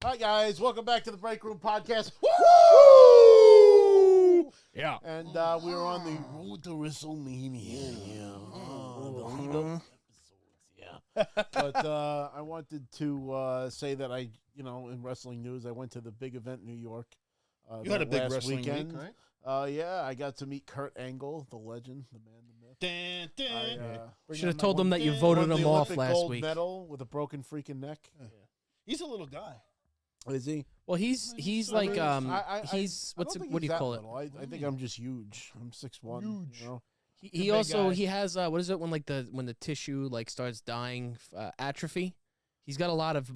Hi, guys. Welcome back to the Break Room Podcast. Woo! Yeah. And we were on the road to WrestleMania. The lead-up episodes. Yeah. But I wanted to say that in wrestling news, I went to the big event in New York. You had a big last wrestling weekend. week, right? Yeah, I got to meet Kurt Angle, the legend, the man, the myth. Should have told them that you voted him off last gold week. Medal with a broken freaking neck. Yeah. He's a little guy. Is he? Well, he's like what do you call it? I think I'm just huge. I'm 6'1". Huge. You know? He also he has what is it when the tissue starts dying, atrophy. He's got a lot of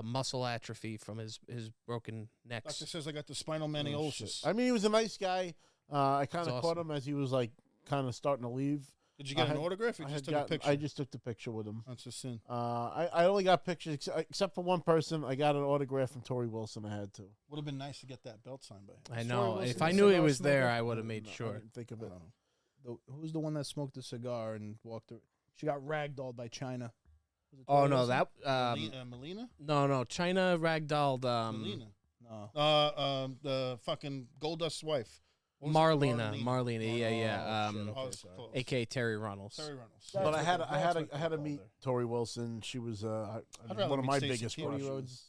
muscle atrophy from his broken necks. Doctor says I got the spinal maniosis. I mean, he was a nice guy. I kind of caught him as he was kind of starting to leave. Did you get an autograph or just took a picture? I just took the picture with him. That's a sin. I only got pictures except for one person. I got an autograph from Tori Wilson. I had to. Would have been nice to get that belt signed by him. I know. If I knew he was there, I would have made sure. I didn't think of it. Who's the one that smoked a cigar and walked? She got ragdolled by China. Oh no, that Melina? No, China ragdolled Melina. No. The fucking Goldust's wife. Marlena, yeah. AKA Terry Runnels. Terry Runnels. But I had to meet Tori Wilson. She was one of my biggest crushes. Rhodes'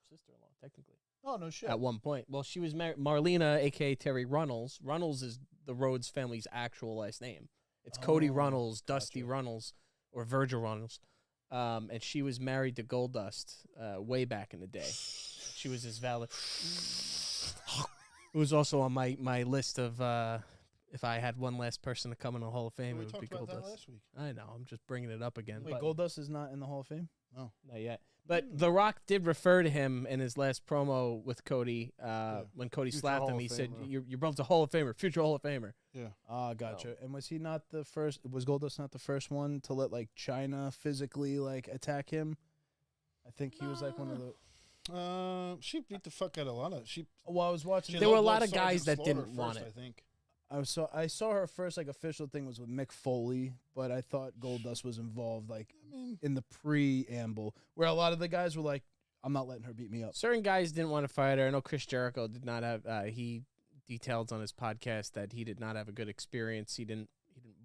sister-in-law, technically. Oh no shit. At one point, well, she was Marlena, AKA Terry Runnels. Runnels is the Rhodes family's actual last name. It's Cody Runnels, Dusty Runnels, or Virgil Runnels. And she was married to Goldust way back in the day. She was his valet. It was also on my list of if I had one last person to come in the Hall of Fame, it would be Goldust. That last week. I know. I'm just bringing it up again. Wait, Goldust is not in the Hall of Fame? No. Not yet. But The Rock did refer to him in his last promo with Cody. When Cody slapped him, he said, "Your brother's a Hall of Famer, future Hall of Famer." Yeah. Ah, gotcha. And was he not the first? Was Goldust not the first one to let China physically attack him? I think he was one of the. She beat the fuck out of a lot of. Well, I was watching. There were a lot of guys that didn't want it. I think. I saw her first official thing was with Mick Foley, but I thought Goldust was involved in the preamble where a lot of the guys were like, "I'm not letting her beat me up." Certain guys didn't want to fight her. I know Chris Jericho did not have. He detailed on his podcast that he did not have a good experience. He didn't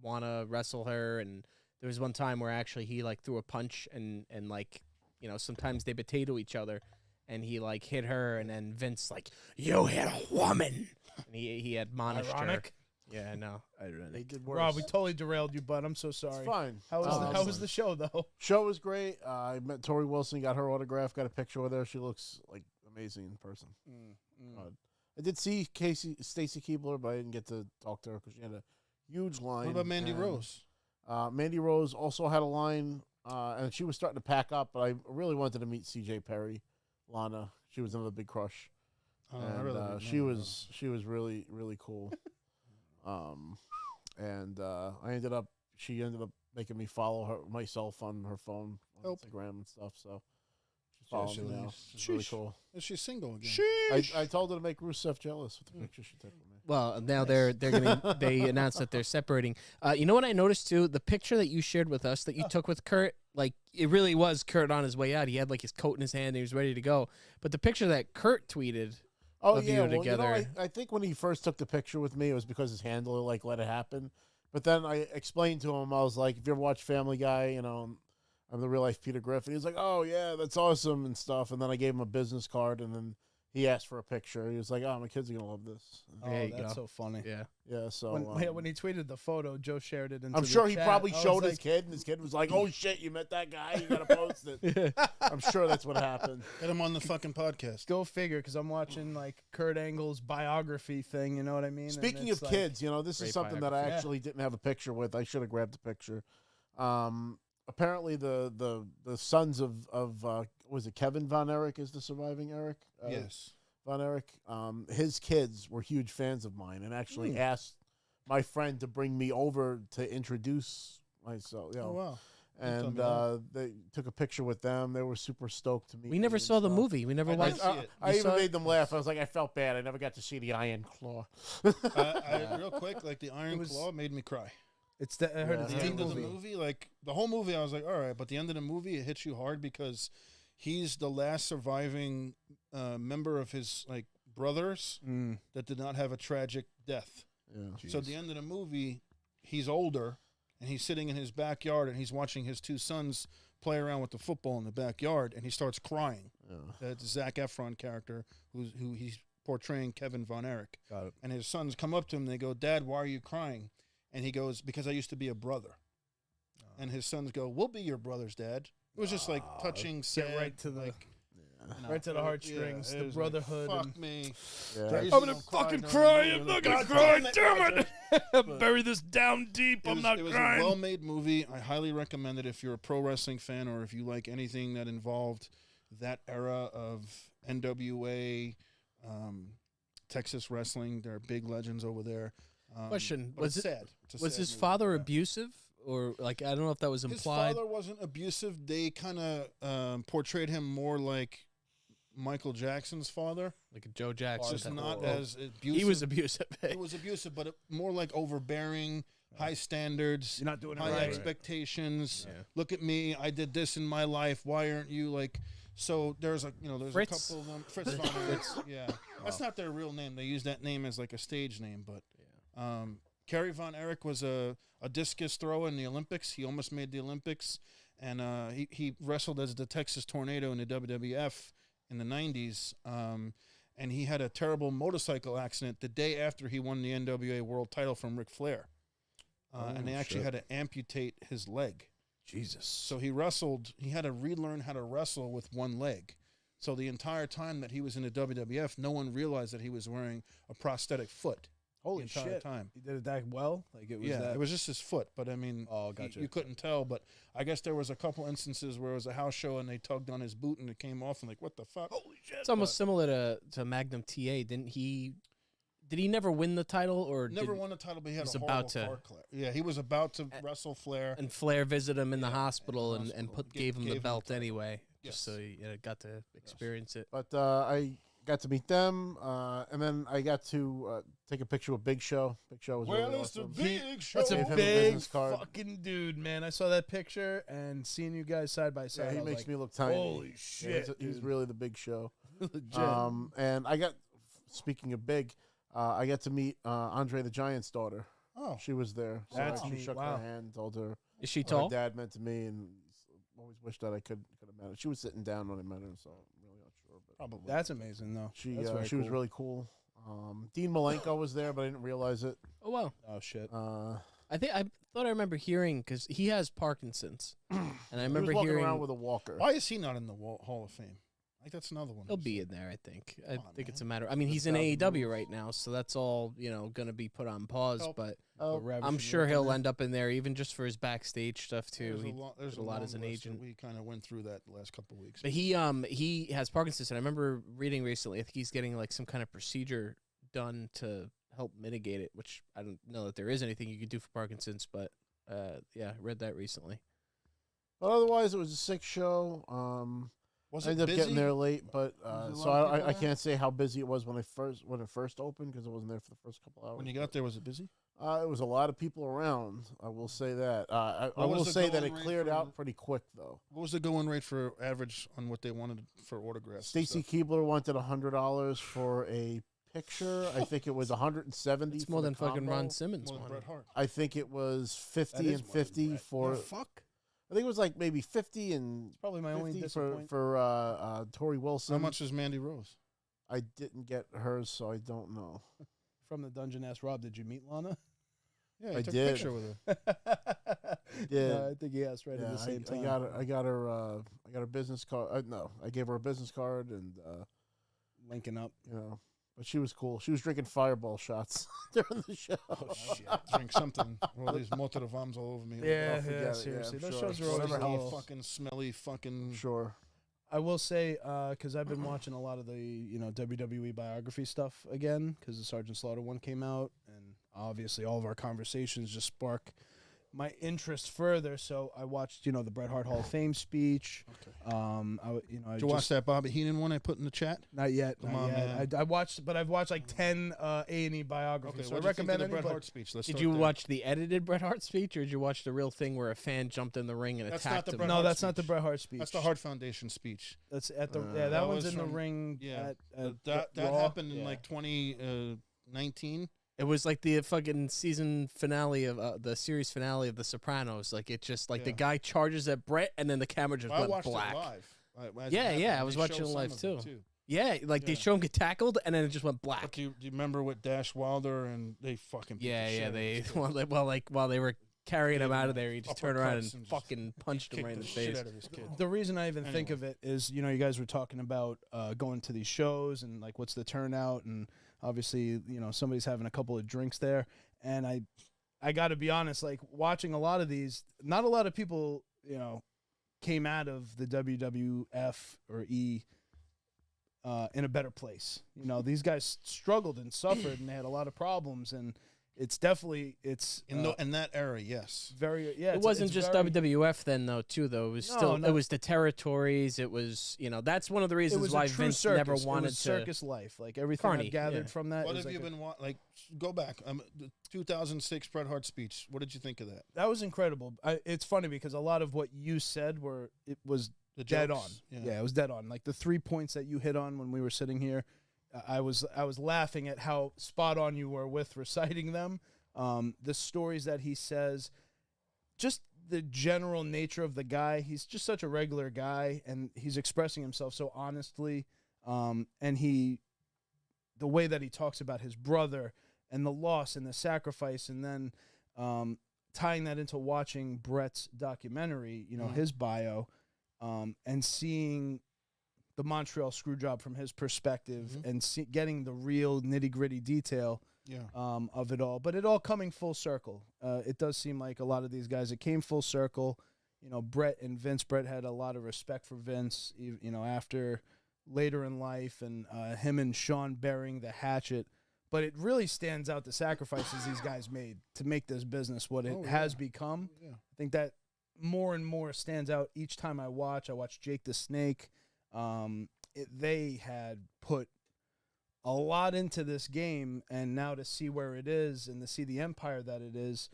want to wrestle her, and there was one time where actually he threw a punch and sometimes they potato each other. And he hit her, and then Vince you hit a woman. And he admonished her. Yeah, no, They did worse. Rob, we totally derailed you, bud. I'm so sorry. It's fine. How was the show though? Show was great. I met Tori Wilson, got her autograph, got a picture with her. She looks amazing in person. I did see Stacy Keibler, but I didn't get to talk to her because she had a huge line. What about Mandy Rose? Mandy Rose also had a line, and she was starting to pack up. But I really wanted to meet C.J. Perry. Lana, she was another big crush, and she was really, really cool. She ended up making me follow myself on her phone, on Instagram and stuff. So she's following me now. She's really cool. Is she single again? I told her to make Rusev jealous with the picture she took of me. Well, now they announced that they're separating. You know what I noticed too? The picture that you shared with us that you took with Kurt, it really was Kurt on his way out. He had his coat in his hand and he was ready to go. But the picture that Kurt tweeted of you together. I think when he first took the picture with me, it was because his handler let it happen. But then I explained to him, I was like, if you ever watch Family Guy, I'm the real life Peter Griffin. He was like, oh yeah, that's awesome and stuff. And then I gave him a business card, and then he asked for a picture. He was like, "Oh, my kids are gonna love this." That's so funny. Yeah, yeah. So when he tweeted the photo, Joe shared it. I'm sure he probably showed his kid, and his kid was like, "Oh shit, you met that guy? You gotta post it." I'm sure that's what happened. Get him on the fucking podcast. Go figure, because I'm watching Kurt Angle's biography thing. You know what I mean? Speaking of kids, this is something that I actually didn't have a picture with. I should have grabbed the picture. Apparently, the sons of was it Kevin Von Erich is the surviving Eric? Yes. Von Erich. His kids were huge fans of mine and actually asked my friend to bring me over to introduce myself. Oh, wow. And they took a picture with them. They were super stoked to meet me. We never saw the movie. We never watched it. I even made them laugh. I was like, I felt bad. I never got to see the Iron Claw. Real quick, the Iron Claw made me cry. I heard it's the end of the movie, the whole movie, I was like, all right, but the end of the movie, it hits you hard because he's the last surviving member of his like brothers that did not have a tragic death. Yeah. So at the end of the movie, he's older and he's sitting in his backyard and he's watching his two sons play around with the football in the backyard, and he starts crying. That's Zac Efron character who he's portraying Kevin Von Erich. Got it. And his sons come up to him and they go, "Dad, why are you crying?" And he goes, "Because I used to be a brother." And his sons go, "We'll be your brothers, Dad." It was just like touching, sad, right to the like, right to the heartstrings, it the was brotherhood. Like, and fuck me. Yeah. Crazy I'm gonna don't fucking during cry. the I'm movie. not gonna God cry. damn Damn it! Bury this down deep. I'm not It was crying. a well-made movie. I highly recommend it if you're a pro wrestling fan or if you like anything that involved that era of NWA, Texas wrestling. There are big legends over there. Question: but Was it's it sad? It's a was sad his movie. father Yeah. abusive, or like I don't know if that was His implied? father wasn't abusive. They kind of portrayed him more like Michael Jackson's father. Like a Joe Jackson. Just type. not Oh. as abusive. He was abusive. He was abusive, but more like overbearing, high standards, You're not doing it high right. expectations. Yeah. Look at me, I did this in my life. Why aren't you like? So there's there's Fritz. a couple of them. Fritz Von Erich. Yeah, that's not their real name. They use that name as like a stage name. But Kerry Von Erich was a discus thrower in the Olympics. He almost made the Olympics, and he wrestled as the Texas Tornado in the WWF in the 90s. And he had a terrible motorcycle accident the day after he won the NWA World Title from Ric Flair. And they actually had to amputate his leg. Jesus. So he wrestled, he had to relearn how to wrestle with one leg. So the entire time that he was in the WWF, no one realized that he was wearing a prosthetic foot. Holy the entire shit! time. He did it that well. Like it was. Yeah, that, it was just his foot. But I mean, gotcha. you couldn't tell. But I guess there was a couple instances where it was a house show and they tugged on his boot and it came off and like, what the fuck? Holy shit! It's almost similar to Magnum TA. Didn't he? Did he never win the title, or Never did, won a title, but he had was a horrible about to- car crash. Yeah, he was about to wrestle Flair. And Flair visited him in the Yeah, hospital in the and hospital. gave him the Gave him belt the title. anyway, Yes. just so he got to experience it. But I got to meet them, and then I got to take a picture with Big Show. Big Show was really awesome. big show. That's Gave a him a big business card. fucking dude, man. I saw that picture and seeing you guys side by side. Yeah, he I was makes like, me look tiny. Holy Yeah, shit! he's dude. really the Big Show. Legit. And I got, speaking of big, I got to meet Andre the Giant's daughter. Oh, She was there. So That's she neat. shook Wow. her hand, told her Is she what tall? her dad meant to me, and always wished that I could have met her. She was sitting down when I met her, so I'm really not sure. But probably. That's amazing, though. she That's very she was cool. really cool. Dean Malenko was there, but I didn't realize it. Oh wow! Oh shit! I thought I remember hearing because he has Parkinson's, and I He remember was walking hearing around with a walker. Why is he not in the Hall of Fame? Like that's another one. he'll be in there. I think. I Come on, think it's a man. matter. I mean, he's in That's AEW move. right now, so that's all going to be put on pause. Help. But Oh, I'm sure he'll end up in there, even just for his backstage stuff too. There's did a lot as an long list that agent. We kind of went through that the last couple of weeks. But he has Parkinson's, and I remember reading recently. I think he's getting like some kind of procedure done to help mitigate it, which I don't know that there is anything you could do for Parkinson's, but yeah, I read that recently. But otherwise, it was a sick show. Was I it ended up busy? getting there late, but Was there a so lot of I people there? can't say how busy it was when it first opened because I wasn't there for the first couple hours. When you got there, was it busy? It was a lot of people around. I will say that. I What was will the say that going it rate cleared for- out pretty quick though. What was the going rate for average on what they wanted for autographs? and Stacy stuff? Keebler wanted $100 for a picture. I think it was 170. It's for more the than fucking combo. Ron Simmons More than wanted. Bret Hart. I think it was 50 That is and more than 50 Bret. for. The fuck? I think it was like maybe 50 and Probably my only 50 for disappointment. Tori Wilson. How much is Mandy Rose? I didn't get hers, so I don't know. From the Dungeon Ass Rob, did you meet Lana? Yeah, I he took did. a picture with her. did. No, I think he asked right Yeah, at the same time. I got her business card. No, I gave her a business card, and Linking up. but she was cool. She was drinking Fireball shots during the show. Oh shit! Drink something. All these motorvams all over me. Yeah, forget yeah, it. seriously. Yeah, I'm Those sure. shows are always Whatever a hell little- fucking smelly fucking. Sure. I will say, because I've been watching a lot of the WWE biography stuff again, because the Sergeant Slaughter one came out, and obviously all of our conversations just spark my interest further. So I watched, the Bret Hart Hall of Fame speech. Okay. Did you watch that Bobby Heenan one I put in the chat? Not yet. Come not on, yet. man. I've watched like 10 A&E biographies. Okay, so I what do you think recommend of the Bret anybody. Hart speech? Did you watch the edited Bret Hart speech, or did you watch the real thing where a fan jumped in the ring and That's not attacked the him? Bret No, Hart that's not the speech. Bret Hart speech. That's the Hart Foundation speech. That's at the that that one's was in the from- ring. Yeah, at that Raw. happened in Yeah. like 2019. It was like the fucking season finale of the series finale of The Sopranos. Like it just like the Yeah. guy charges at Brett, and then the camera just I went watched black. it live. As it Yeah, happened. yeah, I was They watching show it live some of too. Yeah, like they Yeah. show him get tackled, and then it just went But black. do you remember with Dash Wilder and they fucking beat the Yeah, shit yeah. out of They this kid. while they were carrying him Gave out him of there, he just turned around and uppercuts and just fucking punched him kicked right in the the shit face. out of this kid. The reason I even think Anyway. of it is, you guys were talking about going to these shows and like what's the turnout, and obviously, somebody's having a couple of drinks there, and I got to be honest, like watching a lot of these, not a lot of people, came out of the WWF or E in a better place. These guys struggled and suffered, and they had a lot of problems, and it's definitely In that era, yes. very yeah. It it's- wasn't it's just very- WWF then, though. Too though, it was No, still no. it was the territories. It was that's one of the It reasons was why a true Vince circus. never It wanted was to. circus life, like everything Carney, I've gathered yeah. from that. What is have you like been go back? The 2006 Bret Hart speech. What did you think of that? that was incredible. It's funny because a lot of what you said was The dead jokes? on. Yeah, it was dead on. Like the 3 points that you hit on when we were sitting here, I was laughing at how spot on you were with reciting them. The stories that he says, just the general nature of the guy. He's just such a regular guy, and he's expressing himself so honestly. And the way that he talks about his brother and the loss and the sacrifice, and then tying that into watching Brett's documentary, his bio, and seeing the Montreal Screwjob from his perspective, and getting the real nitty-gritty detail of it all. But it all coming full circle. It does seem like a lot of these guys, it came full circle. Brett and Vince. Brett had a lot of respect for Vince, after later in life, and him and Sean bearing the hatchet. But it really stands out the sacrifices these guys made to make this business what it has become. Yeah. I think that more and more stands out each time I watch. I watch Jake the Snake. They had put a lot into this game, and now to see where it is and to see the empire that it is,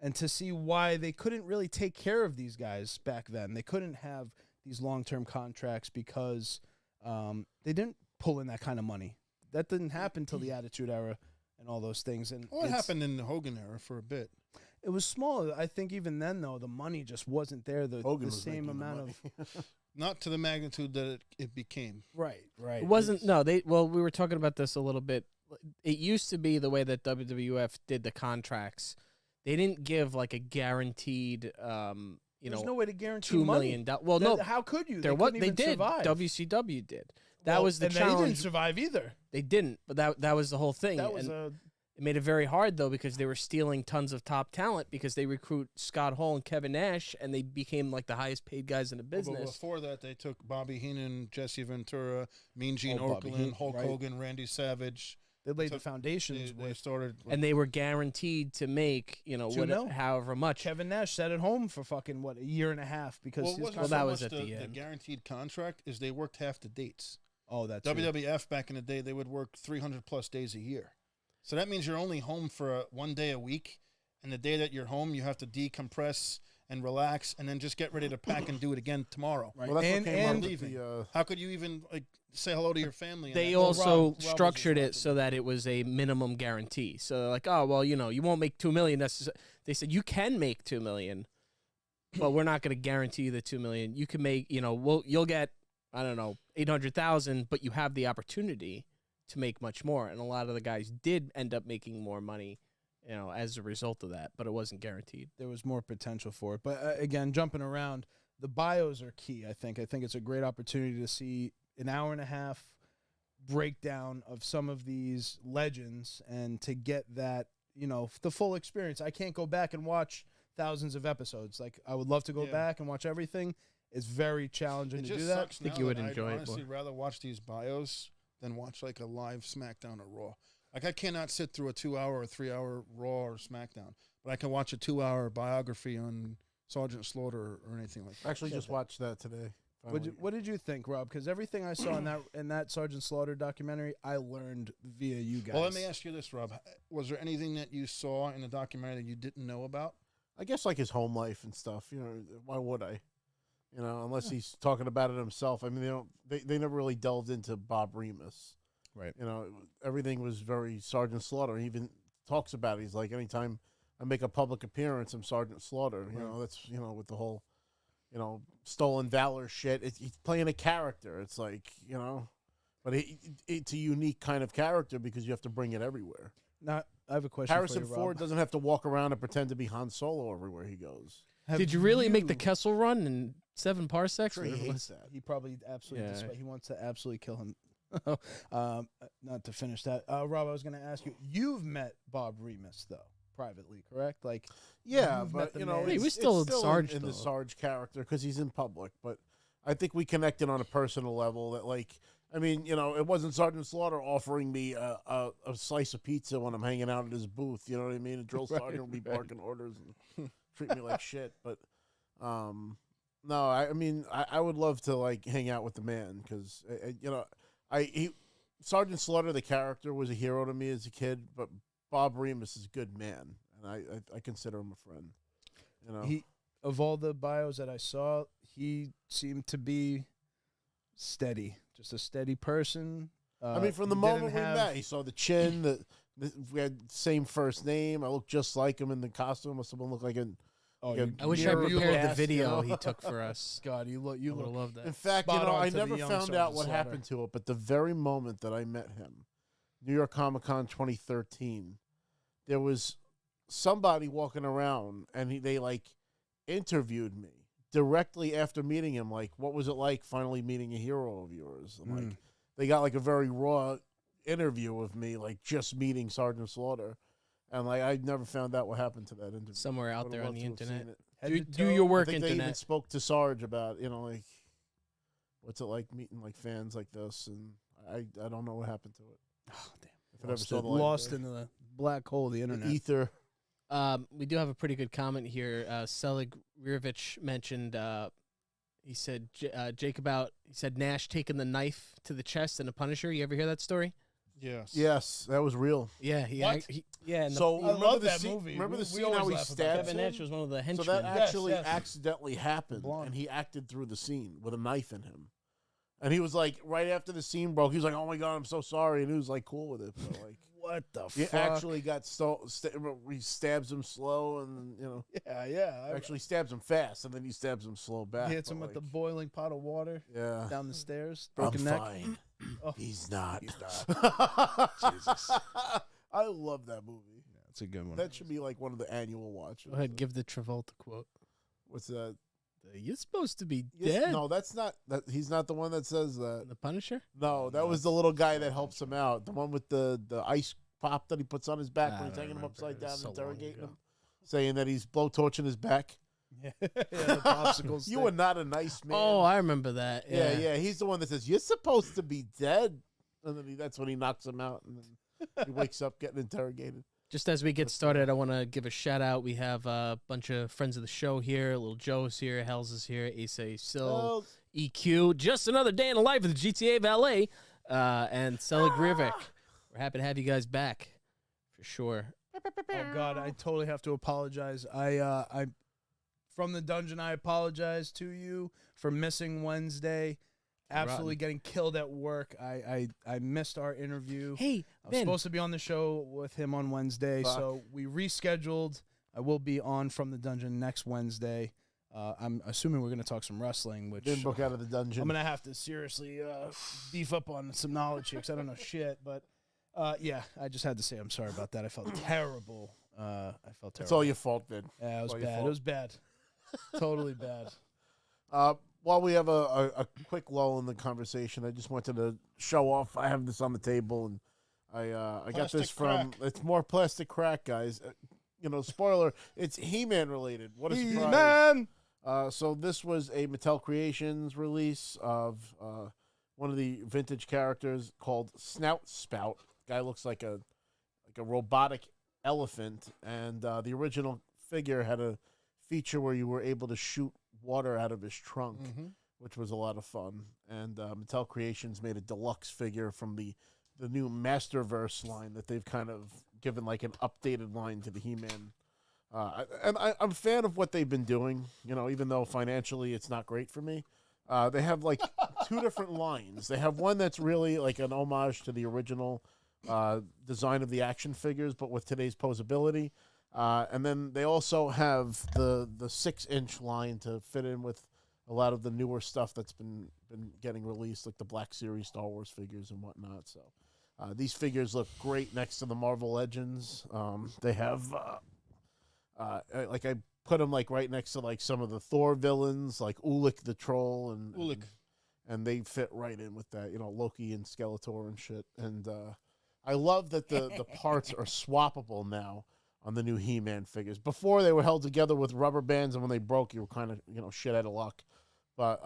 and to see why they couldn't really take care of these guys back then. They couldn't have these long-term contracts because they didn't pull in that kind of money. That didn't happen till the Attitude Era and all those things. And Well, it happened in the Hogan era for a bit. It was small. I think even then, though, the money just wasn't there. The Hogan was same making the amount money. of Not to the magnitude that it became. right. It wasn't. No, we were talking about this a little bit. It used to be the way that WWF did the contracts. They didn't give like a guaranteed, There's no way to guarantee $2 money. million. Well, no, How could you? there They was. couldn't They even did. survive. WCW did. That Well, was the and They didn't challenge. survive either. They didn't, but that was the whole thing. That was And it made it very hard though because they were stealing tons of top talent because they recruit Scott Hall and Kevin Nash, and they became like the highest paid guys in the But business. before that, they took Bobby Heenan, Jesse Ventura, Mean Gene Bobby Okerlund, Heenan, Hulk right. Hogan, Randy Savage. they laid the took- foundations They with started. And they were guaranteed to make, $2 million. however much. Kevin Nash sat at home for fucking a year and a half because Well, it his wasn't Well, so that much was at the the end. guaranteed contract is they worked half the dates. oh that's WWF back in the day, they would work 300 plus days a year. So that means you're only home for 1 day a week. And the day that you're home, you have to decompress and relax and then just get ready to pack and do it again tomorrow. right. Well, that's and what came and out with leaving. the, How could you even say hello to your family? in They that- also Rob was structured it responsible. so that it was a minimum guarantee. So they're like, oh well, you won't make $2 million. They said you can make $2 million, but we're not going to guarantee you the $2 million. You can make, you'll get, I don't know, 800,000, but you have the opportunity to make much more. And a lot of the guys did end up making more money, as a result of that, but it wasn't guaranteed. there was more potential for it. But again, jumping around, the bios are key. I think it's a great opportunity to see an hour and a half breakdown of some of these legends and to get that, the full experience. I can't go back and watch thousands of episodes. Like I would love to go Yeah. back and watch everything. It's very challenging It to just do that. sucks think now you would that enjoy I'd it honestly rather watch these bios than watch like a live SmackDown or Raw. Like I cannot sit through a 2 hour or 3 hour Raw or SmackDown. but I can watch a 2-hour biography on Sergeant Slaughter or anything like that. Actually, just watched that today. What did you think, Rob? Because everything I saw in that Sergeant Slaughter documentary, I learned via you guys. Well, let me ask you this, Rob. Was there anything that you saw in the documentary that you didn't know about? I guess like his home life and stuff. You know, why would I? You know, unless he's talking about it himself. I mean, they never really delved into Bob Remus. Right. You know, everything was very Sergeant Slaughter. He even talks about it. He's like, anytime I make a public appearance, I'm Sergeant Slaughter. You know, that's, you know, with the whole, you know, stolen valor shit. He's playing a character. It's like, you know, but it's a unique kind of character because you have to bring it everywhere. Now, I have a question Harrison for you, Ford Rob. doesn't have to walk around and pretend to be Han Solo everywhere he goes. Did you really make the Kessel Run in 7 parsecs? Sure, he hates that. He probably absolutely Yeah. he wants to absolutely kill him. Not to finish that, Rob. I was going to ask you. You've met Bob Remus though privately, correct? Like, Yeah, you've met but the you know, man. He was it's still still Sarge, in the though. Sarge character because he's in public. But I think we connected on a personal level. That, like, I mean, you know, it wasn't Sergeant Slaughter offering me a slice of pizza when I'm hanging out at his booth. You know what I mean? A drill sergeant will be barking orders and treat me like shit. But no, I mean, I would love to like hang out with the man because you know, Sergeant Slaughter, the character, was a hero to me as a kid, but Bob Remus is a good man, and I consider him a friend. You know, Of all the bios that I saw, he seemed to be steady, just a steady person. I mean, from the he moment we didn't met, have- he saw the chin, we had the same first name. I looked just like him in the costume. Must have looked like an. Oh, Yeah, I wish I You're prepared the gas, you video know? he took for us. God, you I would have look. loved that. In fact, you Spot know, on I to the never young found out Sergeant what Slaughter. happened to it, but the very moment that I met him, New York Comic Con 2013, there was somebody walking around, and they like interviewed me directly after meeting him. Like, what was it like finally meeting a hero of yours? And like, they got like a very raw interview of me, like just meeting Sergeant Slaughter, and like I never found out what happened to that interview. Somewhere out Would've there on loved the to have internet. seen it. Head Do, to do toe. your I work, think they even internet. spoke to Sarge about, you know, like what's it like meeting like fans like this, and I don't know what happened to it. Oh, damn. If it ever saw the light of Lost day. in the black hole of the The internet. ether. We do have a pretty good comment here. Selig Rirvich mentioned, he said, Jake he said Nash taking the knife to the chest in a Punisher. You ever hear that story? Yes. Yes, that was real. Yeah. What? Yeah. So I remember love the that scene, movie. Remember the We scene always how he laugh about stabs Kevin him? Nash was one of the So henchmen. that actually yes. accidentally happened, Blonde. and he acted through the scene with a knife in him. And he was like, right after the scene broke, he was like, "Oh my god, I'm so sorry," and he was like, cool with it. But like, What the he fuck? actually got he stabs him slow, and you know, yeah. actually stabs him fast, and then he stabs him slow back. He hits him but, with the like, boing pot of water yeah. down the stairs. I'm Broken neck. fine. Oh. He's not. He's not. Jesus. I love that movie. That's a good one. That should be like one of the annual watches. Go ahead, give the Travolta quote. What's that? You're supposed to be Yes- dead. No, that's not. He's not the one that says that. The Punisher? No, that was the little guy that helps him out. The one with the ice pop that he puts on his back I when he's don't hanging him remember. upside It down was and so long interrogating ago. him, saying that he's blowtorching his back. Yeah, the popsicle You are not a nice man. Oh, I remember that. yeah. He's the one that says, "You're supposed to be dead," and then that's when he knocks him out, and then he wakes up getting interrogated. Just as we get started, I want to give a shout out. We have a bunch of friends of the show here. Little Joe's here, Hells is here, Asa Sil, Well, EQ. Just another day in the life of the GTA Valet, and Selig Rivik. We're happy to have you guys back, for sure. Oh God, I totally have to apologize. I from the dungeon. I apologize to you for missing Wednesday. Absolutely getting killed at work. I missed our interview. Hey, I was Ben. supposed to be on the show with him on Wednesday, Fuck. so we rescheduled. I will be on From the Dungeon next Wednesday. I'm assuming we're going to talk some wrestling, which didn't book out of the dungeon. I'm going to have to seriously beef up on some knowledge here because I don't know shit. But yeah, I just had to say I'm sorry about that. I felt terrible. I felt terrible. It's all your fault, Vin. Yeah, it was all your bad. fault. It was bad. Totally bad. While we have a quick lull in the conversation, I just wanted to show off. I have this on the table, and I got this Plastic from. crack. It's more plastic crack, guys. You know, spoiler. It's He-Man related. What a surprise! Man. So this was a Mattel Creations release of one of the vintage characters called Snout Spout. Guy looks like a robotic elephant, and the original figure had a feature where you were able to shoot water out of his trunk, which was a lot of fun. And Mattel Creations made a deluxe figure from the new Masterverse line that they've kind of given like an updated line to the He-Man. I'm a fan of what they've been doing, you know, even though financially it's not great for me. They have like two different lines. They have one that's really like an homage to the original design of the action figures, but with today's posability. And then they also have the 6-inch line to fit in with a lot of the newer stuff that's been getting released, like the Black Series Star Wars figures and whatnot. So these figures look great next to the Marvel Legends. They have like I put them like right next to like some of the Thor villains, like Ulik the Troll and they fit right in with that, you know, Loki and Skeletor and shit. And I love that the parts are swappable now on the new He-Man figures. Before they were held together with rubber bands, and when they broke, you were kind of, you know, shit out of luck. But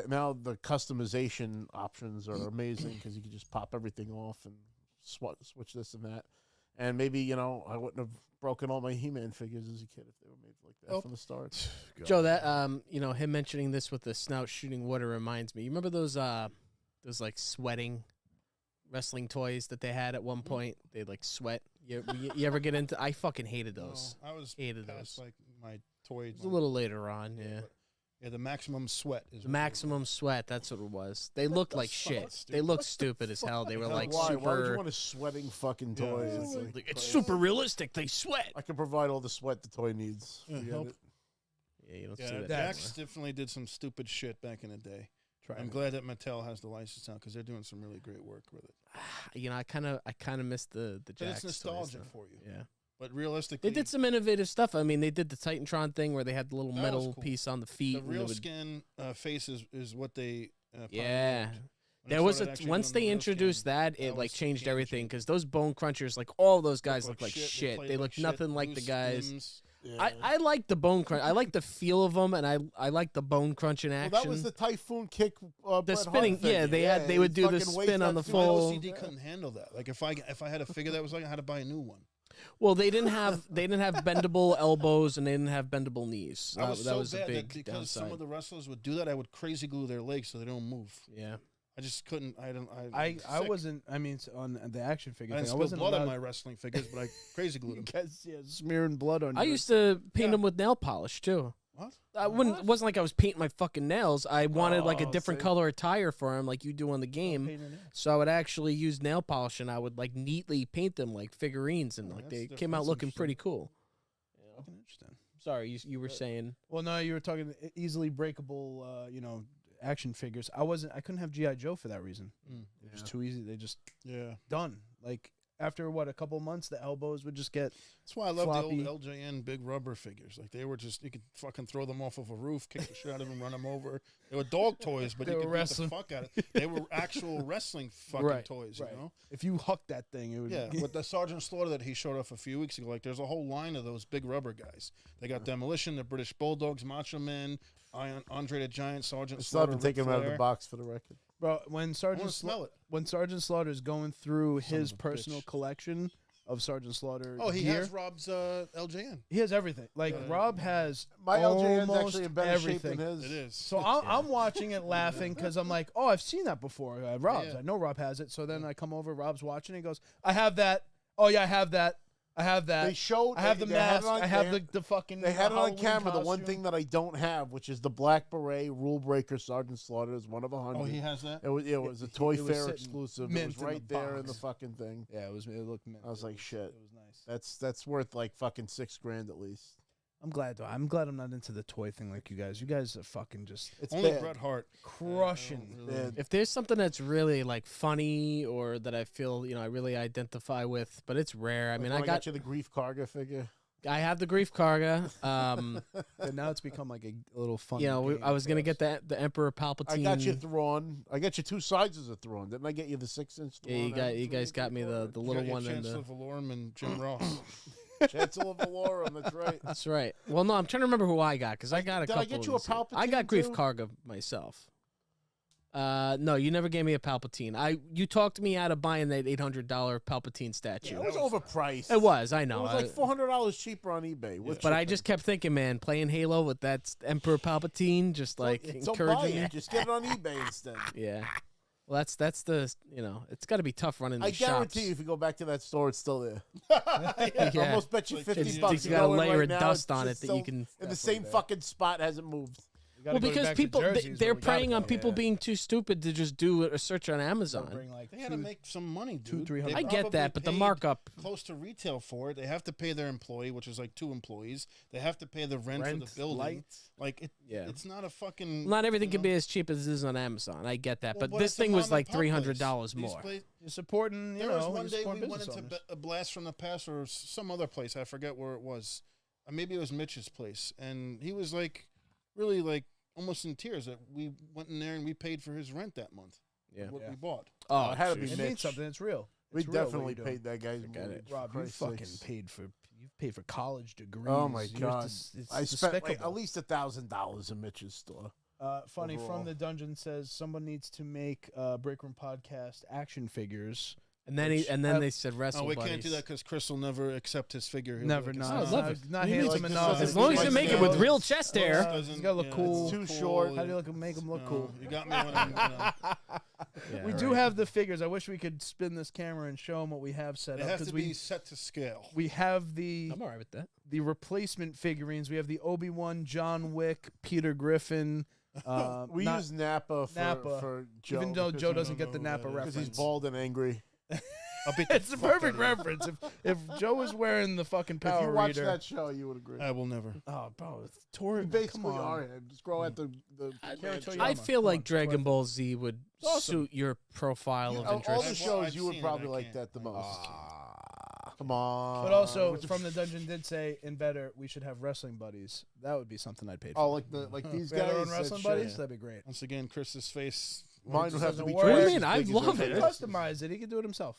now the customization options are amazing because you can just pop everything off and switch this and that. And maybe, you know, I wouldn't have broken all my He-Man figures as a kid if they were made like that from the start. Joe, that you know, him mentioning this with the snout shooting water reminds me. You remember those like sweating wrestling toys that they had at one point? They like sweat. You ever get into? I fucking hated those. No, I was hated past, those. like my toy. It was a little later on, yeah. Yeah, the Maximum Sweat is The Maximum Sweat. That's what it was. They looked like shit. They looked stupid as hell. They were like Why? super. Why would you want a sweating fucking toy? Yeah, it's super realistic. They sweat. I can provide all the sweat the toy needs. Yeah, you don't see that. Dax definitely did some stupid shit back in the day. I'm glad that Mattel has the license now because they're doing some really great work with it. You know, I kind of miss the Jax. It's nostalgia toys, for you. Yeah. But realistically, they did some innovative stuff. I mean, they did the Titantron thing where they had the little That metal was cool. piece on the feet. the and real they would- skin face is what they. Yeah. pioneered. When There was started actually once doing the they real introduced skin, that, it was like some changed game everything changer. because those bone crunchers, like all those guys Looked look like shit. played They look shit, nothing like the loose guys. limbs. Yeah. I like the bone crunch. I like the feel of them, and I like the bone crunch in action. Well, that was the Typhoon Kick. The Bret spinning, Hart figure. they would do the fucking weighs spin on that the too. My full. OCD couldn't handle that. Like if I had a figure that was like, I had to buy a new one. Well, they didn't have bendable elbows and they didn't have bendable knees. I was that so was a bad big that because downside. some of the wrestlers would do that, I would crazy glue their legs so they don't move. Yeah. I just couldn't. I sick. wasn't. I mean, on the action figure I didn't thing, I spill wasn't blood on allowed. my wrestling figures, but I crazy glued them. Guys, yeah, smearing blood on. I your- used to paint Yeah. them with nail polish too. What? I wouldn't. It wasn't like I was painting my fucking nails. I wanted like a Oh, different see? color attire for them, like you do on the game. Paint your nails. So I would actually use nail polish and I would like neatly paint them like figurines, and Oh, like that's they different. came out That's looking interesting. pretty cool. Fucking interesting. Sorry, you were saying. Well, no, you were talking easily breakable, action figures. I couldn't have GI Joe for that reason. It was too easy. They just Yeah, done. Like after a couple months, the elbows would just get. that's why I love Floppy. the old LJN big rubber figures. Like they were just you could fucking throw them off of a roof, kick the shit out of them, run them over. They were dog toys, but They you were could wrestling. beat the fuck out of it. They were actual wrestling fucking Right, toys, right. you know. If you hucked that thing, it would. Yeah, with the Sergeant Slaughter that he showed off a few weeks ago, like there's a whole line of those big rubber guys. They got Demolition, the British Bulldogs, Macho Man, Andre the Giant, Sergeant I still Slaughter. haven't taken them out of the Ric box for the record. Bro, when Flair. I want Sergeant to smell it. when Sergeant Slaughter's going through Son of his a personal bitch. collection of Sergeant Slaughter Oh, he gear, has Rob's LJN. he has everything. Like Yeah. Rob has My LJN's almost actually in better everything. shape than his. It is. So I'm watching it laughing because I'm like, oh, I've seen that before. Rob's. Yeah. I know Rob has it. So then I come over, Rob's watching. He goes, I have that. Oh, yeah, I have that. I have that. They showed. I have the they had mask. it on I have cam- the fucking. They had it on Halloween camera. The one costume. thing that I don't have, which is the Black Beret Rule Breaker Sergeant Slaughter, is one of 100. Oh, he has that. It was a Toy it was Fair sitting exclusive. It mint was in the right there in the box. fucking thing. Yeah, it looked mint. I was like, shit. It was nice. That's worth like fucking $6,000 at least. I'm glad though. I'm glad I'm not into the toy thing like you guys. You guys are fucking just It's Only bad. Bret Hart. crushing. Bad. If there's something that's really like funny or that I feel I really identify with, but it's rare. I mean, When I got you the Grief Karga figure. I have the Grief Karga. And now it's become like a little fun. I was gonna get the Emperor Palpatine. I got you Thrawn. I got you two sizes of Thrawn. Didn't I get you the 6-inch Thrawn? Yeah, you guys got me the little one and Chancellor the. Valorum and Jim Ross. Chancellor Valorum. That's right. That's right. Well, no, I'm trying to remember who I got because I got a Did couple. I get of you a these here. I Palpatine, got Grief too? Karga myself. No, you never gave me a Palpatine. You talked me out of buying that $800 Palpatine statue. Yeah, it was overpriced. It was, I know. It was like $400 cheaper on eBay. With But I shipping. just kept thinking, man, playing Halo with that Emperor Palpatine, just like Don't buy encouraging me. it. Just get it on eBay instead. Yeah. Well, that's the it's got to be tough running. I these guarantee shops. you, if you go back to that store, it's still there. Yeah. I almost bet you Like, $50. It's You got a go in layer right of now, dust it's on it just that still you can. in the same fucking spot, hasn't moved. Well, because people they're preying on people being too stupid to just do a search on Amazon. Bring like They had to make some money, dude. $200-300. I get that, but the They markup. close to retail for it. They have to pay their employee, which is like 2 employees. They have to pay the rent for the building. lights. Like it's not a fucking. Not everything you can know? be as cheap as it is on Amazon. I get that, Well, but this it's a thing was mom like and pop $300 place. more. You're supporting, you There know, was one you're day supporting we went business into owners. a Blast from the Past or some other place. I forget where it was. Maybe it was Mitch's place, and he was like, really like almost in tears that we went in there and we paid for his rent that month. Yeah. What Yeah. we bought. Oh, it had to be It Mitch. means something. It's real. We It's real what definitely you're doing. paid that guy's Forget it. mortgage. for Rob, you Christ's fucking sakes. you've paid for college degrees. Oh my You're god! it's I spent like despicable. at least $1,000 in Mitch's store. Funny overall. from the dungeon says someone needs to make Break Room Podcast action figures. And then they said wrestle Oh, we buddies. can't do that because Chris will never accept his figure. He'll Never, be no, like, I "It's love not- it. Not He handsome like enough. this As long as you Like make it the with others. real chest hair. doesn't- He's gotta look yeah, cool. it's Too cool. short. How do you make him look No, cool? You got me when I'm. Yeah, We right. do have the figures. I wish we could spin this camera and show them what we have set They up have to because be set to scale. we have the I'm all right with that. replacement figurines. We have the Obi-Wan, John Wick, Peter Griffin. We not- use Napa for Joe. even though because Joe we- doesn't get the know who Napa that is. because reference. he's bald and angry. I'll beat It's the fuck perfect out of reference. If Joe was wearing the fucking If Power you watch Reader, that show, you would agree. you. I will never. oh, bro, it's You Tori. basically come on. are him. Just grow out the Akira Toriyama. I feel Come like on, Dragon Dragon Ball Z would awesome. suit your profile of all interest. the That's why shows I've you would seen it, probably I like can't. that the most. Ah. Come on. But also, Which- from the dungeon did say in better we should have wrestling buddies. That would be something I'd pay for. Oh, like these If we had guys. our own that wrestling shit. buddies, that'd be great. Once again, Chris's face. Mine would have to be doesn't twice work. What do as you mean? I big as love your it. face. Customize it. He can do it himself.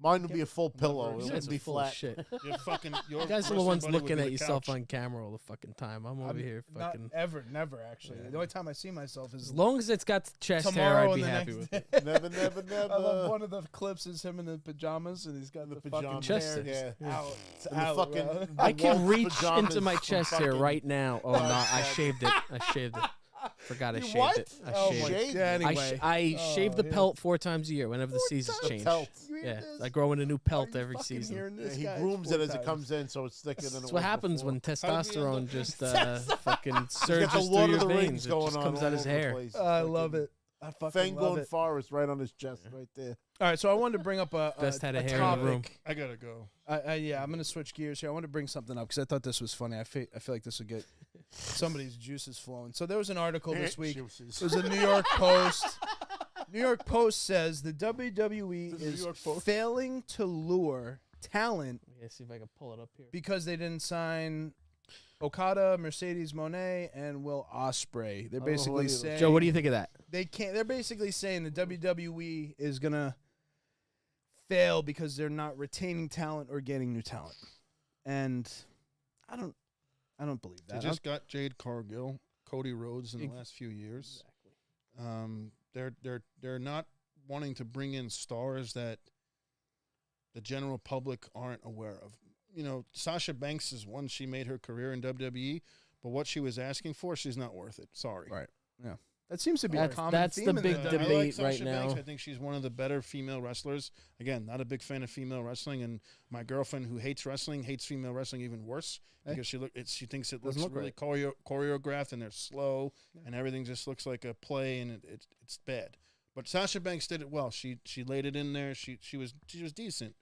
Mine would be a full pillow. It You guys wouldn't are be full of flat. shit. You're fucking. Your You guys are the wrestling ones buddy would looking be at the yourself couch. on camera all the fucking time. I'm over here Not fucking. ever, never actually. The only time I see myself is As long as it's got the chest hair, tomorrow I'd and be the happy next with day. it. Never, never, I love never. one of the clips is him in the pajamas and he's got the fucking pajamas. Chest hair hair. just out. It's And the out, fucking- bro. the I can wolf reach pajamas into my from chest hair fucking- right now. Oh no, I shaved it. I shaved it. Forgot I You shaved what? it. I Oh shaved my it. Shaved? god. I Anyway, I shave the yeah. pelt 4 times a year whenever the seasons change. Pelt. Yeah, I grow in a new pelt Are you every fucking season. hearing Yeah, this he guy? grooms 4 it as it times. comes in, so it's thicker than it That's was what happens before. when How did we testosterone end up- just fucking He's got surges the through Lord your of the Rings veins. It going just on comes all out his over the hair. place. I love it. I fucking love Fangorn it. Forest right on his chest, right there. All right, so I wanted to bring up a Best head of a hair in the room. topic. I gotta go. Yeah, I'm gonna switch gears here. I want to bring something up because I thought this was funny. I feel like this would get somebody's juices flowing. So there was an article this week. It was a New York Post. New York Post says the WWE The New is York Post? failing to lure talent Yeah, see if I can pull it up here. because they didn't sign Okada, Mercedes Moné, and Will Ospreay. They're I don't know who basically any of those- saying Joe, what do you think of that? they can't. They're basically saying the WWE is gonna fail because they're not retaining talent or getting new talent, and I don't believe They that. just got Jade Cargill, Cody Rhodes in the Ex- last few years. They're not wanting to bring in stars that the general public aren't aware of. You know, Sasha Banks is one. She made her career in WWE, but what she was asking for, she's not worth it. Sorry. Right. That seems to be a That's- common that's theme the in big the- I debate like Sasha right Banks. now. I think she's one of the better female wrestlers. Again, not a big fan of female wrestling, and my girlfriend who hates wrestling hates female wrestling even worse Hey. because she thinks it Doesn't looks look really choreographed and they're slow and everything just looks like a play and it's bad. But Sasha Banks did it well. She laid it in there. She was decent.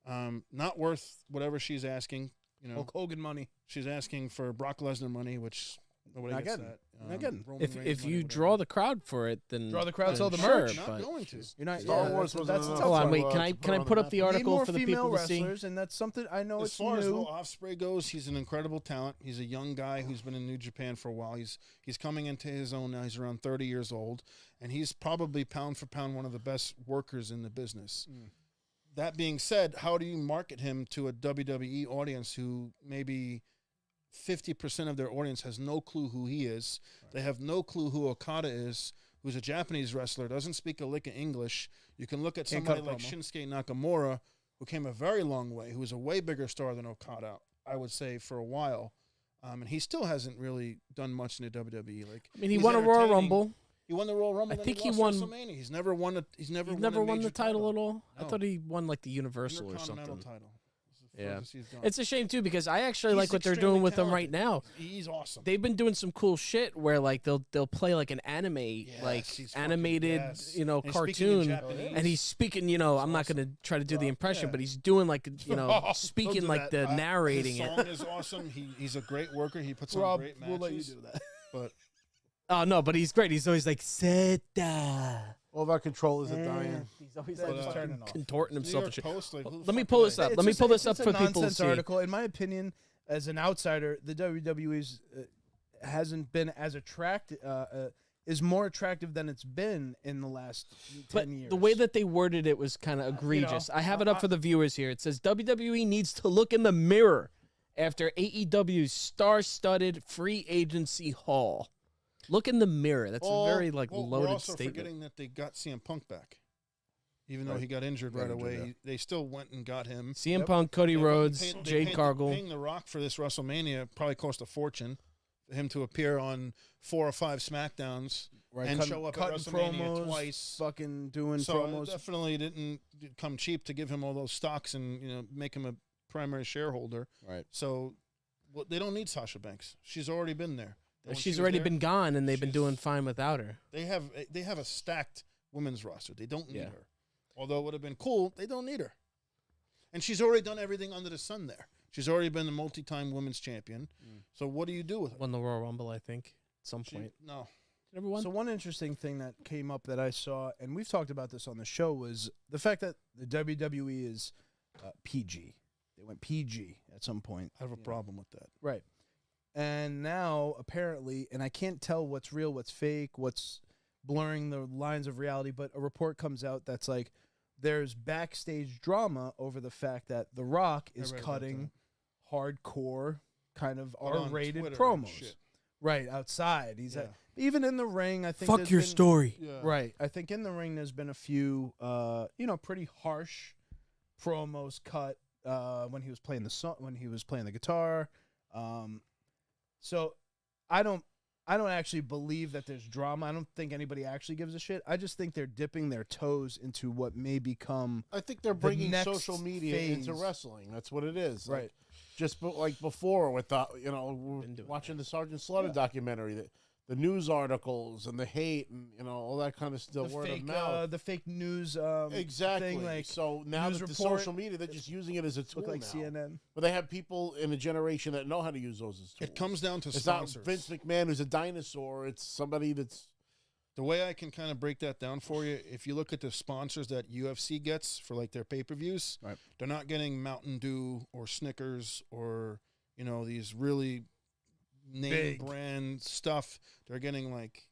Not worth whatever she's asking. You know, Hulk Hogan money. she's asking for Brock Lesnar money, which nobody Not gets getting. that. Not getting. Roman If Reigns if money, you whatever. draw the crowd for it, then Draw the crowd, then sell the sure, merch. Not but going to. You're not. Star yeah, Wars that's, was that's a enough tough Hold on, one. wait. to, Can uh, I to can I put put on up the the map. Need article more for the female people to see? wrestlers, and that's something I know As it's far as new. Will Ospreay goes, he's an incredible talent. He's a young guy who's been in New Japan for a while. He's coming into his own now. He's around 30 years old, and he's probably pound for pound one of the best workers in the business. That being said, how do you market him to a WWE audience who maybe 50% of their audience has no clue who he is? They have no clue who Okada is, who's a Japanese wrestler, doesn't speak a lick of English. You can look at Can't somebody cut a like promo. Shinsuke Nakamura, who came a very long way, who was a way bigger star than Okada, I would say, for a while. And he still hasn't really done much in the WWE. Like, I mean, he he's won a Royal entertaining. Rumble. He won the Royal Rumble. I then think he he lost won- WrestleMania. He's never won. He's never He won never a won the major title at all. I No. thought he won like the Universal or Intercontinental something. title. It's the Yeah. furthest he's gone. It's a shame too because I actually He's like what they're extremely doing with him right now. talented. He's awesome. They've been doing some cool shit where like they'll play like an anime, like he's fucking- animated, yes. you know, And he's speaking in cartoon, Japanese. and he's speaking. You know, I'm not awesome. gonna try to do the impression, Yeah. but he's doing like you know, Don't speaking do like that. the narrating His it. song is awesome. He's a great worker. He puts on Rob, great matches. we'll let you do that. But Oh no, but he's great. He's always like Seta. All of our controllers are dying. He's always They're like just fucking turning off. contorting New himself York and shit. Post, like, who the Let me fuck pull are this they? up. It's Let me just pull a- this up it's a for people to nonsense see. article. In my opinion, as an outsider, the WWE's hasn't been as attractive. Is more attractive than it's been in the last 10 But years. the way that they worded it was kind of egregious. I have it up for the viewers here. It says WWE needs to look in the mirror after AEW's star-studded free agency haul. Look in the mirror. That's a very like We're loaded also statement. forgetting that they got CM Punk back, even though Right. he got injured Got right injured, away. yeah. They still went and got him. CM Yep. Punk, Cody They went and Rhodes, paid- they Jade paid- Cargill. Paying The Rock for this WrestleMania probably cost a fortune for him to appear on 4 or 5 SmackDowns right, and cutting, show up at cutting WrestleMania promos, twice. fucking doing So promos. it definitely didn't come cheap to give him all those stocks and make him a primary shareholder. Right. So they don't need Sasha Banks. She's already been there. When she She's was already there, been gone, and they've been she's- doing fine without her. They have a stacked women's roster. They don't need Yeah. her. Although it would have been cool, they don't need her. And she's already done everything under the sun there. She's already been the multi-time women's champion. So what do you do with her? Won the Royal Rumble, I think, at some point. No. Never won. So one interesting thing that came up that I saw, and we've talked about this on the show, was the fact that the WWE is PG. They went PG at some point. I have a problem with that. Right. And now, apparently, and I can't tell what's real, what's fake, what's blurring the lines of reality, but a report comes out that's like there's backstage drama over the fact that The Rock is read about cutting hardcore, kind of But on R-rated Twitter and promos. shit. Right, outside. He's Yeah. even in the ring, I think Fuck there's your been- story. Yeah. Right. I think in the ring there's been a few pretty harsh promos cut when he was playing the song, when he was playing the guitar. So I don't actually believe that there's drama. I don't think anybody actually gives a shit. I just think they're dipping their toes into what may become I think they're bringing next social media into phase. wrestling. That's what it is. Right. Like, just like before with the, we're Been doing watching the Sergeant Slaughter documentary, the news articles and the hate and all that kind of stuff. Word of mouth. the fake news Exactly. thing, like so now news that the report, social media, they're just using it as a tool look like now. CNN. But they have people in a generation that know how to use those as tools. It comes down to It's not sponsors. Vince McMahon who's a dinosaur. It's somebody that's The way I can kind of break that down for you, if you look at the sponsors that UFC gets for like their pay-per-views, Right. they're not getting Mountain Dew or Snickers or these really name Big. brand stuff. They're getting like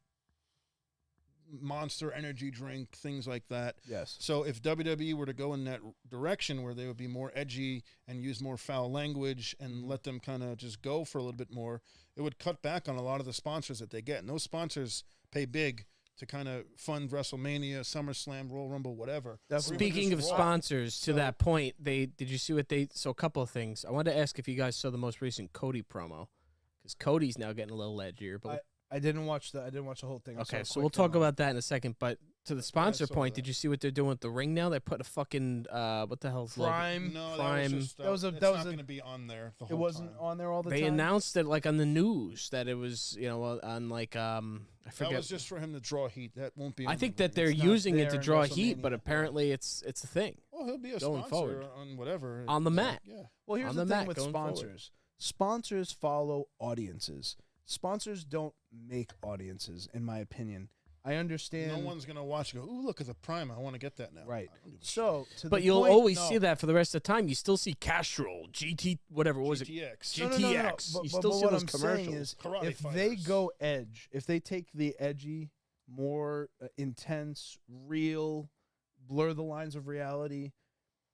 Monster energy drink, things like that. Yes. So if WWE were to go in that direction where they would be more edgy and use more foul language and let them kind of just go for a little bit more, it would cut back on a lot of the sponsors that they get. And those sponsors pay big to kind of fund WrestleMania, SummerSlam, Royal Rumble, whatever. Definitely. Speaking of just Raw. sponsors, to So- that point, did you see what so a couple of things. I wanted to ask if you guys saw the most recent Cody promo, because Cody's now getting a little edgier. But I didn't watch the whole thing. I saw okay, a so quick we'll talk thing on it. about that in a second. But to the sponsor saw point, that. did you see what they're doing with the ring now? They put a fucking what the hell's logo? Prime. No, Prime. that was just That was a- it's that was not a- going to be on there the It whole wasn't time. on there all the They time. announced it like on the news that it was on like I That forget. was just for him to draw heat. That won't be. I on think the that they're ring. It's not using it there to in draw heat, but WrestleMania. apparently it's a thing. Well, he'll be a going sponsor forward. on whatever On the mat. Yeah. Well, here's on the the thing mat with going forward. sponsors. Sponsors follow audiences. Sponsors don't make audiences, in my opinion. I understand. No one's gonna watch and go, ooh, look at the Prime. I want to get that now. Right. I don't give a So, to But the you'll point- always no. see that for the rest of the time. You still see Castrol, GT, whatever. What was it? GTX. G- No. GTX. You still see what those I'm saying commercials. is, Karate if they fighters. go edge, if they take the edgy, more intense, real, blur the lines of reality,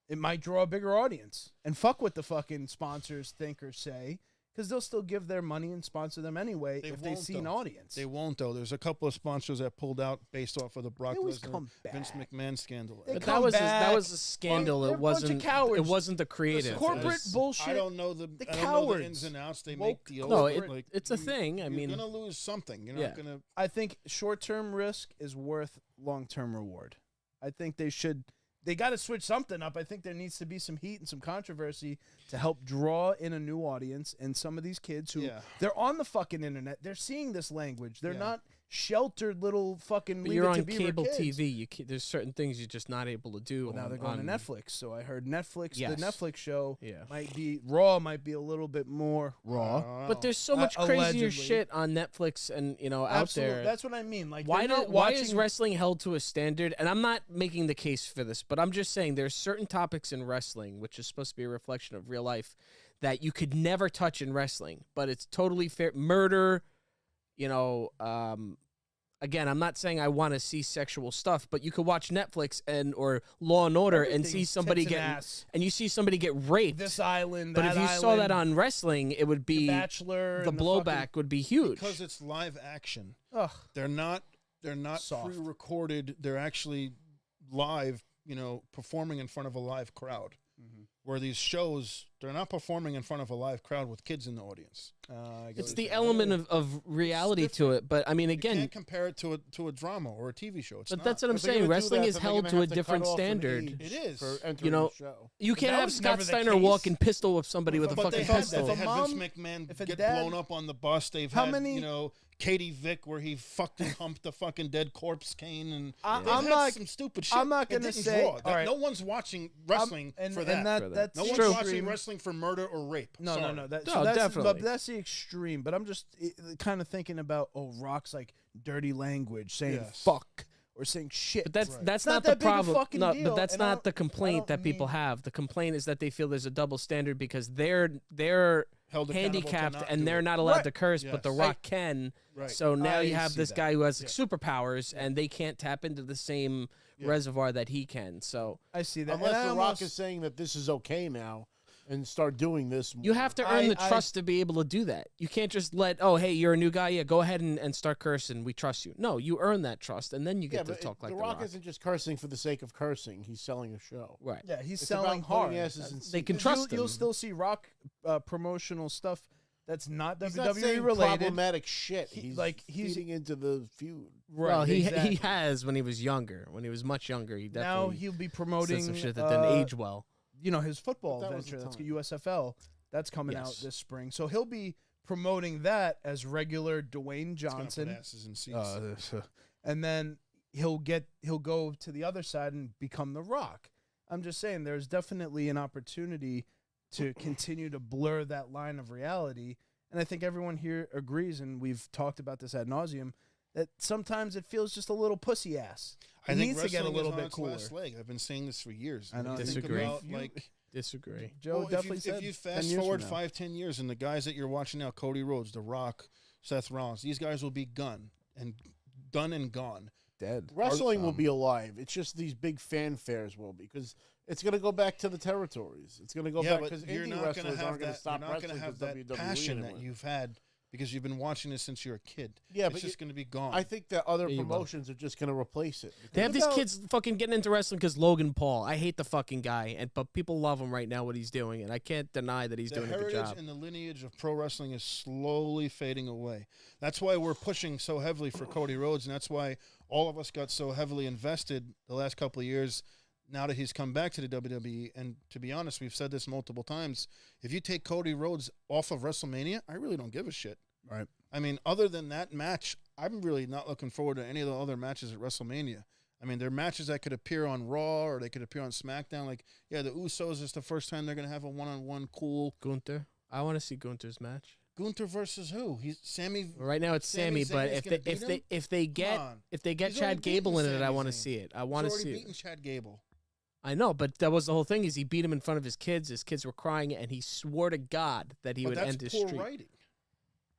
it might draw a bigger audience. And fuck what the fucking sponsors think or say. because they'll still give their money and sponsor them anyway if they won't, see an though. audience. They won't, though. There's a couple of sponsors that pulled out based off of the Brock They always Lesnar, come Vince back. McMahon scandal. They But come that back. was a scandal. They're It a bunch of wasn't. cowards. It wasn't the creative. Corporate It was- bullshit. I don't know the The I don't know cowards. the ins and outs. They Woke make deals. No, but, it's a thing. I you're mean, gonna lose something. You're Yeah. not gonna. I think short-term risk is worth long-term reward. I think they got to switch something up. I think there needs to be some heat and some controversy to help draw in a new audience. And some of these kids who they're on the fucking internet, they're seeing this language. They're not sheltered little fucking. but Leave you're It to on Beaver cable kids. TV. There's certain things you're just not able to do. Well, now on- they're going on- to Netflix. So I heard Netflix, Yes. the Netflix show Yeah. might be Raw, might be a little bit more raw. But there's so much crazier allegedly. shit on Netflix and out Absolutely, there. that's what I mean. Like, Why they're not why is watching- wrestling held to a standard? And I'm not making the case for this, but I'm just saying there's certain topics in wrestling, which is supposed to be a reflection of real life, that you could never touch in wrestling. But it's totally fair. Murder, again, I'm not saying I want to see sexual stuff, but you could watch Netflix or Law and Order and see Everything's somebody tits and get ass. and you see somebody get raped. This island, but that if you saw that island, on wrestling, it would be The Bachelor, the and blowback would be huge. because it's live action. Ugh. They're not Soft. pre-recorded. They're actually live. Performing in front of a live crowd. Where these shows, they're not performing in front of a live crowd with kids in the audience. It's the element of reality to it, but I mean, You again, can't compare it to a drama or a TV show. It's but not. that's what I'm If they're saying. gonna do Wrestling that, is then they're held gonna to a have cut different off an standard. age It is. for entering know, the show. You can't That have was Scott never the Steiner case. walk and pistol whip somebody with a But fucking they had pistol. that. They had Mom- Vince McMahon if a get dad- blown up on the bus. They've How had, many- Katie Vick where he fucked and humped the fucking dead corpse cane, and I'm they've had not- some stupid shit. I'm not It gonna didn't say- draw. all right. No one's watching wrestling and, for and that. that's No one's true. watching wrestling for murder or rape. No, Sorry. no. That's, No, so that's, definitely. But that's the extreme. But I'm just kind of thinking about, Rock's like dirty language, saying Yes. fuck or saying shit. But that's Right. that's It's not not the that big a problem. fucking No, deal, but that's and I not don't- the complaint I don't that people mean- have. The complaint is that they feel there's a double standard because they're Held accountable to handicapped not and do they're it. not allowed Right. to curse, but The Yes. Rock can. Right. So now I you have see this that. guy who has Yeah. superpowers and they can't tap into the same reservoir that he can. So I see that. Unless And I The Rock almost- is saying that this is okay now and start doing this more. you have to earn the I- trust to be able to do that. You can't just hey, you're a new guy. Yeah, go ahead and start cursing. We trust you. No, you earn that trust, and then you get to but talk like The The Rock Rock. isn't just cursing for the sake of cursing. He's selling a show. Right. Yeah, he's It's selling about putting hard. asses in They seats. can 'Cause trust you'll him. still see Rock promotional stuff that's not He's WWE not saying related. problematic shit. He- He's he's- feeding into the feud. Right, Well, he exactly. has when he was younger. When he was much younger, he Now definitely he'll be said promoting some shit that didn't age well. his football But that was venture. the That's time. USFL. That's coming out Yes. this spring. So he'll be promoting that as regular Dwayne It's gonna put Johnson. asses in seats. And then he'll go to the other side and become The Rock. I'm just saying there's definitely an opportunity to continue to blur that line of reality. And I think everyone here agrees, and we've talked about this ad nauseum, that sometimes it feels just a little pussy ass. I It think needs to get a wrestling little is on bit its cooler. last leg. I've been saying this for years. I know. Think Disagree. about, You- like, Disagree. Joe well, definitely if said you 10 fast years forward from now. 5-10 years, and the guys that you're watching now, Cody Rhodes, The Rock, Seth Rollins, these guys will be done and gone. Dead. Wrestling will be alive. It's just these big fanfares will be because it's going to go back to the territories. It's going to go Yeah, back but because you're indie not going wrestlers to have aren't going to that. stop You're not wrestling going to have because that WWE passion that anymore. you've had because you've been watching this since you're a kid. Yeah, it's but just going to be gone. I think that other Yeah, you will. promotions are just going to replace it. They have Because- these about- kids fucking getting into wrestling because Logan Paul. I hate the fucking guy, but people love him right now. What he's doing, and I can't deny that he's the doing a good heritage job. and the lineage of pro wrestling is slowly fading away. That's why we're pushing so heavily for Cody Rhodes, and that's why all of us got so heavily invested the last couple of years. Now that he's come back to the WWE, and to be honest, we've said this multiple times. If you take Cody Rhodes off of WrestleMania, I really don't give a shit. Right. I mean, other than that match, I'm really not looking forward to any of the other matches at WrestleMania. I mean, they're matches that could appear on Raw or they could appear on SmackDown. Like, yeah, the Usos is the first time they're going to have a one-on-one cool. Gunther. I want to see Gunther's match. Gunther versus who? He's Sammy. Right now it's Sami Sammy, but Zayn's if gonna they beat him? if they get Come on. if they get He's already Chad Gable in beaten it, I Sami want to Zayn. see it. I want to He's see already it. beaten Chad Gable. I know, but that was the whole thing. Is he beat him in front of his kids? His kids were crying, and he swore to God that he But would that's end his poor streak. writing.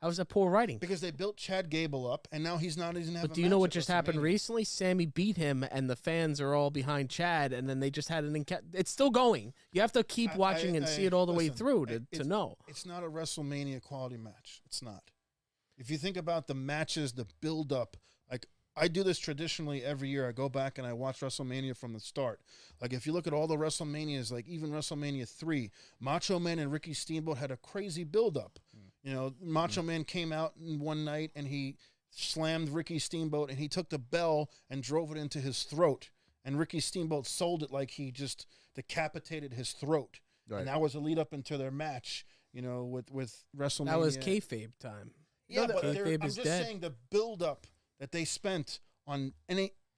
How was that poor writing? Because they built Chad Gable up, and now he's not even having. But do you know what just happened recently? Sammy beat him, and the fans are all behind Chad, and then they just had an It's still going. You have to keep watching and see it all the way through to know. It's not a WrestleMania quality match. It's not. If you think about the matches, the build-up, like I do this traditionally every year. I go back and I watch WrestleMania from the start. Like if you look at all the WrestleManias, like even WrestleMania 3, Macho Man and Ricky Steamboat had a crazy build-up. You know, Macho Man came out in one night and he slammed Ricky Steamboat and he took the bell and drove it into his throat. And Ricky Steamboat sold it like he just decapitated his throat. Right. And that was a lead up into their match, you know, with WrestleMania. That was kayfabe time. Yeah, but I'm just saying the build up that they spent on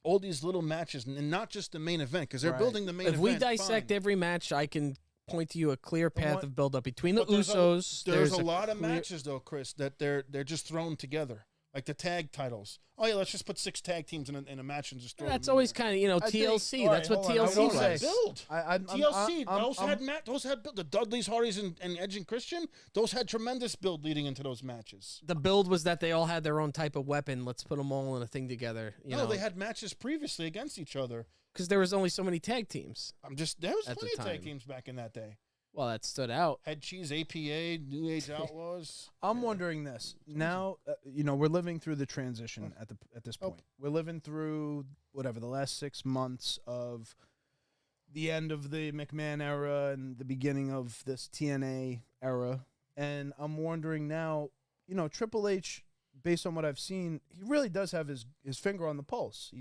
all these little matches and not just the main event because they're building the main event. If we dissect every match, I can point to you a clear path of build-up between the Usos. There's a lot of matches, though, Chris, that they're just thrown together. Like the tag titles. Oh, yeah, let's just put 6 tag teams in a match and just throw them. That's always kind of, TLC. That's what TLC was. Build. TLC, those had build. The Dudleys, Hardys, and Edge and Christian, those had tremendous build leading into those matches. The build was that they all had their own type of weapon. Let's put them all in a thing together. No, they had matches previously against each other. Because there was only so many tag teams. There was plenty of tag teams back in that day. Well, that stood out. Head Cheese, APA, New Age Outlaws. I'm wondering this. Now, we're living through the transition at this point. We're living through, the last 6 months of the end of the McMahon era and the beginning of this TNA era. And I'm wondering now, Triple H, based on what I've seen, he really does have his finger on the pulse.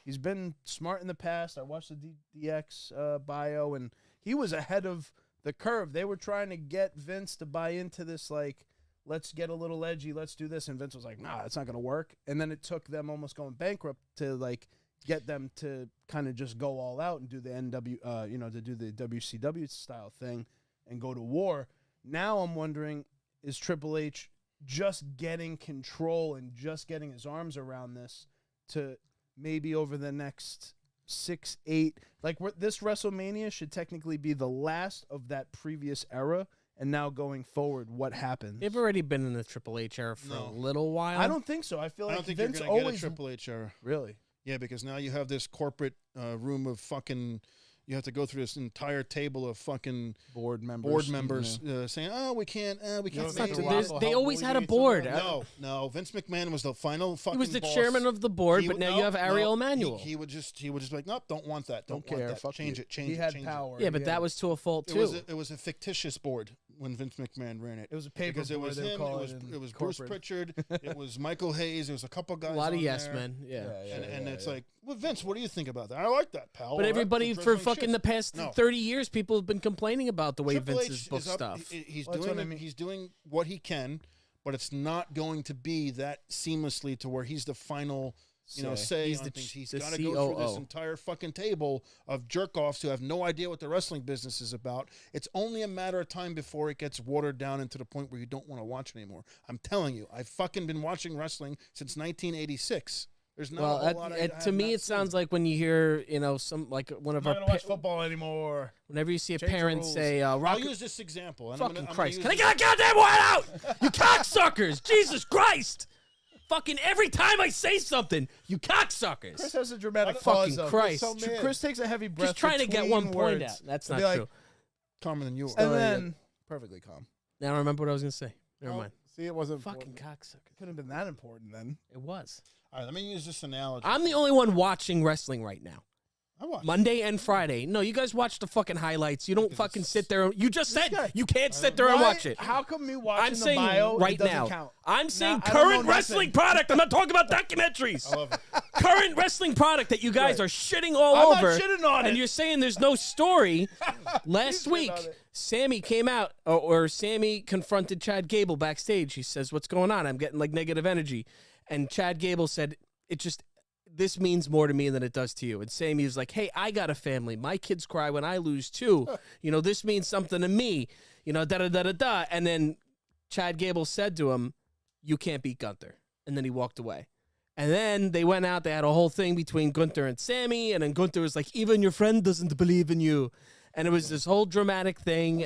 He's been smart in the past. I watched the DX bio, and he was ahead of the curve. They were trying to get Vince to buy into this, like, let's get a little edgy, let's do this. And Vince was like, nah, it's not going to work. And then it took them almost going bankrupt to, like, get them to kind of just go all out and do the to do the WCW style thing and go to war. Now I'm wondering, is Triple H just getting control and just getting his arms around this to maybe over the next 6, 8, like this WrestleMania should technically be the last of that previous era, and now going forward, what happens? They've already been in the Triple H era for a little while. I don't think so. I feel like Vince you're always get a Triple H era. Really? Yeah, because now you have this corporate room of fucking. You have to go through this entire table of fucking board members saying, "Oh, we can't." They always had a board. No. Vince McMahon was the final fucking. He was the boss. Chairman of the board, but now you have Ariel Emanuel. He would just be like, "Nope, don't want that. Don't care. That. Change it. He had power. Yeah, but that was to a fault too. It was a fictitious board when Vince McMahon ran it. It was a paper because board. It was him. It was Bruce Pritchard. It was Michael Hayes. There was a couple guys. A lot of yes there. men. Yeah. And it's like, well, Vince, what do you think about that? I like that, pal. But everybody for fucking the past 30 years, people have been complaining about the way Triple Vince has booked stuff. He's doing what he can, but it's not going to be that seamlessly to where he's the final, say on things. He's got to go through this entire fucking table of jerk-offs who have no idea what the wrestling business is about. It's only a matter of time before it gets watered down into the point where you don't want to watch it anymore. I'm telling you, I've fucking been watching wrestling since 1986. There's not a whole lot to me, it sounds like when you hear, some like one of our. I don't watch football anymore. Whenever you see a parent say, I'll use this example. Fucking Christ! Can I get a goddamn word out? You cocksuckers! Jesus Christ! Fucking every time I say something, you cocksuckers! Chris has a dramatic fucking Christ. So Chris takes a heavy breath. Just trying to get one point out. That's not true. Calmer than you are. And then perfectly calm. Now I remember what I was gonna say. Never mind. See, it wasn't fucking cocksucker. Couldn't have been that important then. It was. All right, let me use this analogy. I'm the only one watching wrestling right now. I watch Monday and Friday. No, you guys watch the fucking highlights. You don't fucking sit there. You just said you can't sit there and watch it. How come me watching I'm saying the bio right now. Count? I'm saying current wrestling product. I'm not talking about documentaries. I love it. Current wrestling product that you guys are shitting all over. I'm not shitting on it. And you're saying there's no story. Last week, Sammy came out, or Sammy confronted Chad Gable backstage. He says, "What's going on? I'm getting like negative energy." And Chad Gable said, this means more to me than it does to you. And Sammy was like, hey, I got a family. My kids cry when I lose too. This means something to me. Da-da-da-da-da. And then Chad Gable said to him, you can't beat Gunther. And then he walked away. And then they went out. They had a whole thing between Gunther and Sammy. And then Gunther was like, even your friend doesn't believe in you. And it was this whole dramatic thing.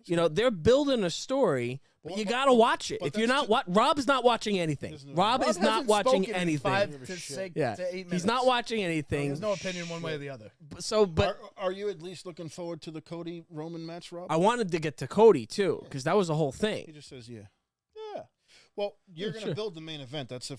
You know, they're building a story, but you gotta watch it. If you're not, Rob's not watching anything. Rob is not watching anything. 5 to 6 to 8 minutes. He's not watching anything. He has no opinion one way or the other. But are you at least looking forward to the Cody Roman match, Rob? I wanted to get to Cody too, because that was the whole thing. He just says, yeah. Well, you're going to build the main event. That's.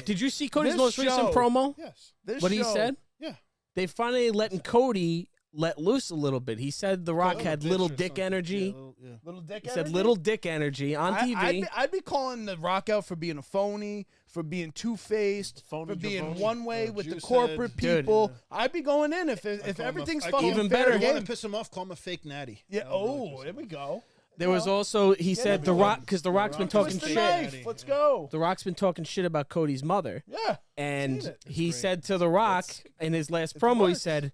Did you see Cody's This most recent show- promo? Yes. What he said? Yeah. They finally letting Cody let loose a little bit. He said The Rock had little dick energy. Little dick He energy? said little dick energy on TV. I'd be calling The Rock out for being a phony, for being two-faced, Phony for being jabroni. one way with the Juice corporate head. people. I'd be going in if everything's fucking Even fair better. You want game. to piss him off? Call him a fake natty. Yeah. That'll really Oh, piss there him we go. There was also, he said The Rock, because The Rock's been talking Twist the shit. knife. Let's go. The Rock's been talking shit about Cody's mother. Yeah. And Seen it. he said to The Rock in his last promo, he works. said,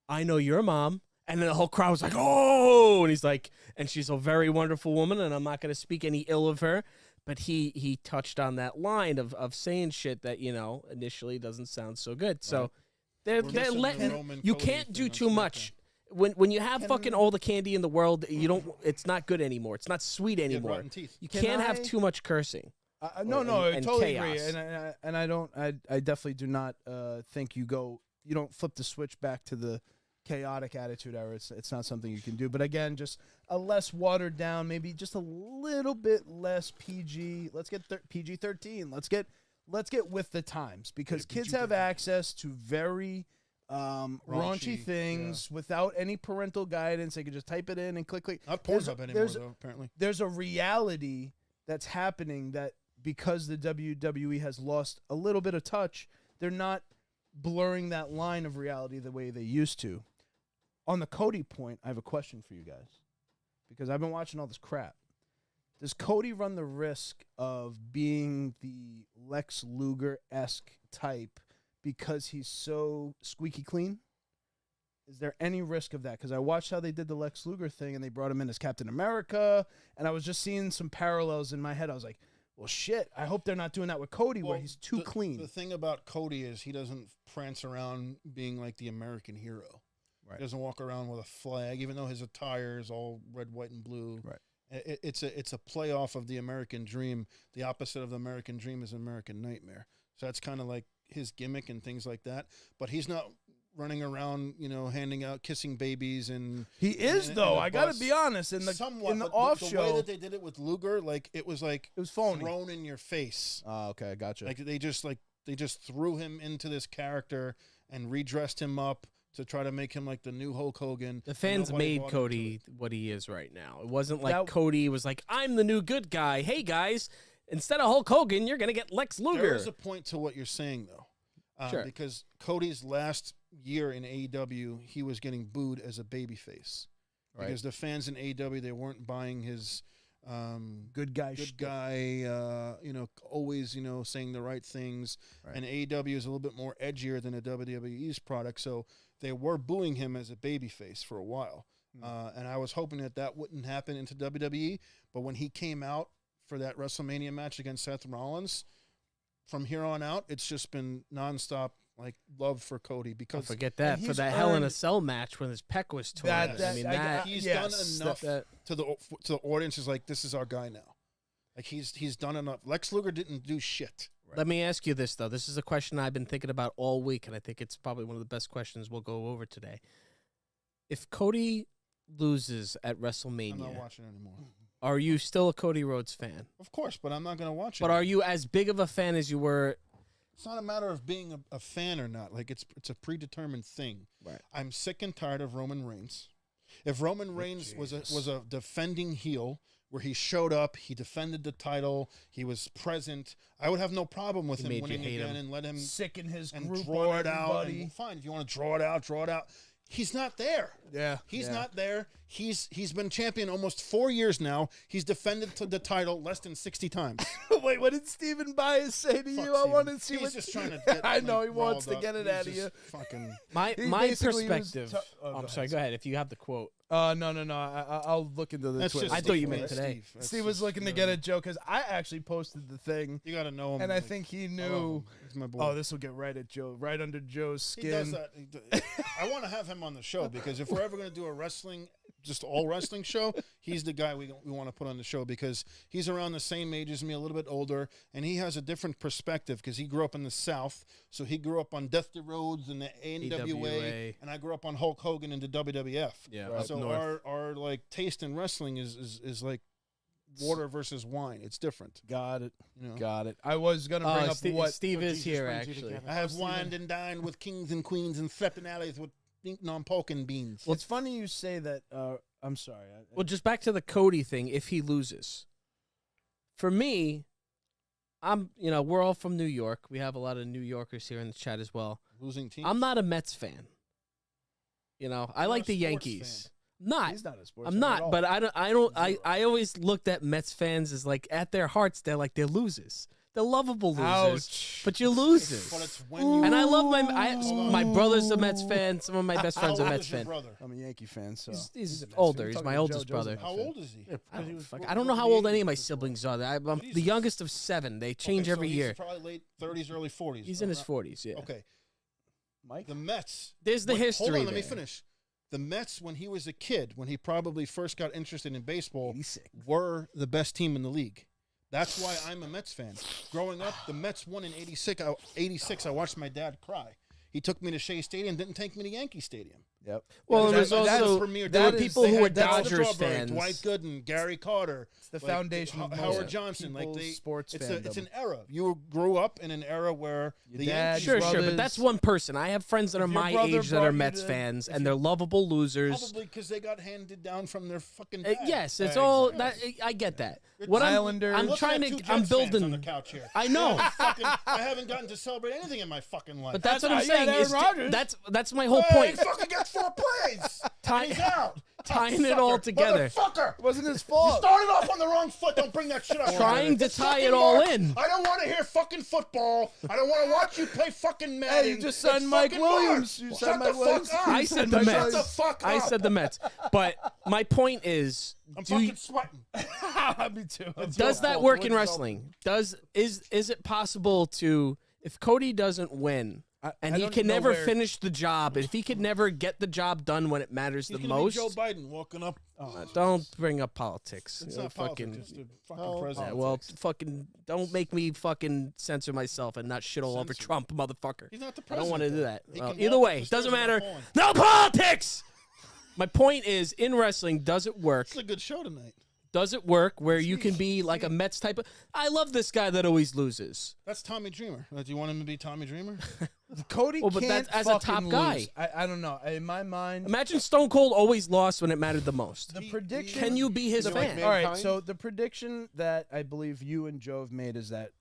I know your mom. And then the whole crowd was like, oh. And he's like, and she's a very wonderful woman, and I'm not going to speak any ill of her. But he touched on that line of saying shit that, you know, initially doesn't sound so good. So they're missing the letting, Roman you Cody can't do thing on too SmackDown. much. When you have fucking all the candy in the world, you don't. It's not good anymore. It's not sweet You had anymore. rotten teeth. You Can can't have I- too much cursing. No, I and totally chaos. agree, and I don't. I definitely do not think you don't flip the switch back to the chaotic attitude era. It's not something you can do. But again, just a less watered down, maybe just a little bit less PG. Let's get PG-13. Let's get with the times, because kids have access to very raunchy things without any parental guidance. They can just type it in and click. Not Pornhub anymore, though, apparently. There's a reality that's happening that because the WWE has lost a little bit of touch, they're not blurring that line of reality the way they used to. On the Cody point, I have a question for you guys, because I've been watching all this crap. Does Cody run the risk of being the Lex Luger-esque type because he's so squeaky clean? Is there any risk of that? Because I watched how they did the Lex Luger thing, and they brought him in as Captain America, and I was just seeing some parallels in my head. I was like, well, shit, I hope they're not doing that with Cody, where he's too clean. The thing about Cody is he doesn't prance around being like the American hero. Right. He doesn't walk around with a flag, even though his attire is all red, white, and blue. Right. It's a play off of the American dream. The opposite of the American dream is American nightmare. So that's kind of like his gimmick and things like that. But he's not running around, handing out, kissing babies, and He is, and though. a I got to bus. be honest. In the Somewhat, but off the show, way that they did it with Luger, it was phony. thrown in your face. Oh, okay, gotcha. Like they just threw him into this character and redressed him up to try to make him like the new Hulk Hogan. The fans Nobody made bought Cody into what he is right now. It wasn't like That- Cody was like, I'm the new good guy. Hey, guys, instead of Hulk Hogan, you're going to get Lex it. Luger. There is a point to what you're saying, though. Sure. Because Cody's last year in AEW, he was getting booed as a babyface. Right. Because the fans in AEW, they weren't buying his good guy. always, saying the right things. Right. And AEW is a little bit more edgier than a WWE's product, so they were booing him as a babyface for a while. And I was hoping that wouldn't happen into WWE, but when he came out for that WrestleMania match against Seth Rollins, from here on out, it's just been nonstop love for Cody, Don't because forget that for he's that Hell in a earned- Cell match when his pec was torn. he's yes, done enough that- to the audience. Is like, this is our guy now. Like he's done enough. Lex Luger didn't do shit. Let me ask you this, though. This is a question I've been thinking about all week, and I think it's probably one of the best questions we'll go over today. If Cody loses at I'm not WrestleMania, watching anymore. are you still a Cody Rhodes fan? Of course, but I'm not going to watch it. But are you as big of a fan as you were? It's not a matter of being a fan or not. Like it's a predetermined thing. Right. I'm sick and tired of Roman Reigns. If Roman Reigns was a defending heel, where he showed up, he defended the title, he was present, I would have no problem with He him made you winning hate again him. and let him Sicken his and group draw on it out. everybody. And fine, if you want to draw it out, draw it out. He's not there. Yeah, He's not there. He's been champion almost 4 years now. He's defended the title less than 60 times. Wait, what did Stephen Bias say to you? I want to see He's what just trying to get, I know he wants riled to up. get it He's out of just you. Fucking My He basically was perspective. go I'm ahead, sorry. Go ahead. If you have the quote. No. I'll look into the That's Twitter. just I thought you Steve, meant man. today. Steve. That's Steve was just, looking to get a joke because I actually posted the thing, You got to know him. and I like, think he I love knew. him. He's my boy. Oh, this will get right at Joe, right under Joe's He does skin. that. I want to have him on the show, because if we're ever going to do a wrestling just all wrestling show, he's the guy we want to put on the show because he's around the same age as me, a little bit older, and he has a different perspective because he grew up in the South. So he grew up on Death to Rhodes and the AWA, and I grew up on Hulk Hogan and the WWF. Yeah, Right. So our like taste in wrestling is like water versus wine. It's different. Got it. You know? Got it. I was gonna bring up what Steve is Jesus here brings you actually. together. I have wined and dined with kings and queens and slept in alleys with non-polk and beans. Well, it's funny you say that. I'm sorry. Well, just back to the Cody thing. If he loses, for me, we're all from New York. We have a lot of New Yorkers here in the chat as well. Losing team. I'm not a Mets fan. I You're like a the sports Yankees. Not. he's not a sports. I'm fan at not, all. but I always looked at Mets fans as like at their hearts they're losers. They're lovable losers, Ouch. but you're losers. But it's when you And I love on. my brother's a Mets fan. Some of my best friends How are old Mets is your fan. brother? I'm a Yankee fan, so He's a Mets older. fan. He's Talking my to oldest Joe's a brother. Mets How fan. old is he? Yeah, I because he don't, was fuck, born I don't know how in old any of my 88. siblings are. I'm the Jesus. youngest of 7. They change Okay, every so year. He's probably late 30s, early 40s. He's in his 40s. Yeah. Okay. Mike. The Mets. There's the history. Hold on, let me there. finish. The Mets, when he was a kid, when he probably first got interested in baseball, 86. were the best team in the league. That's why I'm a Mets fan. Growing up, the Mets won in 86. I watched my dad cry. He took me to Shea Stadium, didn't take me to Yankee Stadium. Yep. Well, That- there's that- that's also premier there were team. people They who had were Dallas Dodgers Strawberry, fans. Dwight Gooden, Gary Carter. It's the like, foundation of Howard most Johnson. Like people's they, sports it's fandom. an era. You grew up in an era where Your the dad, Yankees Sure, brothers. but that's one person. I have friends that are If your my brother age that brought are you Mets to- fans, and they're lovable losers. probably because they got handed down from their fucking dad. Yes, it's Yeah, all exactly. that. I get that. It's What Islanders. I'm looking trying at to. two I'm Jets fans on the building. couch here. I know. I haven't gotten to celebrate anything in my fucking life. But that's what I'm yeah, saying. Aaron Is Rodgers. that's my whole Hey, point. He fucking gets 4 plays. Ty- He's out. tying it all Motherfucker. together. Motherfucker. It wasn't his You fault. started off on the wrong foot. Don't bring that shit up. Trying to It's tie fucking it all March. in. I don't want to hear fucking football. I don't want to watch you play fucking Madden. Hey, you just signed It's Mike fucking Williams. March. You Shut signed the Mike fuck Williams. up. I said the Shut Mets. the fuck I up. said the Mets. But my point is, I'm do fucking you, sweating. Me too. does that work in wrestling? Is it possible to, if Cody doesn't win and I he don't can know never where- finish the job, if he could never get the job done when it matters He's the gonna be most, Joe Biden walking up. don't bring up politics. It's You know, not politics. It's the fucking Oh, president. yeah, well, fucking don't make me fucking censor myself and not shit all over Censor. Trump, motherfucker. He's not the I president. don't want to do though. that. He Well, can either walk way, up the doesn't stairs matter. without falling. No politics. My point is, in wrestling, does it work? It's a good show tonight. Does it work where you can be like a Mets type of? I love this guy that always loses. That's Tommy Dreamer. Do you want him to be Tommy Dreamer? Cody Well, but can't that's as a top fucking guy. lose. I don't know. In my mind, Imagine Stone Cold always lost when it mattered the most. the prediction. Can you be his You know, like fan? Man- All right. Mankind? So the prediction that I believe you and Joe have made is that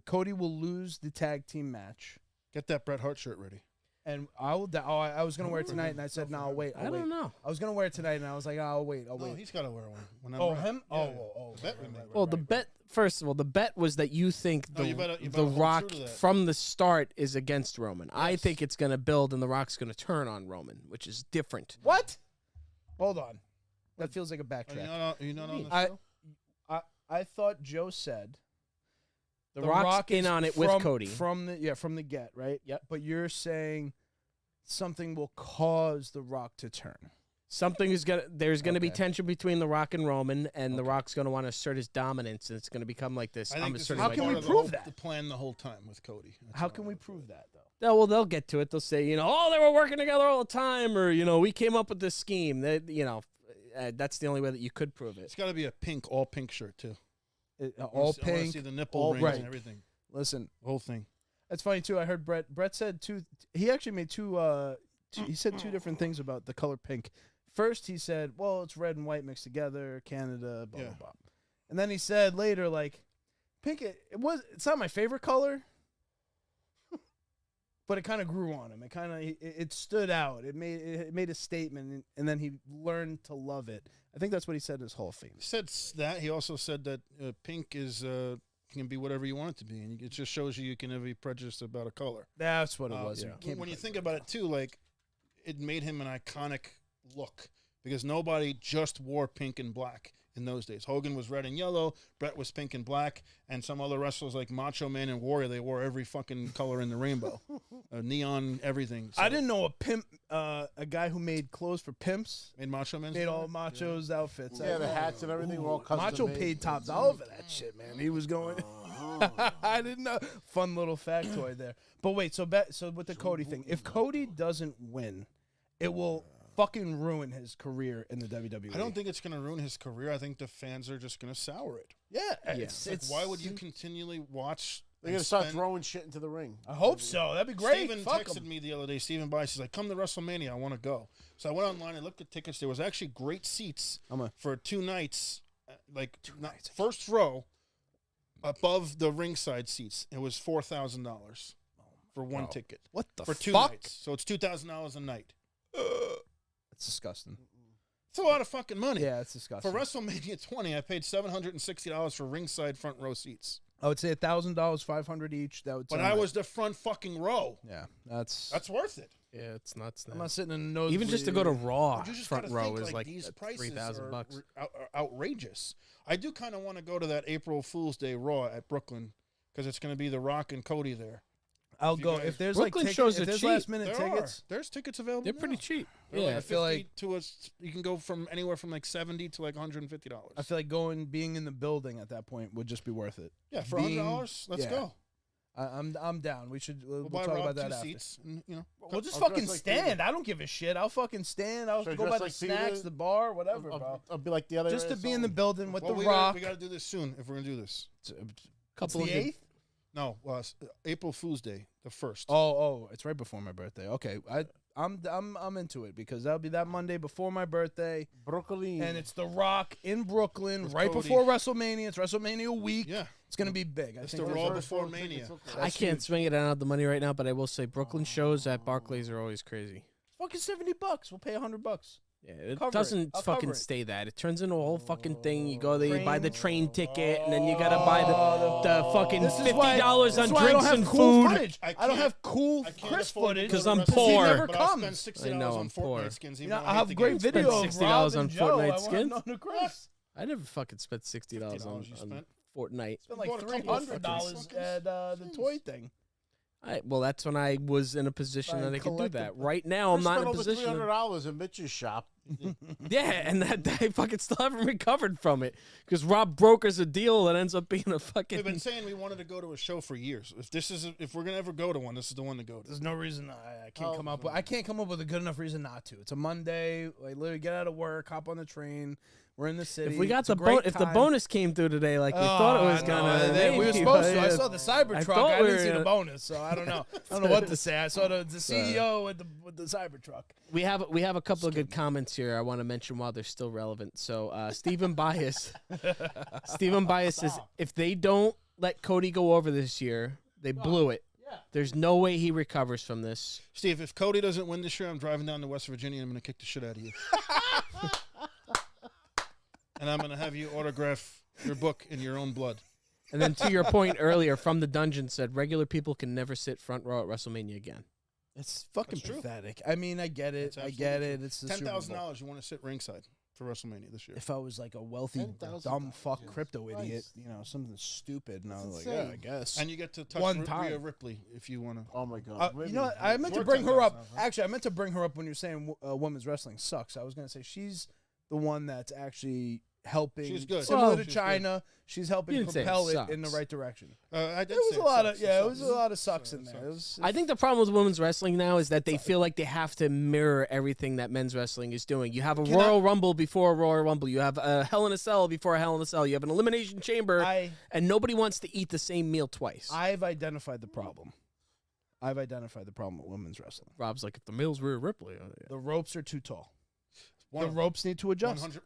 Cody will lose the tag team match, Get that Bret Hart shirt ready. and I will. I was gonna wear it tonight, and I said, "No, I'll wait. I don't know. I was gonna wear it tonight, and I was like, oh, "I'll wait. I'll No, wait." he's got to wear one. When I'm Oh, right. him? Yeah. Oh, The bet we made. Well, the bet. First of all, the bet was that you think Oh, the you better the hold true Rock to that. from the start is against Roman. I Yes. think it's going to build, and the Rock's going to turn on Roman, which is different. What? Hold on. That feels like a Are you backtrack. not, are you not on the I- show? I thought Joe said The Rock's Rock in is on it with from- Cody. from the get, right? Yep. But you're saying something will cause the Rock to turn. Something is gonna. There's gonna be Okay. tension between the Rock and Roman, and the Okay. Rock's gonna want to assert his dominance, and it's gonna become like this. I I'm think this is asserting How my can we part of dominance. the prove whole- that? The plan the whole time with Cody. That's How all can I we know. prove that, though? No, well, they'll get to it. They'll say, oh, they were working together all the time, or we came up with this scheme. That that's the only way that you could prove it. It's got to be a all pink shirt too. All I wanna pink. see the nipple all rings right. and everything. Listen, The whole thing. that's funny too. I heard Brett said two. He actually made he said two different things about the color pink. First, he said, "Well, it's red and white mixed together, Canada, blah Yeah. blah blah." And then he said later, like, pink. It's not my favorite color, but it kind of grew on him. It stood out. It made a statement, and then he learned to love it. I think that's what he said in his Hall of Fame. He said that. He also said that pink is can be whatever you want it to be, and it just shows you can never be prejudiced about a color. That's what it was. Yeah. You can't When be you like- think about it too, like it made him an iconic look. because nobody just wore pink and black in those days. Hogan was red and yellow, Brett was pink and black, and some other wrestlers like Macho Man and Warrior, they wore every fucking color in the rainbow. Neon, everything. So I didn't know a pimp, a guy who made clothes for pimps, made Macho Man. made all Macho's outfits. Yeah, the hats and everything were all custom Macho made. paid top dollar for that shit, man. He was going. I didn't know. Fun little factoid there. But wait, so with the Cody thing, if Cody doesn't win, it will fucking ruin his career in the WWE. I don't think it's going to ruin his career. I think the fans are just going to sour it. Yeah, It's like, why would you continually watch? They're gonna start throwing shit into the ring. I hope so. That'd be great. Steven Fuck texted 'em. me the other day. Steven Bice is like, "Come to WrestleMania. I want to go." So I went online and looked at tickets. There was actually great seats for 2 nights, first row, above the ringside seats. It was $4,000 for one ticket. What the for 2 fuck? nights? So it's $2,000 a night. It's disgusting. It's a lot of fucking money. Yeah, it's disgusting. For WrestleMania 20, I paid $760 for ringside front row seats. I would say $1,000, $500 each. That would. But sound I right. was the front fucking row. Yeah, that's worth it. Yeah, it's nuts. I'm not sitting in a nosebleed. Even just to go to Raw But you just front gotta row think, is like these prices $3,000. are outrageous. I do kind of want to go to that April Fool's Day Raw at Brooklyn because it's going to be The Rock and Cody there. I'll you go guys- if there's Brooklyn like shows if are there's cheap. last minute tickets. There's tickets available. They're pretty now. cheap. They're Yeah, I feel 50 like- to you can go from anywhere from like $70 to like $150. I feel like being in the building at that point would just be worth it. Yeah, for being- $100, let's yeah. go. I'm down. We'll We'll buy talk Rob about that 2 after. seats. And, We'll just I'll dress fucking like stand. Peter. I don't give a shit. I'll fucking stand. I'll Should I go dress by the like snacks, Peter? the bar, whatever, bro. I'll be like the other. Just to be in the asshole. building with well, the we Rock. we got to do this soon if we're gonna do this. Couple It's of the good- 8th? No, April Fool's Day, the 1st. Oh, it's right before my birthday. Okay, I'm into it because that'll be that Monday before my birthday, Broccoli. and it's The Rock in Brooklyn With right Cody. before WrestleMania. It's WrestleMania week. Yeah, It's gonna be big. I it's think the that's Raw right. before Mania. I can't swing it out of the money right now, but I will say Brooklyn shows at Barclays are always crazy. Fucking $70. We'll pay $100. Yeah, it Cover it. doesn't I'll fucking cover it. stay that. It turns into a whole fucking thing. You go there, you buy the Train. train ticket, and then you gotta buy the fucking This is $50 why- on this is why I drinks don't have and cool food. footage. I don't have cool I can't Chris afford to footage go 'Cause to I'm WrestleMania, poor. He never but I'll comes. spend $60 I know, on I'm Fortnite poor. skins. You Even know, though I hate have the great game. Spend video of $60 Rob on and Joe. Fortnite I wanna skins? know the Chris. I never fucking spent $60 on $50 you spent? Fortnite. Spent like bought a couple of $300 fucking at the toy thing. Well, that's when I was in a position Buying that I could do that. collectible. Right now, I'm not in a over position. $300 in Mitch's shop. Yeah, and that I fucking still haven't recovered from it because Rob brokers a deal that ends up being a fucking. We've been saying we wanted to go to a show for years. If we're gonna ever go to one, this is the one to go to. There's no reason I can't come up with. I can't come up with a good enough reason not to. It's a Monday. I literally get out of work, hop on the train. We're in the city. If we got It's a the great if the time. bonus came through today, like we thought it was no, gonna, we were maybe, supposed to. but, I saw the Cybertruck. I thought we didn't were see the gonna- bonus, so I don't know. I don't know what to say. I saw the CEO with the Cybertruck. We have a couple of good comments here. I want to mention while they're still relevant. So Stephen Bias says if they don't let Cody go over this year, they blew it. There's no way he recovers from this. Steve, if Cody doesn't win this year, I'm driving down to West Virginia and I'm gonna kick the shit out of you. And I'm gonna have you autograph your book in your own blood. And then to your point earlier, from the dungeon said regular people can never sit front row at WrestleMania again. It's fucking That's true. pathetic. I mean, I get it. That's I get absolutely it. It's the Super Bowl. $10,000 you want to sit ringside for WrestleMania this year. If I was like a wealthy, $10,000 dumb fuck crypto Christ. idiot, something stupid, and I was like, insane. yeah, I guess. And you get to touch One Rhea time. Ripley if you want to. Oh my God! You know what? I meant to Worth bring her up. $10,000, right? Actually, I meant to bring her up when you're saying women's wrestling sucks. I was going to say she's the one that's actually helping. She's good. Similar Well, to she's China, she's helping You didn't say it propel it in the sucks. right direction. I did It was say a lot of sucks. it was sucks. a lot of sucks in It there. It was, I think the problem with women's wrestling now is that they feel like they have to mirror everything that men's wrestling is doing. You have a Royal Rumble before a Royal Rumble. You have a Hell in a Cell before a Hell in a Cell. You have an Elimination Chamber, and nobody wants to eat the same meal twice. I've identified the problem. I've identified the problem with women's wrestling. Rob's like, if the male's Rhea Ripley. The ropes are too tall. One The of ropes need to adjust. 100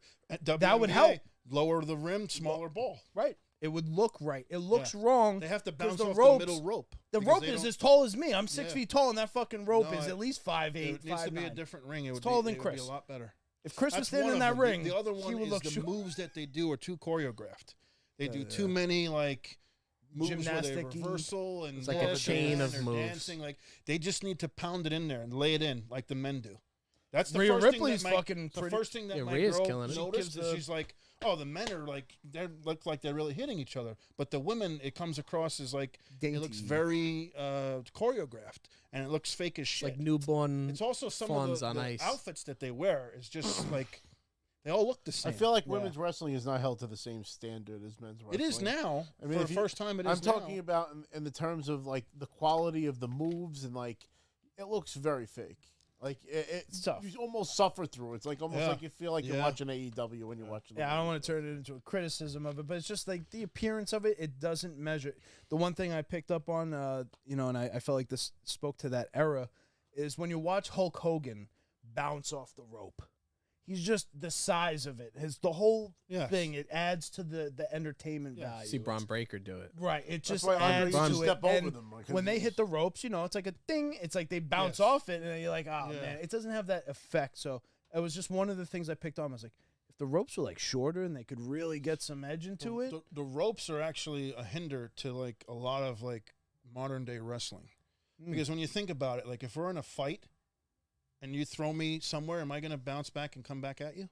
That would WNBA, help. Lower the rim, smaller ball. Right. It would look right. It looks wrong. They have to 'cause bounce the off ropes- the middle rope. The because rope they is don't- as tall as me. I'm 6 Yeah. feet tall, and that fucking rope No, is at least 5'8", It needs to be a 5'9". different ring. It would taller be, than it would Chris. be a lot better. If Chris was That's standing one in of that them. ring, The other he one would is look the short. moves that they do are too choreographed. They do too many like moves where they Gymnastic-y. reversal and It's like a this chain and of they're moves. dancing. Like they just need to pound it in there and lay it in like the men do. That's the Rhea first Ripley's thing that fucking the pretty- first thing that Yeah, my Rhea's girl killing it. noticed She is gives she's like, oh, the men are like they look like they're really hitting each other, but the women it comes across as like it looks Dainty. very choreographed and it looks fake as shit. Like newborn. It's also some fawns of on the ice. outfits that they wear is just like they all look the I same. feel like women's wrestling is not held to the same standard as men's it wrestling. is now. I mean, for if the you- first time, it is I'm talking now. about in the terms of like the quality of the moves and like it looks very fake. Like It's tough. you almost suffer through it. It's like almost Yeah. like you feel like you're Yeah. watching AEW when you're watching. Yeah, I don't want to turn it into a criticism of it, but it's just like the appearance of it. It doesn't measure. The one thing I picked up on, and I felt like this spoke to that era, is when you watch Hulk Hogan bounce off the rope. He's just the size of it. The whole Yes. thing. It adds to the entertainment Yes. value. See Braun Breaker do it. Right. It That's just why Andre adds used to to it. step over And them. Like, when they hit the ropes, it's like a ding. It's like they bounce Yes. off it, and then you're like, oh Yeah. man, it doesn't have that effect. So it was just one of the things I picked on. I was like, if the ropes were like shorter and they could really get some edge into it. The ropes are actually a hinder to like a lot of like modern day wrestling. Because when you think about it, like if we're in a fight and you throw me somewhere, am I going to bounce back and come back at you?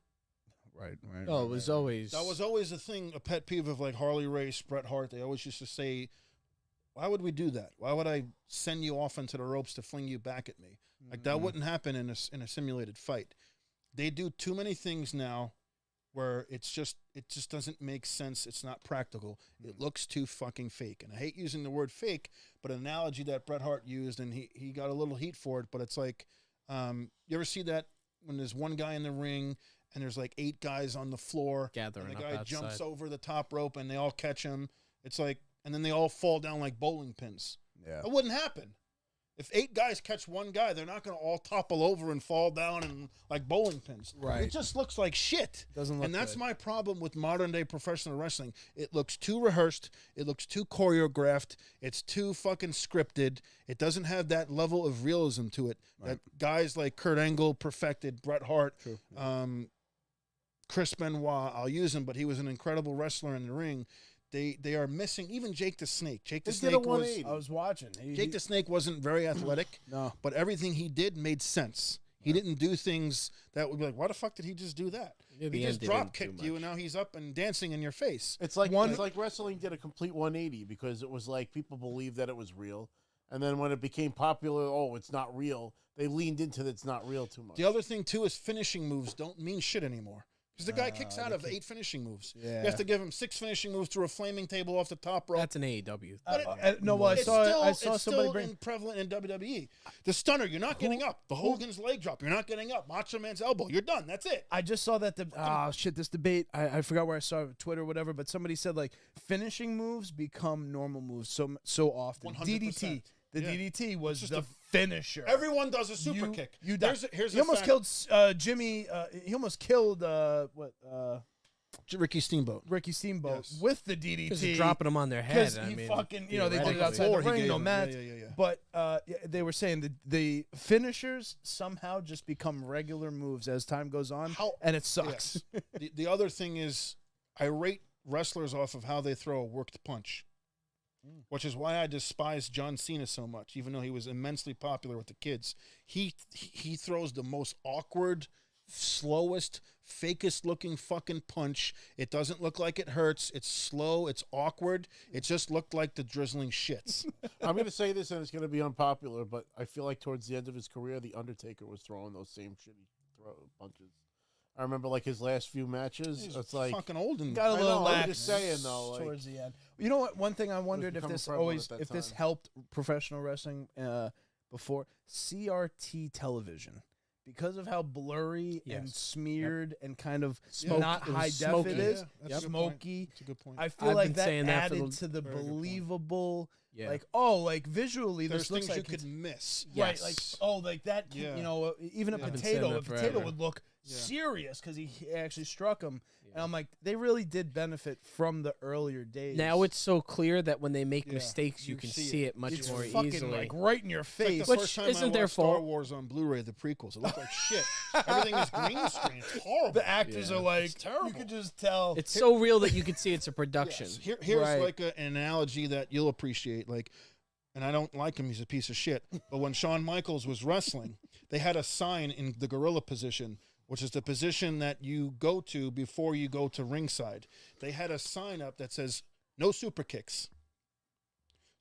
Right. Oh, it was always. That was always a thing, a pet peeve of like Harley Race, Bret Hart. They always used to say, why would we do that? Why would I send you off into the ropes to fling you back at me? Like that wouldn't happen in a simulated fight. They do too many things now where it just doesn't make sense. It's not practical. It looks too fucking fake. And I hate using the word fake, but an analogy that Bret Hart used, and he got a little heat for it, but it's like, you ever see that when there's one guy in the ring and there's like 8 guys on the floor, Gathering and the up guy outside. jumps over the top rope and they all catch him. It's like, and then they all fall down like bowling pins. Yeah. That wouldn't happen. If 8 guys catch one guy, they're not going to all topple over and fall down and like bowling pins. Right. It just looks like shit. Doesn't look And that's good. my problem with modern day professional wrestling. It looks too rehearsed. It looks too choreographed. It's too fucking scripted. It doesn't have that level of realism to it that guys like Kurt Angle perfected, Bret Hart, Chris Benoit. I'll use him, but he was an incredible wrestler in the ring. They are missing even Jake the Snake. Jake the They did a Snake was 180. I was watching. Jake the Snake wasn't very athletic, No. but everything he did made sense. He didn't do things that would be like, why the fuck did he just do that? Yeah, the He end just didn't drop do kicked you, much. and now he's up and dancing in your face. It's like One- it's like wrestling did a complete 180 because it was like people believed that it was real, and then when it became popular, oh, it's not real. They leaned into that it's not real too much. The other thing too is finishing moves don't mean shit anymore. Because the guy kicks out of 8 finishing moves. Yeah. You have to give him 6 finishing moves through a flaming table off the top rope. That's an AEW. No, well, I It's saw still, I saw it's somebody still bring. prevalent in WWE. The stunner, you're not getting up. The Hogan's leg drop, you're not getting up. Macho Man's elbow, you're done. That's it. I just saw that this debate. I forgot where I saw it, Twitter or whatever, but somebody said like finishing moves become normal moves so often. 100%. DDT. The Yeah. DDT was just the a- finisher. Everyone does a super You- kick. You Here's he a almost fact. killed Jimmy. He almost killed Ricky Steamboat. Ricky Steamboat Yes. with the DDT. Just dropping them on their head. Because I he mean, fucking, they did it theoretically. outside Floor the he ring, gave no him. match. Yeah. But they were saying the finishers somehow just become regular moves as time goes on, and it sucks. Yes. The other thing is, I rate wrestlers off of how they throw a worked punch, which is why I despise John Cena so much, even though he was immensely popular with the kids. He throws the most awkward, slowest, fakest looking fucking punch. It doesn't look like it hurts. It's slow. It's awkward. It just looked like the drizzling shits. I'm going to say this, and it's going to be unpopular, but I feel like towards the end of his career, the Undertaker was throwing those same shitty punches. I remember like his last few matches. He's It's like fucking old and Got a I little know, I'm lax just saying, though, like- towards the end. You know what? One thing I wondered if becoming this prevalent at that this time. helped professional wrestling before CRT television. Because of how blurry and Yes. smeared and kind of Smoke- not it was high def smoky. it is, that's a good point. smoky. That's a good point. I feel I've like been that saying that for added the- to the Very good point. believable, Yeah. like visually There's this looks things like you it's- could miss. right, Yes. like like that. Yeah. Even a Yeah. I've been saying potato, that a potato forever. would look Yeah. serious because he actually struck him. And I'm like, they really did benefit from the earlier days. Now it's so clear that when they make Yeah, mistakes, you you can see see it. it much it's more fucking easily. like right in your It's like face. the Which first time isn't I their watched Star fault. Wars on Blu-ray, the prequels. It looked like shit. Everything is green screen. It's horrible. The actors Yeah. are like, It's terrible. you could just tell. It's so real that you can see it's a production. Yes. Here's Right. like an analogy that you'll appreciate. Like and I don't like him, he's a piece of shit, but when Shawn Michaels was wrestling, they had a sign in the gorilla position, which is the position that you go to before you go to ringside. They had a sign up that says, no super kicks.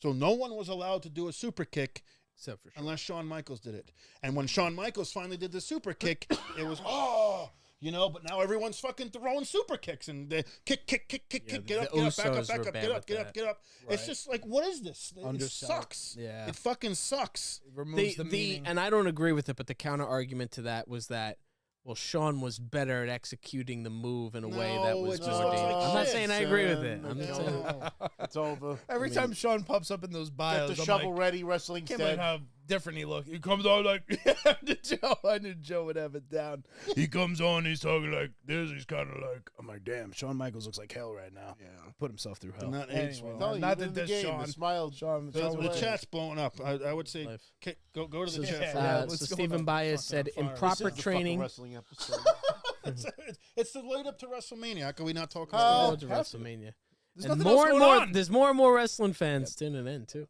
So no one was allowed to do a super kick Except for unless Shawn Michaels did it. And when Shawn Michaels finally did the super kick, it was, but now everyone's fucking throwing super kicks and they kick, get up, back up. Right. It's just like, what is this? It Undersell. sucks. Yeah. It fucking sucks. It removes the meaning. And I don't agree with it, but the counter argument to that was that, well, Shawn was better at executing the move in a way that was it just more looks dangerous. like I'm not shit, saying I agree with it. I'm not saying. It's over. Every time Sean pops up in those Got bios, the I'm shovel like, ready wrestling can't believe dead. how different he looked. He comes on like, I knew Joe would have it down. He comes on, he's talking like this. He's kind of like, I'm like, damn, Shawn Michaels looks like hell right now. Yeah. Put himself through hell. Not age well. Tell you, not even that in the this game, Sean. the smile. Sean fades The away. chat's blowing up. I would say, Life. go to the So, chat. what's so going Stephen on? Bias said, Fucking on fire. improper This is the fucking training. wrestling episode. It's the lead up to WrestleMania. How can we not talk Oh, about to that? WrestleMania. There's And nothing more else and going more, on. there's more and more wrestling fans tuning in too.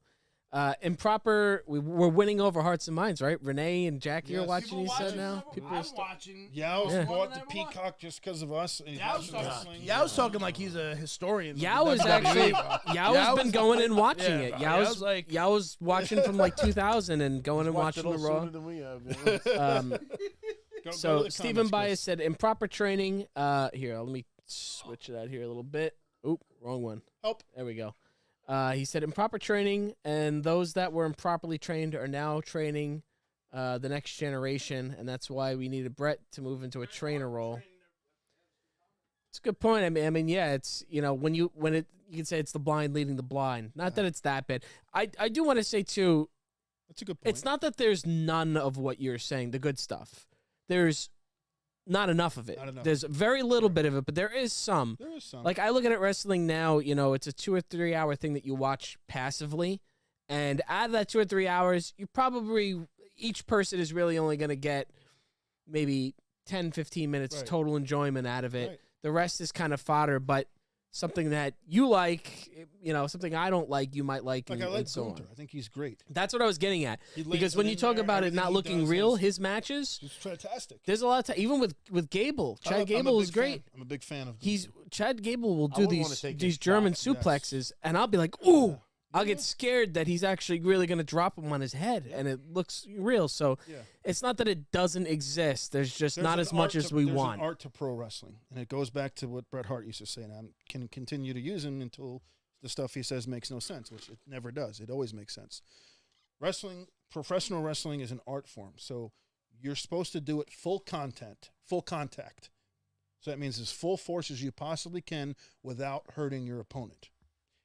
Improper. We're winning over hearts and minds, right? Renee and Jackie are Yes. watching. People You said watching, now. I'm People are watching. Yao's Yeah. bought the More than ever Peacock just because of us. And he's Yao's watching talking- wrestling. Yao's talking like he's a historian. of Yao the is WWE. actually Yao's Yao's been going and watching Yeah, it. Yao's like- Yao's watching from like 2000 and going and Watched watching it the all Raw. sooner than we have. Yeah. Go So to the Stephen comments, Bias Chris. said improper training. Here, let me switch it out here a little bit. Oop, wrong one. Help. There we go. He said improper training, and those that were improperly trained are now training the next generation, and that's why we needed Brett to move into a trainer role. It's a good point. I mean, yeah, it's when you can say it's the blind leading the blind. Not that it's that bad. I do want to say too. That's a good point. It's not that there's none of what you're saying, the good stuff. There's not enough of it. Not enough. There's very little bit of it, but there is some. There is some. Like, I look at it wrestling now, it's a 2 or 3 hour thing that you watch passively. And out of that 2 or 3 hours, each person is really only going to get maybe 10, 15 minutes Right. total enjoyment out of it. Right. The rest is kind of fodder, but something that you like, something I don't like, you might like, Like and, I like and so Gunther. on. I think he's great. That's what I was getting at. He lays Because it when you in talk there, about it everything not he looking does real, is- his matches, He's fantastic. there's a lot of time. Even with Gable, Chad Gable is great. I'm a big fan of. Chad Gable will I do would wanna these take these his German shot, yes. suplexes, and I'll be like, ooh. Yeah. I'll get scared that he's actually really going to drop him on his head, and it looks real. So Yeah. it's not that it doesn't exist. There's just not an as much art as to- we there's want. An art to pro wrestling, and it goes back to what Bret Hart used to say, and I can continue to use him until the stuff he says makes no sense, which it never does. It always makes sense. Wrestling, professional wrestling, is an art form, so you're supposed to do it full contact. So that means as full force as you possibly can without hurting your opponent.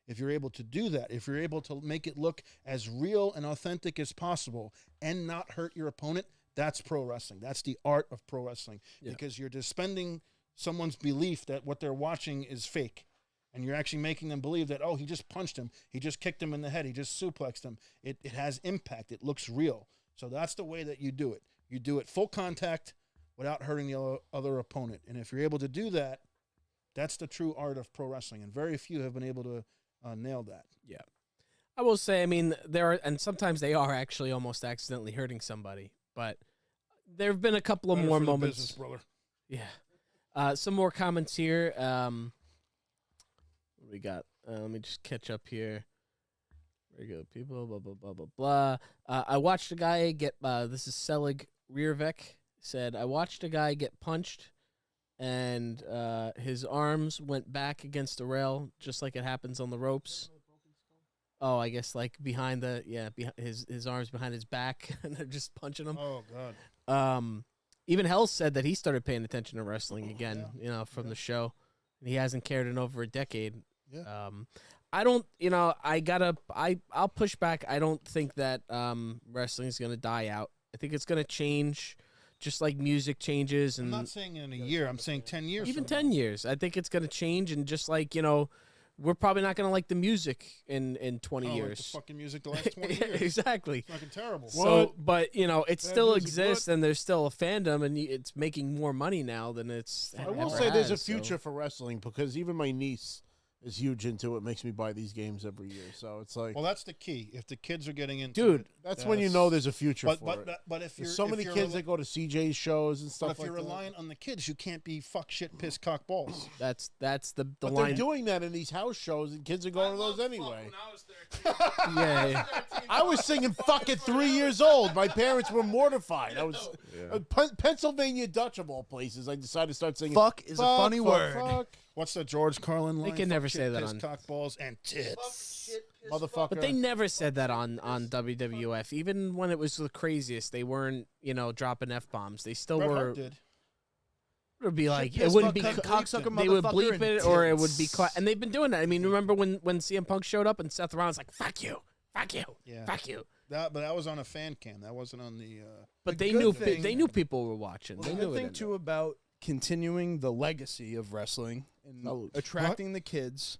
If you're able to do that, if you're able to make it look as real and authentic as possible and not hurt your opponent, that's pro wrestling. That's the art of pro wrestling. Yeah. Because you're dispending someone's belief that what they're watching is fake. And you're actually making them believe that, oh, he just punched him. He just kicked him in the head. He just suplexed him. It has impact. It looks real. So that's the way that you do it. You do it full contact without hurting the other opponent. And if you're able to do that, that's the true art of pro wrestling. And very few have been able to nail that. I will say, I mean, there are, and sometimes they are actually almost accidentally hurting somebody, but there have been a couple of Better more for the moments. business, brother. Yeah. Some more comments here. What we got? Let me just catch up here. Very good, people. Blah, blah, blah, blah, blah. I watched a guy get, this is Selig Rearvek, said, I watched a guy get punched, and his arms went back against the rail, just like it happens on the ropes. Oh, I guess like behind his arms behind his back, and they're just punching him. Oh, God. Even Hell said that he started paying attention to wrestling again, from the show. And he hasn't cared in over a decade. Yeah. I don't, I'll push back. I don't think that wrestling is going to die out. I think it's going to change, just like music changes. I'm And not saying in a year. I'm saying 10 years. even from 10 now. years. I think it's going to change. And just like, we're probably not going to like the music in 20 Oh, like years. the fucking music the last 20 years. Exactly. It's fucking terrible. So, but it still music, exists, and there's still a fandom, and it's making more money now than it's. I will ever say there's a has, so- future for wrestling because even my niece is huge into it. Makes me buy these games every year. So it's like, Well, that's the key. If the kids are getting into Dude, it, that's when you know there's a future but, for but, it. But if you're There's so many kids that go to CJ's shows and but stuff if like you're that. relying on the kids, you can't be fuck shit piss cock balls. That's the But line. they're doing that in these house shows, and kids are going to those anyway. Yeah. I was singing "fuck" at 3 years old. My parents were mortified. I was Pennsylvania Dutch of all places. I decided to start singing. Fuck is a funny word. Fuck, What's the George Carlin line? They can never Fuck say shit, that piss, on- cock balls and tits. motherfucker. But they never said that on WWF. Even when it was the craziest, they weren't, dropping F-bombs. They still Bret were. Hart did. It would be like, piss, it wouldn't fuck, be. cunt, cocksucker, They would motherfucker, bleep and it, or it would be. tits. And they've been doing that. I mean, remember when CM Punk showed up and Seth Rollins like, fuck you, fuck you, Yeah. fuck you. But that was on a fan cam. That wasn't on the. But The they good knew thing- they knew people were watching. Well, They the knew good it thing in too about continuing the legacy of wrestling and Salute. attracting the kids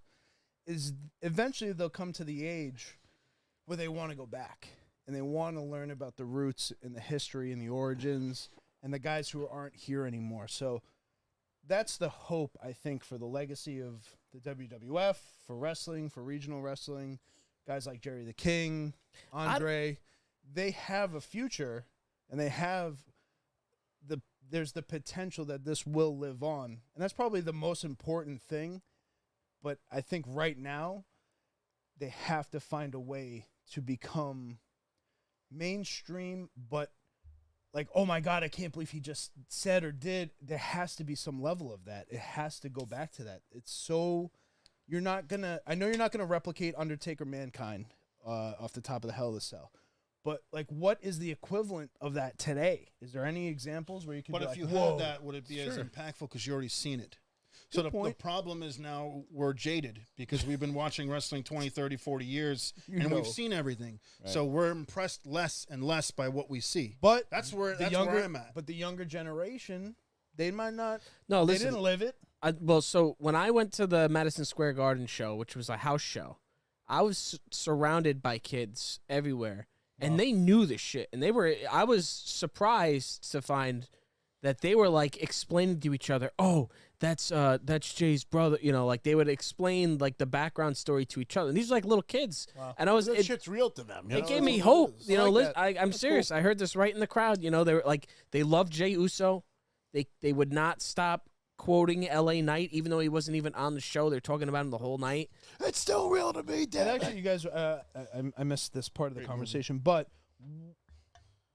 is eventually they'll come to the age where they want to go back and they want to learn about the roots and the history and the origins and the guys who aren't here anymore. So that's the hope, I think, for the legacy of the WWF, for wrestling, for regional wrestling. Guys like Jerry the King, Andre, they have a future and they have there's the potential that this will live on. And that's probably the most important thing. But I think right now they have to find a way to become mainstream, but like, oh my God, I can't believe he just said or did. There has to be some level of that. It has to go back to that. It's so, I know you're not going to replicate Undertaker Mankind off the top of the Hell in a Cell. But like, what is the equivalent of that today? Is there any examples where you can? But be if like, you whoa, had that, would it be as sure. impactful because you already seen it? So the point. problem is now we're jaded because we've been watching wrestling 20, 30, 40 years, You and know. we've seen everything. So we're impressed less and less by what we see. But That's where the where I'm at. But the younger generation, they might not. No, They listen. didn't live it. So when I went to the Madison Square Garden show, which was a house show, I was surrounded by kids everywhere, and they knew this shit. And I was surprised to find that they were like explaining to each other, "Oh, that's Jay's brother." Like they would explain like the background story to each other. And these are like little kids, and I was that shit's real to them. it gave me hope. I like Listen, that. I'm serious. I heard this right in the crowd. They were like, they loved Jay Uso. They would not stop quoting L.A. Knight, even though he wasn't even on the show. They're talking about him the whole night. It's still real to me, And Dad. actually, you guys, I missed this part of the conversation, but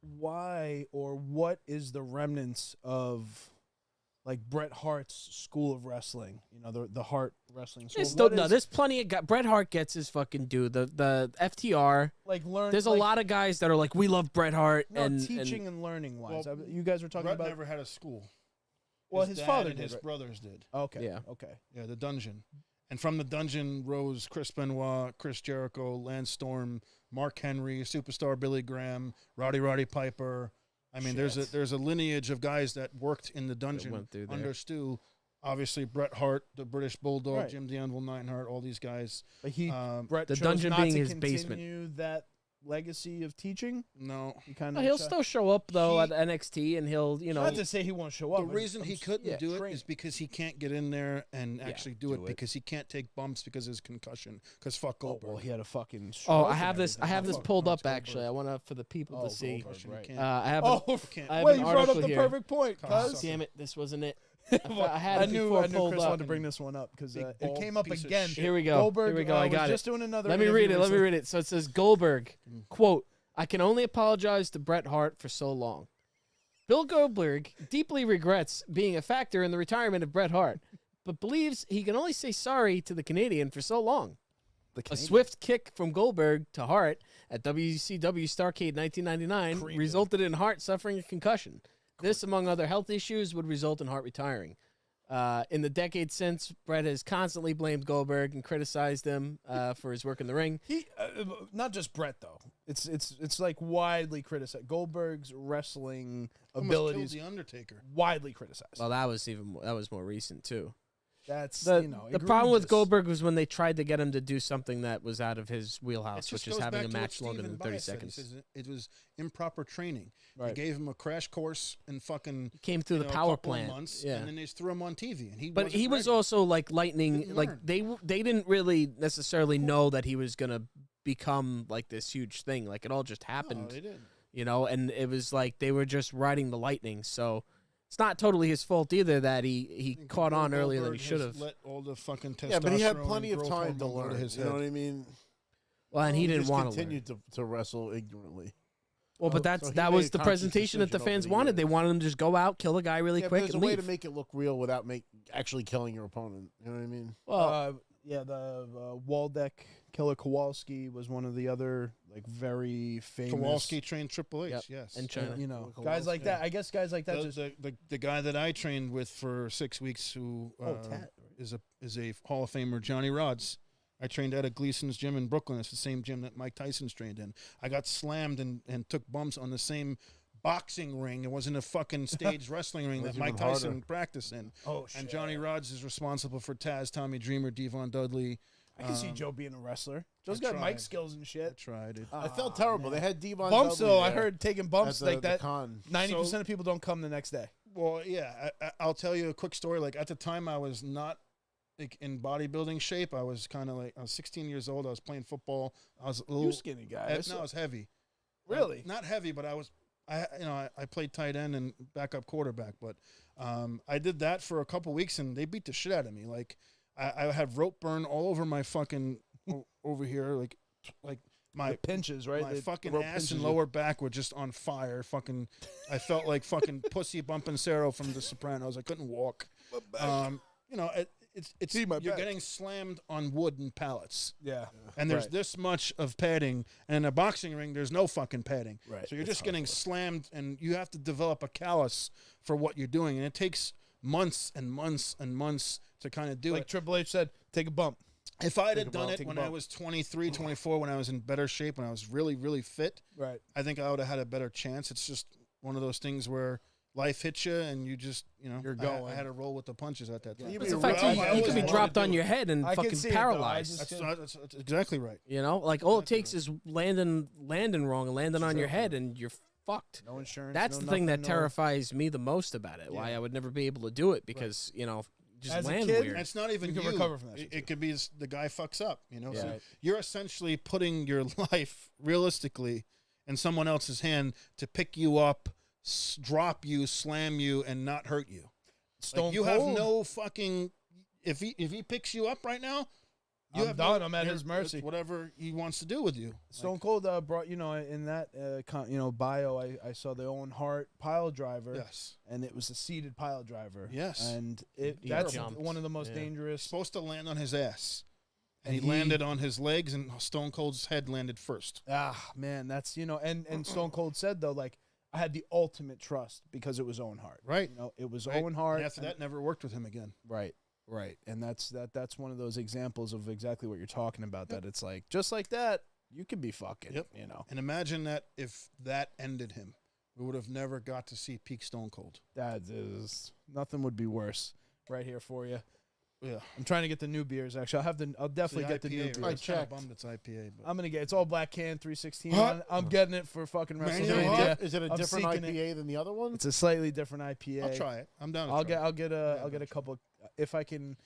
why or what is the remnants of like Bret Hart's school of wrestling? The Hart wrestling school. There's plenty of Bret Hart gets his fucking due. The FTR. like learn. There's a lot of guys that are like, we love Bret Hart, no, and teaching and learning wise. Well, You guys were talking Brett about. never had a school. Well, his dad father and did, his right? brothers did. Okay. Yeah. Okay. Yeah, the dungeon. And from the dungeon rose Chris Benoit, Chris Jericho, Lance Storm, Mark Henry, Superstar Billy Graham, Roddy Piper. I mean, there's a lineage of guys that worked in the dungeon went through there. under Stu. Obviously, Bret Hart, the British Bulldog, Right. Jim the Anvil Neidhart, all these guys. But Bret The chose dungeon not being to his basement. continue that legacy of teaching. No. He kind of. he'll still show up though at NXT, and he'll Not to say he won't show up. The reason he couldn't do it train. is because he can't get in there and actually do it do it. because he can't take bumps because of his concussion. Because fuck Goldberg. Well, he had a fucking. Oh, stroke I and have this. I everything. have this Fuck, pulled no, up it's Goldberg. actually. I want for the people to see. Goldberg, You right. can't. I have. can't. I have wait, an you brought up article the here. perfect point, God, cuz. Damn it, this wasn't it. Well, I had it knew before Chris pulled up. wanted to bring this one up because Big, it bald came up piece of again. shit. Here we go. Goldberg, Here we go. I was got just it. doing another. Let me read interview it. Let me recently. read it. So it says Goldberg, quote, "I can only apologize to Bret Hart for so long. Bill Goldberg deeply regrets being a factor in the retirement of Bret Hart, but believes he can only say sorry to the Canadian for so long. A swift kick from Goldberg to Hart at WCW Starrcade 1999 resulted in Hart suffering a concussion. This, among other health issues, would result in Hart retiring. In the decade since, Bret has constantly blamed Goldberg and criticized him for his work in the ring. He, not just Bret though. It's like widely criticized. Goldberg's wrestling Almost killed abilities the Undertaker. widely criticized. Well, that was more recent too. That's The problem with egregious. Goldberg was when they tried to get him to do something that was out of his wheelhouse, It which just is goes having back a to what match longer Stephen than 30 Bias said. He seconds. says it was improper training. They Right. gave him a crash course in fucking Came through the a power couple of plant. months, Yeah. and then they just threw him on TV. And But he was also like lightning. Didn't Like learn. they didn't really necessarily know that he was gonna become like this huge thing. Like it all just No, happened, they did. you know. And it was like they were just riding the lightning. So it's not totally his fault either that he caught on earlier than he Goldberg should has have. Let all the fucking testosterone Yeah, but he had and plenty of growth time to hormone go learn. his You know head. what I mean? Well, and he didn't just want to learn. continued to wrestle ignorantly. Well, but so he that made was a the conscious presentation that the decision over fans the wanted. They years. wanted him to just go out, kill a guy really Yeah, but quick, there's and a way leave. to make it look real without actually killing your opponent. You know what I mean? Well, The Waldeck Killer Kowalski was one of the other like very famous. Kowalski trained Triple H, Yep. yes. and China. You know, Kowalski. guys like that. I guess guys like that just. The guy that I trained with for 6 weeks, who Tat. is a Hall of Famer, Johnny Rhodes. I trained out of Gleason's gym in Brooklyn. It's the same gym that Mike Tyson's trained in. I got slammed and took bumps on the same boxing ring. It wasn't a fucking staged wrestling ring that That's Mike even harder. Tyson practiced in. Oh shit! And Johnny Rhodes is responsible for Taz, Tommy Dreamer, Devon Dudley. I can see Joe being a wrestler. Joe's I got tried. mic skills and I shit. tried it. I felt terrible. They had Devon Bumps Dudley though. I there heard taking at bumps the- like the that. con. 90% of people don't come the next day. Well, yeah, I'll tell you a quick story. Like at the time, I was not like in bodybuilding shape. I was kind of like I was 16 years old. I was playing football. I was a little You skinny guy. No, I was heavy. Really? Not heavy, but I played tight end and backup quarterback. But I did that for a couple weeks, and they beat the shit out of me. Like I had rope burn all over my fucking over here, like my The pinches, right? my The fucking rope ass pinches and you. lower back were just on fire. Fucking, I felt like fucking pussy bumping Sarah from The Sopranos. I couldn't walk. You know, it's See my you're back. getting slammed on wooden pallets, Yeah. and there's Right. this much of padding. And in a boxing ring, there's no fucking padding. Right. So you're It's just getting slammed, and you have to develop a callus for what you're doing, and it takes months and months and months to kind of do Like it. Triple H said, take a bump. If I'd Take have a done bump, it take a when I bump. was 23, 24, when I was in better shape, when I was really, really fit, Right. I think I would have had a better chance. It's just one of those things where life hits you, and you just, You're I going. had to roll with the punches at that time. Yeah, it's the but fact you're too, right. you could be I dropped wanted on to your head and I can fucking see it, though. I paralyzed. just- That's exactly right. You know, like all it takes is landing wrong and landing on your Exactly. head, and you're fucked. No insurance. That's no the thing that nothing, no- terrifies me the most about it. Why Yeah. I would never be able to do it because you know just As a land kid, weird. And it's not even You can recover from that shit, It could be the guy fucks up, you know. Yeah. So Right. you're essentially putting your life realistically in someone else's hand to pick you up, drop you, slam you, and not hurt you. Stone Like, you Cold. have no fucking. If he picks you up right now, you I'm have done. no- I'm at you're- his mercy. it's whatever he wants to do with you. Stone Cold brought in that bio. I saw the Owen Hart pile driver. Yes. And it was a seated pile driver. Yes. And He that's jumped. one of the most Yeah. dangerous. Supposed to land on his ass, and And he landed on his legs, and Stone Cold's head landed first. Ah, man, that's and Stone Cold said though, like, I had the ultimate trust because it was Owen Hart. Right. You know, it was Right. Owen Hart. And after that, never worked with him again. Right. Right. And that's one of those examples of exactly what you're talking about. That it's like just like that, you could be fucking. Yep. You know. And imagine that if that ended him, we would have never got to see peak Stone Cold. That is nothing would be worse. Right here for you. Yeah. I'm trying to get the new beers. Actually, I'll definitely get the new beers. I was kinda checked. bummed it's IPA, but I'm gonna get it's all black can 316. Huh? I'm getting it for fucking Man, you know WrestleMania. what? Is it a I'm different seeking it. IPA than the other one? It's a slightly different IPA. I'll try it. I'm down. To I'll try get it. I'll get Yeah, a but- couple if I can.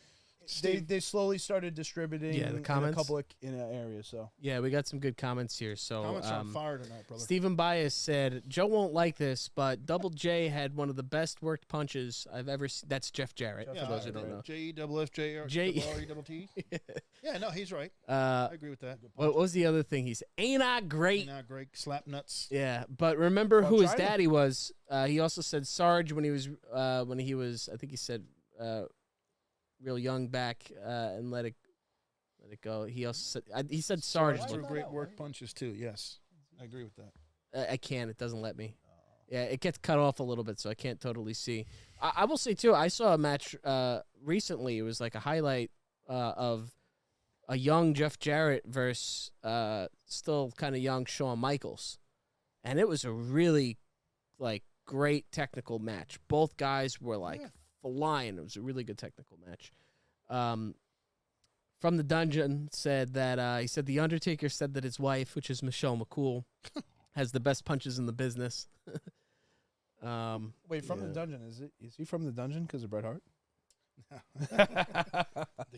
Steve- They slowly started distributing Yeah, the in a comments? couple of areas. So Yeah, we got some good comments here. So Comments on fire tonight, brother. Stephen Bias said, Joe won't like this, but Double J had one of the best worked punches I've ever seen. That's Jeff Jarrett, Yeah, for those who don't know. JEFFJR J- RETT. Yeah, no, he's right. Uh, I agree with that. what was the other thing he said? Ain't I great? Not great. Slap nuts. Yeah, but remember From who his China. daddy was. He also said Sarge when he was, I think he said, real young back and let it go. He also said he said Sarge. Threw great work punches too. Yes, I agree with that. I can't. It doesn't let me. Yeah, it gets cut off a little bit, so I can't totally see. I will say too. I saw a match recently. It was like a highlight of a young Jeff Jarrett versus still kind of young Shawn Michaels, and it was a really like great technical match. Both guys were like flying. It was a really good technical match. From the Dungeon said that he said the Undertaker said that his wife, which is Michelle McCool, has the best punches in the business. Wait, from the Dungeon, is he from the Dungeon because of Bret Hart? The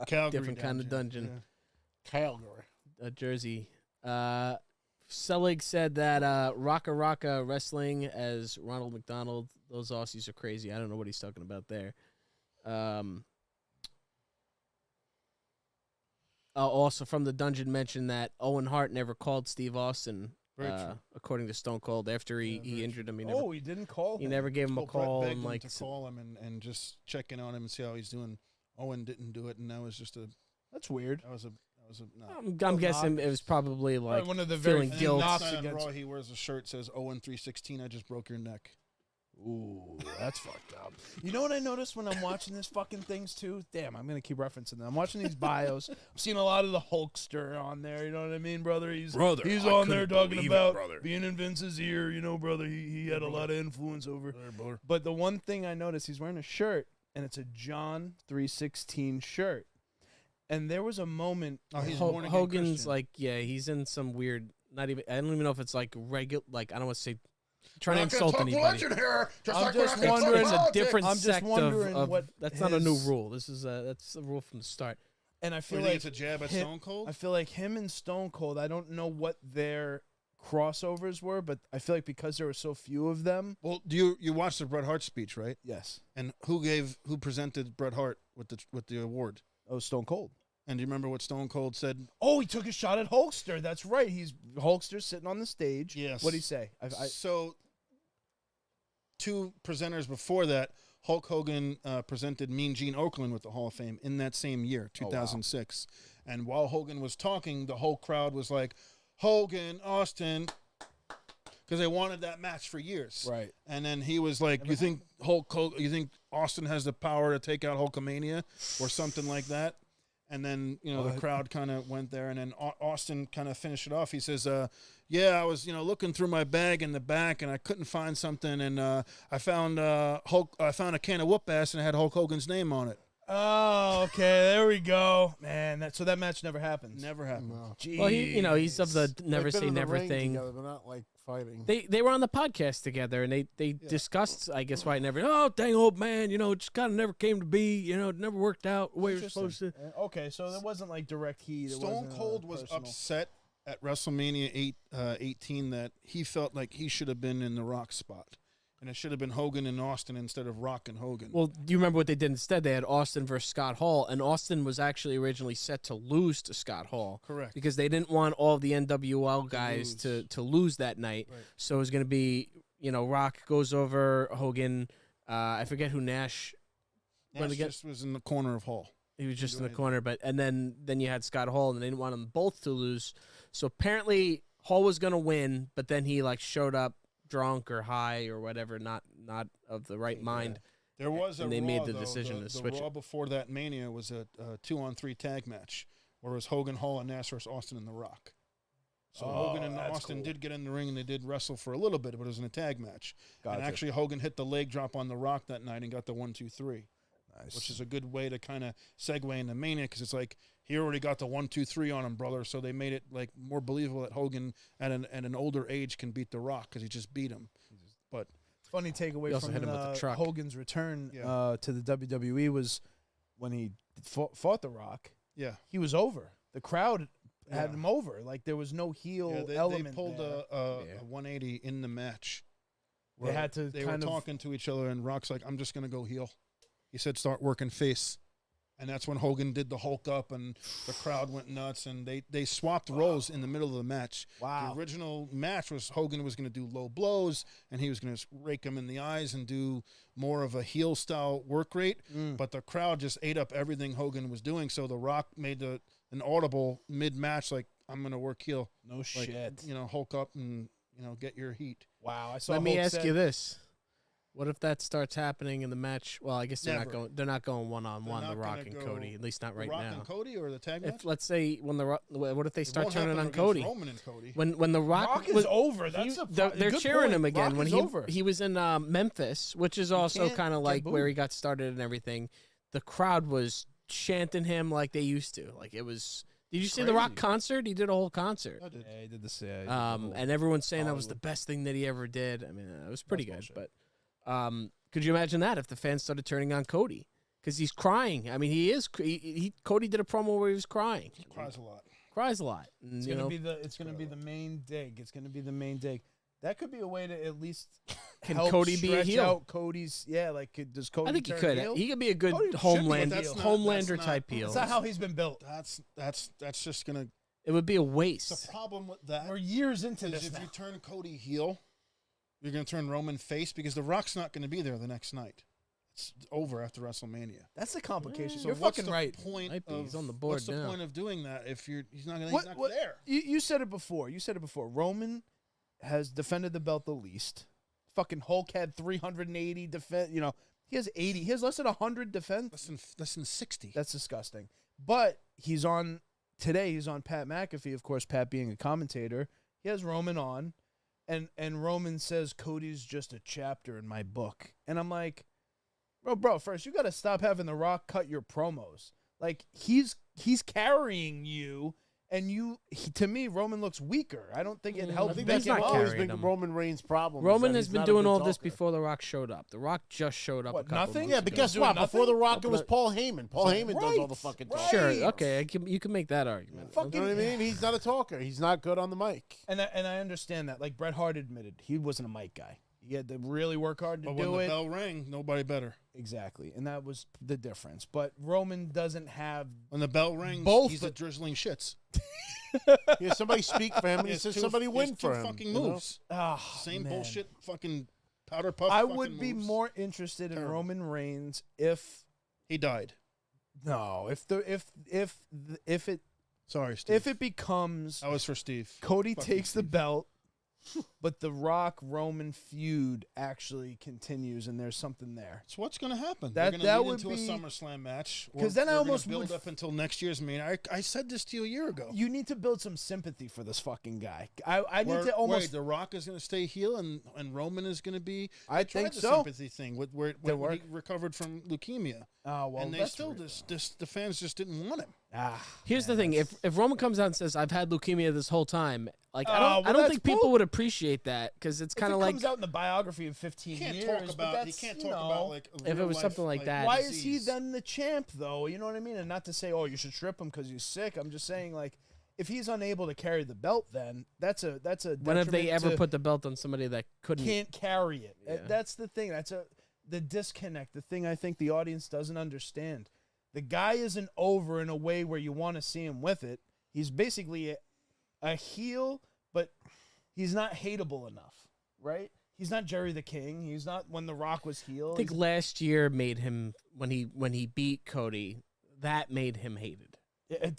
Calgary Different kind of dungeon. Calgary. Jersey. Selig said that Raka Raka Wrestling as Ronald McDonald. Those Aussies are crazy. I don't know what he's talking about there. Also from the Dungeon mentioned that Owen Hart never called Steve Austin, according to Stone Cold, after he injured him. He didn't call him. He never gave him a call. Brett begged And him like to call him and just check in on him and see how he's doing. Owen didn't do it, and that was just a. That's weird. That was a. No. I'm guessing it was probably like one of the feeling very guilt. Next night on Raw, he wears a shirt that says Owen 316. I just broke your neck. Ooh, that's fucked up. You know what I noticed when I'm watching this fucking things too? Damn, I'm gonna keep referencing them. I'm watching these bios. I'm seeing a lot of the Hulkster on there. You know what I mean, brother? He's on there talking about being in Vince's ear. You know, brother. He had a lot of influence over. But the one thing I noticed, he's wearing a shirt, and it's a John 316 shirt. And there was a moment. Hogan's like, he's in some weird. Not even. I don't even know if it's like regular. Like I don't want to say. Trying to insult anybody. Here, I'm just wondering. It's a different I'm just sect wondering of what. That's not a new rule. This is that's a rule from the start. And I feel You like think it's a jab at Stone Cold? I feel like him and Stone Cold. I don't know what their crossovers were, but I feel like because there were so few of them. Well, do you watched the Bret Hart speech, right? Yes. And who presented Bret Hart with the award? Oh, Stone Cold. And do you remember what Stone Cold said? Oh, he took a shot at Hulkster. That's right. Hulkster sitting on the stage. Yes. What'd he say? So, two presenters before that, Hulk Hogan presented Mean Gene Okerlund with the Hall of Fame in that same year, 2006. Wow. And while Hogan was talking, the whole crowd was like, Hogan, Austin, because they wanted that match for years. Right. And then he was like, you think Austin has the power to take out Hulkamania or something like that? And then, the crowd kind of went there, and then Austin kind of finished it off. He says, I was, looking through my bag in the back, and I couldn't find something, and I found a can of whoop ass, and it had Hulk Hogan's name on it. Oh, okay, there we go, man. So that match never happens. Never happened. No. Well, he's of the never They've been say in the never ring thing. together, but not like fighting. They were on the podcast together, and they discussed, I guess, why it never. Oh, dang old man, it just kind of never came to be. It never worked out the way it was supposed to. Okay, so there wasn't like direct heat. Stone Cold was upset at WrestleMania 18 that he felt like he should have been in the Rock spot. And it should have been Hogan and Austin instead of Rock and Hogan. Well, do you remember what they did instead? They had Austin versus Scott Hall, and Austin was actually originally set to lose to Scott Hall. Correct. Because they didn't want all the NWL guys to lose that night. Right. So it was going to be, Rock goes over Hogan. I forget who Nash just was in the corner of Hall. He was just in the corner, and then you had Scott Hall, and they didn't want them both to lose. So apparently Hall was going to win, but then he showed up drunk or high or whatever, not of the right mind. There was and a they Raw, made the though, decision to switch The Raw it. before that Mania was a 2-on-3 tag match, where it was Hogan, Hall, and Nash versus Austin and The Rock. So Hogan and Austin did get in the ring, and they did wrestle for a little bit, but it was in a tag match. Gotcha. And actually, Hogan hit the leg drop on The Rock that night and got the 1-2-3. Nice. Which is a good way to kind of segue into Mania, because it's like he already got the 1-2-3 on him, brother. So they made it more believable that Hogan at an older age can beat The Rock because he just beat him. But funny takeaway also hit him with the from truck. Hogan's return to the WWE was when he fought The Rock. yeah, He was over. The crowd had him over. Like there was no heel element. They pulled there. a 180 in the match. They had to. They were talking to each other, and Rock's like, "I'm just gonna go heel." He said, "Start working face," and that's when Hogan did the Hulk up, and the crowd went nuts, and they swapped roles in the middle of the match. Wow. The original match was Hogan was going to do low blows, and he was going to rake him in the eyes and do more of a heel style work rate. But the crowd just ate up everything Hogan was doing, so The Rock made an audible mid match like, "I'm going to work heel." No shit. Hulk up and get your heat. Wow. I saw. Let me Hulk ask said- you this: what if that starts happening in the match? Well, I guess they're Never. not going. They're not going one on They're one. not The Rock gonna and go Cody, at least not right Rock now. and Cody or the tag match? If let's say when what if they It start won't turning happen on against Cody? Roman and Cody. When the Rock is was over. That's they're good cheering point. him again. Rock When is he over. he was in Memphis, which is also can't kind of get like where booed. he got started and everything. The crowd was chanting him like they used to. Like it was. Did you see the Rock concert? He did a whole concert. I did. Yeah, he did the same. And everyone's saying that was the best thing that he ever did. I mean, it was pretty good. But could you imagine that if the fans started turning on Cody? Because he's crying. I mean, he is. Cody did a promo where he was crying. He cries a lot. Cries a lot. And, It's gonna be the main dig. It's gonna be the main dig. That could be a way to at least Can help Cody be a stretch heel? out Cody's. Yeah, like does Cody? I think he turn could. heel? He could be a good Cody should be homeland, a heel. Homelander type heel. That's not how he's been built. That's just gonna. It would be a The waste. problem with that We're years into is this. if now. you turn Cody heel, you're gonna turn Roman face because The Rock's not gonna be there the next night. It's over after WrestleMania. That's the complication. So You're what's fucking the right. Point Might be. of, He's on the board what's the now. point of doing that if he's not What- there? You said it before. Roman has defended the belt the least. Fucking Hulk had 380 defense. You know, he has 80. He has less than 100 defense. Less than 60. That's disgusting. But he's on today. He's on Pat McAfee, of course. Pat being a commentator, he has Roman on, and Roman says Cody's just a chapter in my book, and I'm like, bro. First, you got to stop having The Rock cut your promos. Like he's carrying you. And to me, Roman looks weaker. I don't think it helps. I think He's that's not always carrying been him. Roman Reigns' problem. is Roman that has he's been not a doing good all this talker. before The Rock showed up. The Rock just showed up. What, a couple nothing? months Yeah, but ago. guess doing what? Before The nothing? Rock, it was Paul Heyman. Paul Heyman does all the fucking talking. Sure. Right. Okay. You can make that argument. You know what I mean? He's not a talker. He's not good on the mic. And I understand that. Like Bret Hart admitted, he wasn't a mic guy. He had to really work hard to But do when it. the bell rang, nobody better. Exactly, and that was the difference. But Roman doesn't have. When the bell rings, Both- he's a drizzling shits. He has somebody speak for him, and he has says two- somebody he has win two for him. fucking you know? moves. Same man. bullshit fucking powder puff. I fucking would be moves. more interested in Terrible. Roman Reigns if He died. Sorry, Steve. if it becomes That was for Steve. Cody Fuck takes you, the Steve. belt, but the Rock Roman feud actually continues, and there's something there. So what's going to happen? That- They're that going to would lead into be- a SummerSlam match. 'Cause then I they're gonna almost build would up until next year's main. I said this to you a year ago. You need to build some sympathy for this fucking guy. I need to almost. Wait, The Rock is going to stay heel and Roman is going to be. I They tried think the so. sympathy thing where he work? recovered from leukemia, Oh well, and they that's still real. the fans just didn't want him. Here's the thing: if Roman comes out and says, "I've had leukemia this whole time," like I well, don't that's think people bull- would appreciate that because it's kind of if it like comes out in the biography of 15 He can't years, talk but about. He that's, can't you talk know, about like If it real was life, something like that. Why is he disease. then the champ, though? You know what I mean? And not to say, oh, you should strip him because he's sick. I'm just saying, like, if he's unable to carry the belt, then that's a when have they detriment ever to- put the belt on somebody that couldn't? can't carry it. Yeah. That's the thing. That's the disconnect. The thing I think the audience doesn't understand. The guy isn't over in a way where you want to see him with it. He's basically a heel, but he's not hateable enough, right? He's not Jerry the King. He's not when The Rock was heel. I think last year made him when he beat Cody. That made him hated. I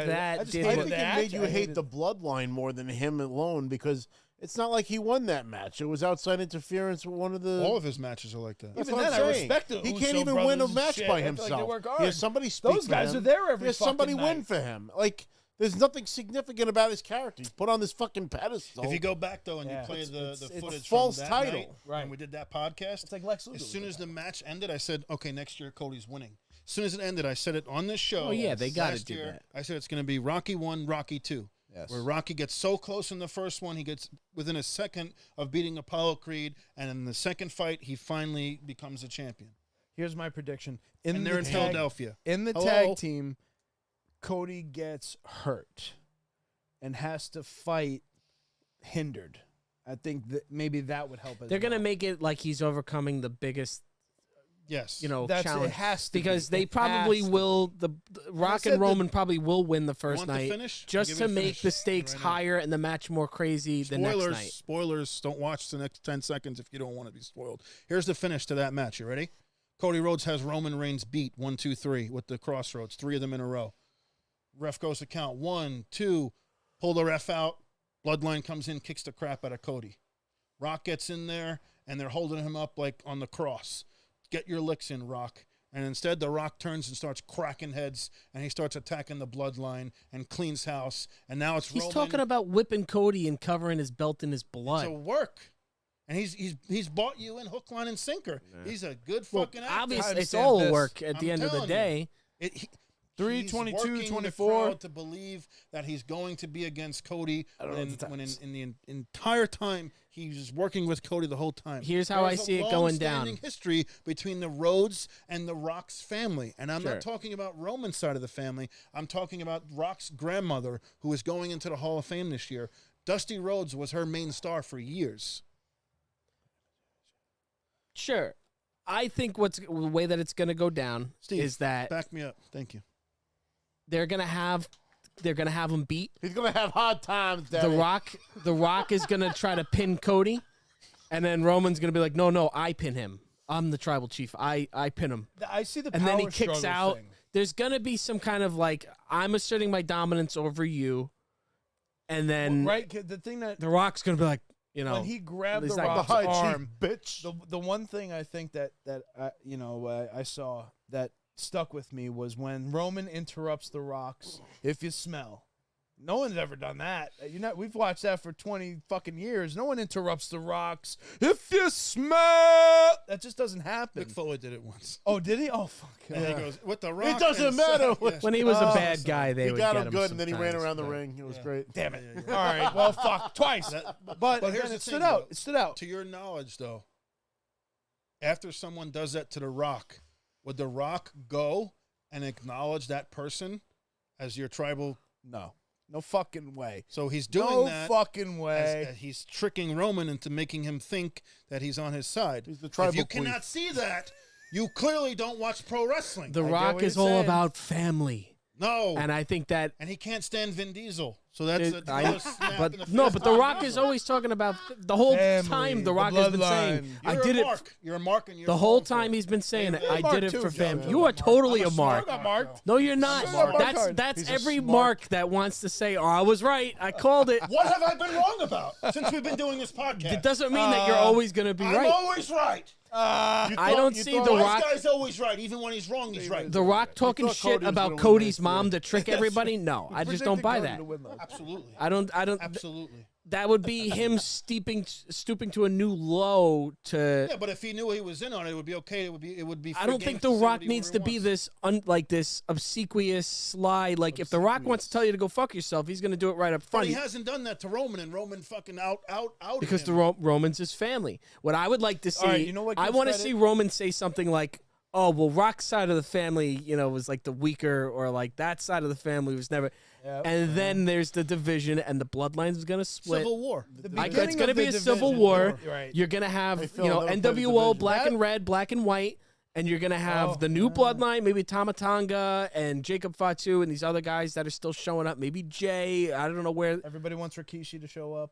that just did I what- think it made you hate the bloodline more than him alone because it's not like he won that match. It was outside interference with one of the. All of his matches are like that. That's Even what I'm then, I saying. respect the He Uso can't even brothers win a and match shit. by I feel like they himself. work He hard. has somebody speak Those for guys him. are there every He has fucking somebody win night. for him. Like, there's nothing significant about his character. He's put on this fucking pedestal. If you go back though and Yeah. you play the It's footage false from that title. night, Right. when we did that podcast, It's like Lex Luthor. as soon as the match ended, I said, "Okay, next year Cody's winning." As soon as it ended, I said it on this show. Oh, yeah, they gotta last do year, that. I said it's going to be Rocky 1, Rocky 2. Yes. Where Rocky gets so close in the first one, he gets within a second of beating Apollo Creed, and in the second fight, he finally becomes a champion. Here's my prediction. And they're in Philadelphia. In the Hello? tag team, Cody gets hurt and has to fight hindered. I think that maybe that would help. They're gonna make it like he's overcoming the biggest, Yes. challenge. It has to because be. they It probably has to will. The Rock said and that- Roman probably will win the You first want the night, finish? I'll just give to you the make finish the stakes right now. higher and the match more crazy the next Spoilers, night. spoilers. Don't watch the next 10 seconds if you don't want to be spoiled. Here's the finish to that match. You ready? Cody Rhodes has Roman Reigns beat 1, 2, 3 with the crossroads, 3 of them in a row. Ref goes to count 1, 2, pull the ref out. Bloodline comes in, kicks the crap out of Cody. Rock gets in there, and they're holding him up like on the cross. Get your licks in, Rock. And instead, The Rock turns and starts cracking heads, and he starts attacking the Bloodline and cleans house. And now it's He's Roman. talking about whipping Cody and covering his belt in his blood. To work. And he's bought you in hook, line, and sinker. He's a good fucking actor. Obviously, it's Timestamp all this. work at I'm the end of the telling you. day. 3, he's 22, working 24. the crowd to believe that he's going to be against Cody when in the entire time he's working with Cody the whole time. Here's how I see it going down. There's a long-standing history between the Rhodes and the Rock's family. And I'm Sure. not talking about Roman's side of the family. I'm talking about Rock's grandmother, who is going into the Hall of Fame this year. Dusty Rhodes was her main star for years. Sure. I think the way that it's going to go down Steve, is that back me up. Thank you. they're going to have him beat. He's gonna have hard times. Daddy. The Rock is going to try to pin Cody, and then Roman's going to be like, no, I pin him. I'm the tribal chief. I pin him. I see the And power then he kicks struggle out. thing. There's going to be some kind of like, I'm asserting my dominance over you, and then Right? The thing that the Rock's going to be like, when he grabbed he's the like, Rock's Behind arm, chief, bitch. the one thing I think that I saw that stuck with me was when Roman interrupts the Rock's "If you smell." No one's ever done that. We've watched that for 20 fucking years. No one interrupts the Rock's "If you smell." That just doesn't happen. Mick Foley did it once. Oh, did he? Oh, fuck. And he goes, with the Rock. It doesn't and matter. yeah. when he was a Oh, bad guy, they He would got get him good, and then he ran sometimes, around the but- ring. It was great. Damn it. Yeah. All right. Well, fuck. Twice. But here's again, the it stood thing, out. though. It stood out. To your knowledge, though, after someone does that to The Rock, would The Rock go and acknowledge that person as your tribal? No. No fucking way. So he's doing No that. fucking way. as he's tricking Roman into making him think that he's on his side. He's the tribal If you queen. cannot see that, you clearly don't watch pro wrestling. The get Rock what is you're all saying. about family, no. and I think that. And he can't stand Vin Diesel. So that's It- another snap in the but face. The Rock is always talking about the whole Family, time. The the Rock has been saying, bloodline. "I You're did a it." mark. You're a mark, and you're The whole falling for time it. he's been saying it. You're I Mark did it too, for Joe. family. Joe. You are totally I'm a a mark. smart marked. No, you're not. He's a mark That's card. that's He's a every smart- mark that wants to say, "Oh, I was right. I called it." What have I been wrong about since we've been doing this podcast? It doesn't mean that you're always going to be I'm right. always right. I don't see The This Rock. guy's always right. Even when he's wrong, he's right. The Rock talking thought shit Cody was about gonna win Cody's that mom too. to trick everybody. No, I just don't buy that. Absolutely. I don't. Absolutely. That would be him stooping to a new low to. Yeah, but if he knew he was in on it, it would be okay. It would be. I don't think The Rock needs to be this like this obsequious, sly. Like if The Rock wants to tell you to go fuck yourself, he's going to do it right up But front. he hasn't done that to Roman, and Roman fucking out Because him. the Roman's his family. What I would like to see, All right, you know what I gives want to credit? see Roman say something like, "Oh, well, Rock's side of the family, was like the weaker, or like that side of the family was never." Yep. And then there's the division, and the bloodlines is going to split. Civil War. It's going to be a civil war. Right. You're going to have, Hey, Phil, never played the NWO, division. black and red, black and white, and you're going to have the new bloodline, maybe Tamatanga and Jacob Fatu and these other guys that are still showing up. Maybe Jay. I don't know where. Everybody wants Rikishi to show up.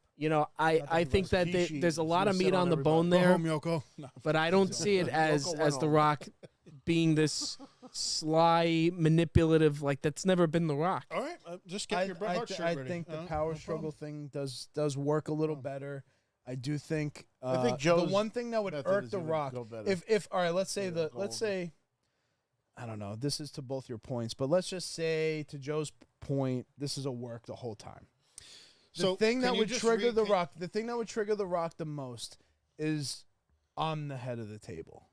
I think that Rikishi there's a is lot gonna of sit meat on on the everybody. bone Go there, home, Yoko. No. but I don't see it as went The home. Rock being this sly, manipulative. Like that's never been The Rock. All right, just get your Bret Hart shirt I ready. think the No power problem. struggle thing does work a little better. I do think. I think the Joe's one thing that would method irk is The even Rock, go better. if all right, let's say Yeah, the go let's over. say, I don't know. This is to both your points, but let's just say to Joe's point, this is a work the whole time. The So, thing can that you would just trigger The read- Rock, the thing that would trigger The Rock the most is I'm the head of the table.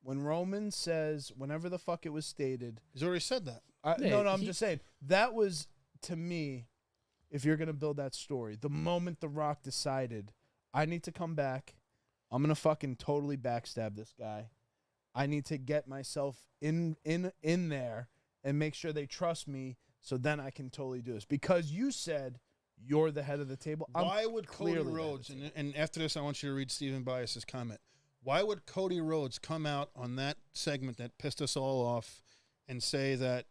When Roman says, whenever the fuck it was stated, He's already said that. Yeah, no, I'm he- just saying that was to me. If you're gonna build that story, the moment The Rock decided, I need to come back, I'm gonna fucking totally backstab this guy. I need to get myself in there and make sure they trust me, so then I can totally do this. Because you said you're the head of the table. I'm Why would Cody clearly the head of Rhodes, the and after this, I want you to read Stephen Bias's comment. Why would Cody Rhodes come out on that segment that pissed us all off and say that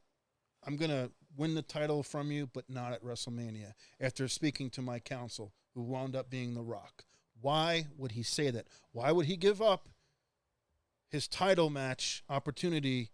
I'm going to win the title from you, but not at WrestleMania, after speaking to my counsel, who wound up being The Rock? Why would he say that? Why would he give up his title match opportunity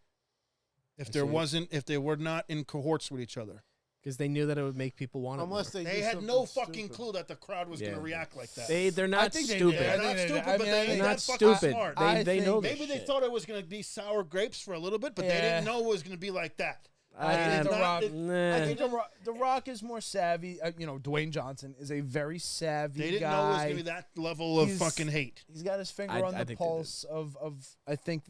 if they were not in cohorts with each other? Because they knew that it would make people want it. Unless more. they They do had something no fucking stupid. clue that the crowd was going Yeah. to react like that. They're not think they stupid. did. They're I not think they- stupid, I but mean, they I ain't think They're not that fucking stupid. smart. They know this Maybe they shit. thought it was going to be sour grapes for a little bit, but they Yeah. didn't know it was going to be like that. I think The not- Rock. Nah. I think the Rock is more savvy. Dwayne Johnson is a very savvy They didn't guy. know it was going to be that level of He's- fucking hate. He's got his finger I on the think they did. pulse of. I think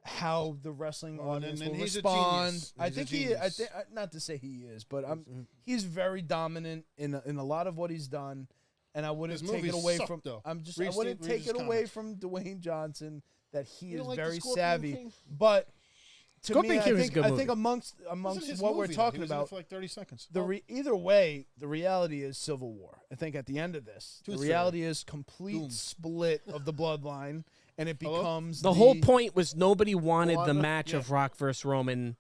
how the wrestling audience and will he's a respond. genius. I He's a think genius. not to say he is, but he's very dominant in a lot of what he's done, and I wouldn't His take it movies away suck, from. though. I Reeves wouldn't take Reeves' it away comics. from Dwayne Johnson that he You is don't like the very Scorpion savvy, King? but. To Scorpion me, King was a good I movie. think amongst Wasn't his what movie, we're though. talking He was in it about, for like 30 seconds. either way, the reality is Civil War. I think at the end of this, the Tooth reality is complete Doom. split of the bloodline, and it Hello? becomes The whole point was nobody wanted the Well, match yeah. of Rock versus Roman.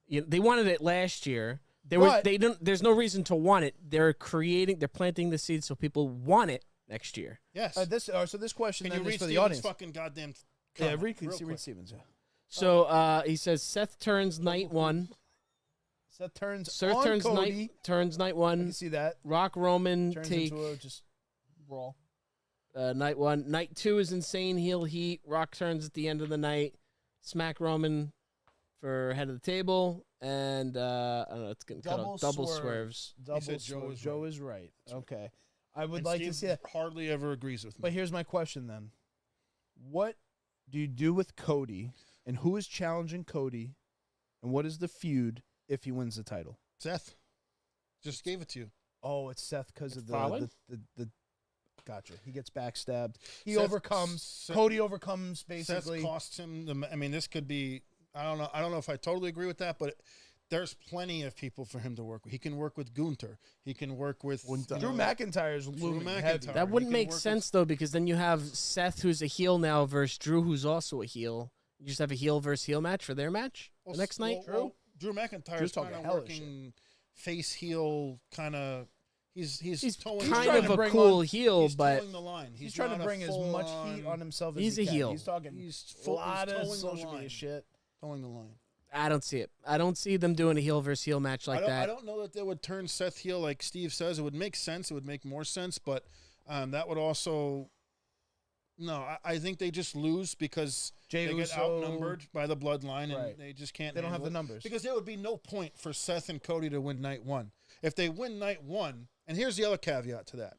They wanted it last year. But- There's no reason to want it. They're planting the seeds so people want it next year. Yes. So this question Can you then read is for the Steven's audience. fucking goddamn Yeah, comment read real Reed quick? Stevens. Yeah. So he says Seth turns night one. Seth turns Seth on turns Cody. night I can one. see that. Rock Roman Turns take into a just brawl. night one. Night two is insane heel heat. Rock turns at the end of the night. Smack Roman for head of the table. And I don't know, it's getting cut off. Double swerves. Double said Joe swerve. is Joe right. is right. Okay. I would And like Steve to see that. hardly ever agrees with me. But here's my question then. What do you do with Cody, and who is challenging Cody, and what is the feud if he wins the title? Seth just gave it to you. Oh, it's Seth because of Fowler? the Gotcha. He gets backstabbed. He Seth- overcomes. Seth- Cody overcomes basically. Seth costs him. I mean, this could be. I don't know. I don't know if I totally agree with that, but there's plenty of people for him to work with. He can work with Gunther. He can work with Gunther. Drew McIntyre's looming heavy. McIntyre. That He wouldn't can make work with- sense though, because then you have Seth, who's a heel now, versus Drew, who's also a heel. You just have a heel versus heel match for their match the next night. Drew McIntyre Drew's is kind talking of hella working face heel kind of. He's towing kind trying of to a bring cool on- heel, he's but towing the line. He's trying to not a bring as much full-on- heat on himself as He's he a can. heel. He's talking He's a lot of towing the social media line. shit. Towing the line. I don't see it. I don't see them doing a heel versus heel match like I that. don't know that they would turn Seth heel like Steve says. It would make sense. It would make more sense, but that would also. No, I think they just lose because Jey they get Uso- outnumbered by the bloodline, and Right. they just can't. They don't have handle the it. numbers. Because there would be no point for Seth and Cody to win night one. If they win night one, and here's the other caveat to that: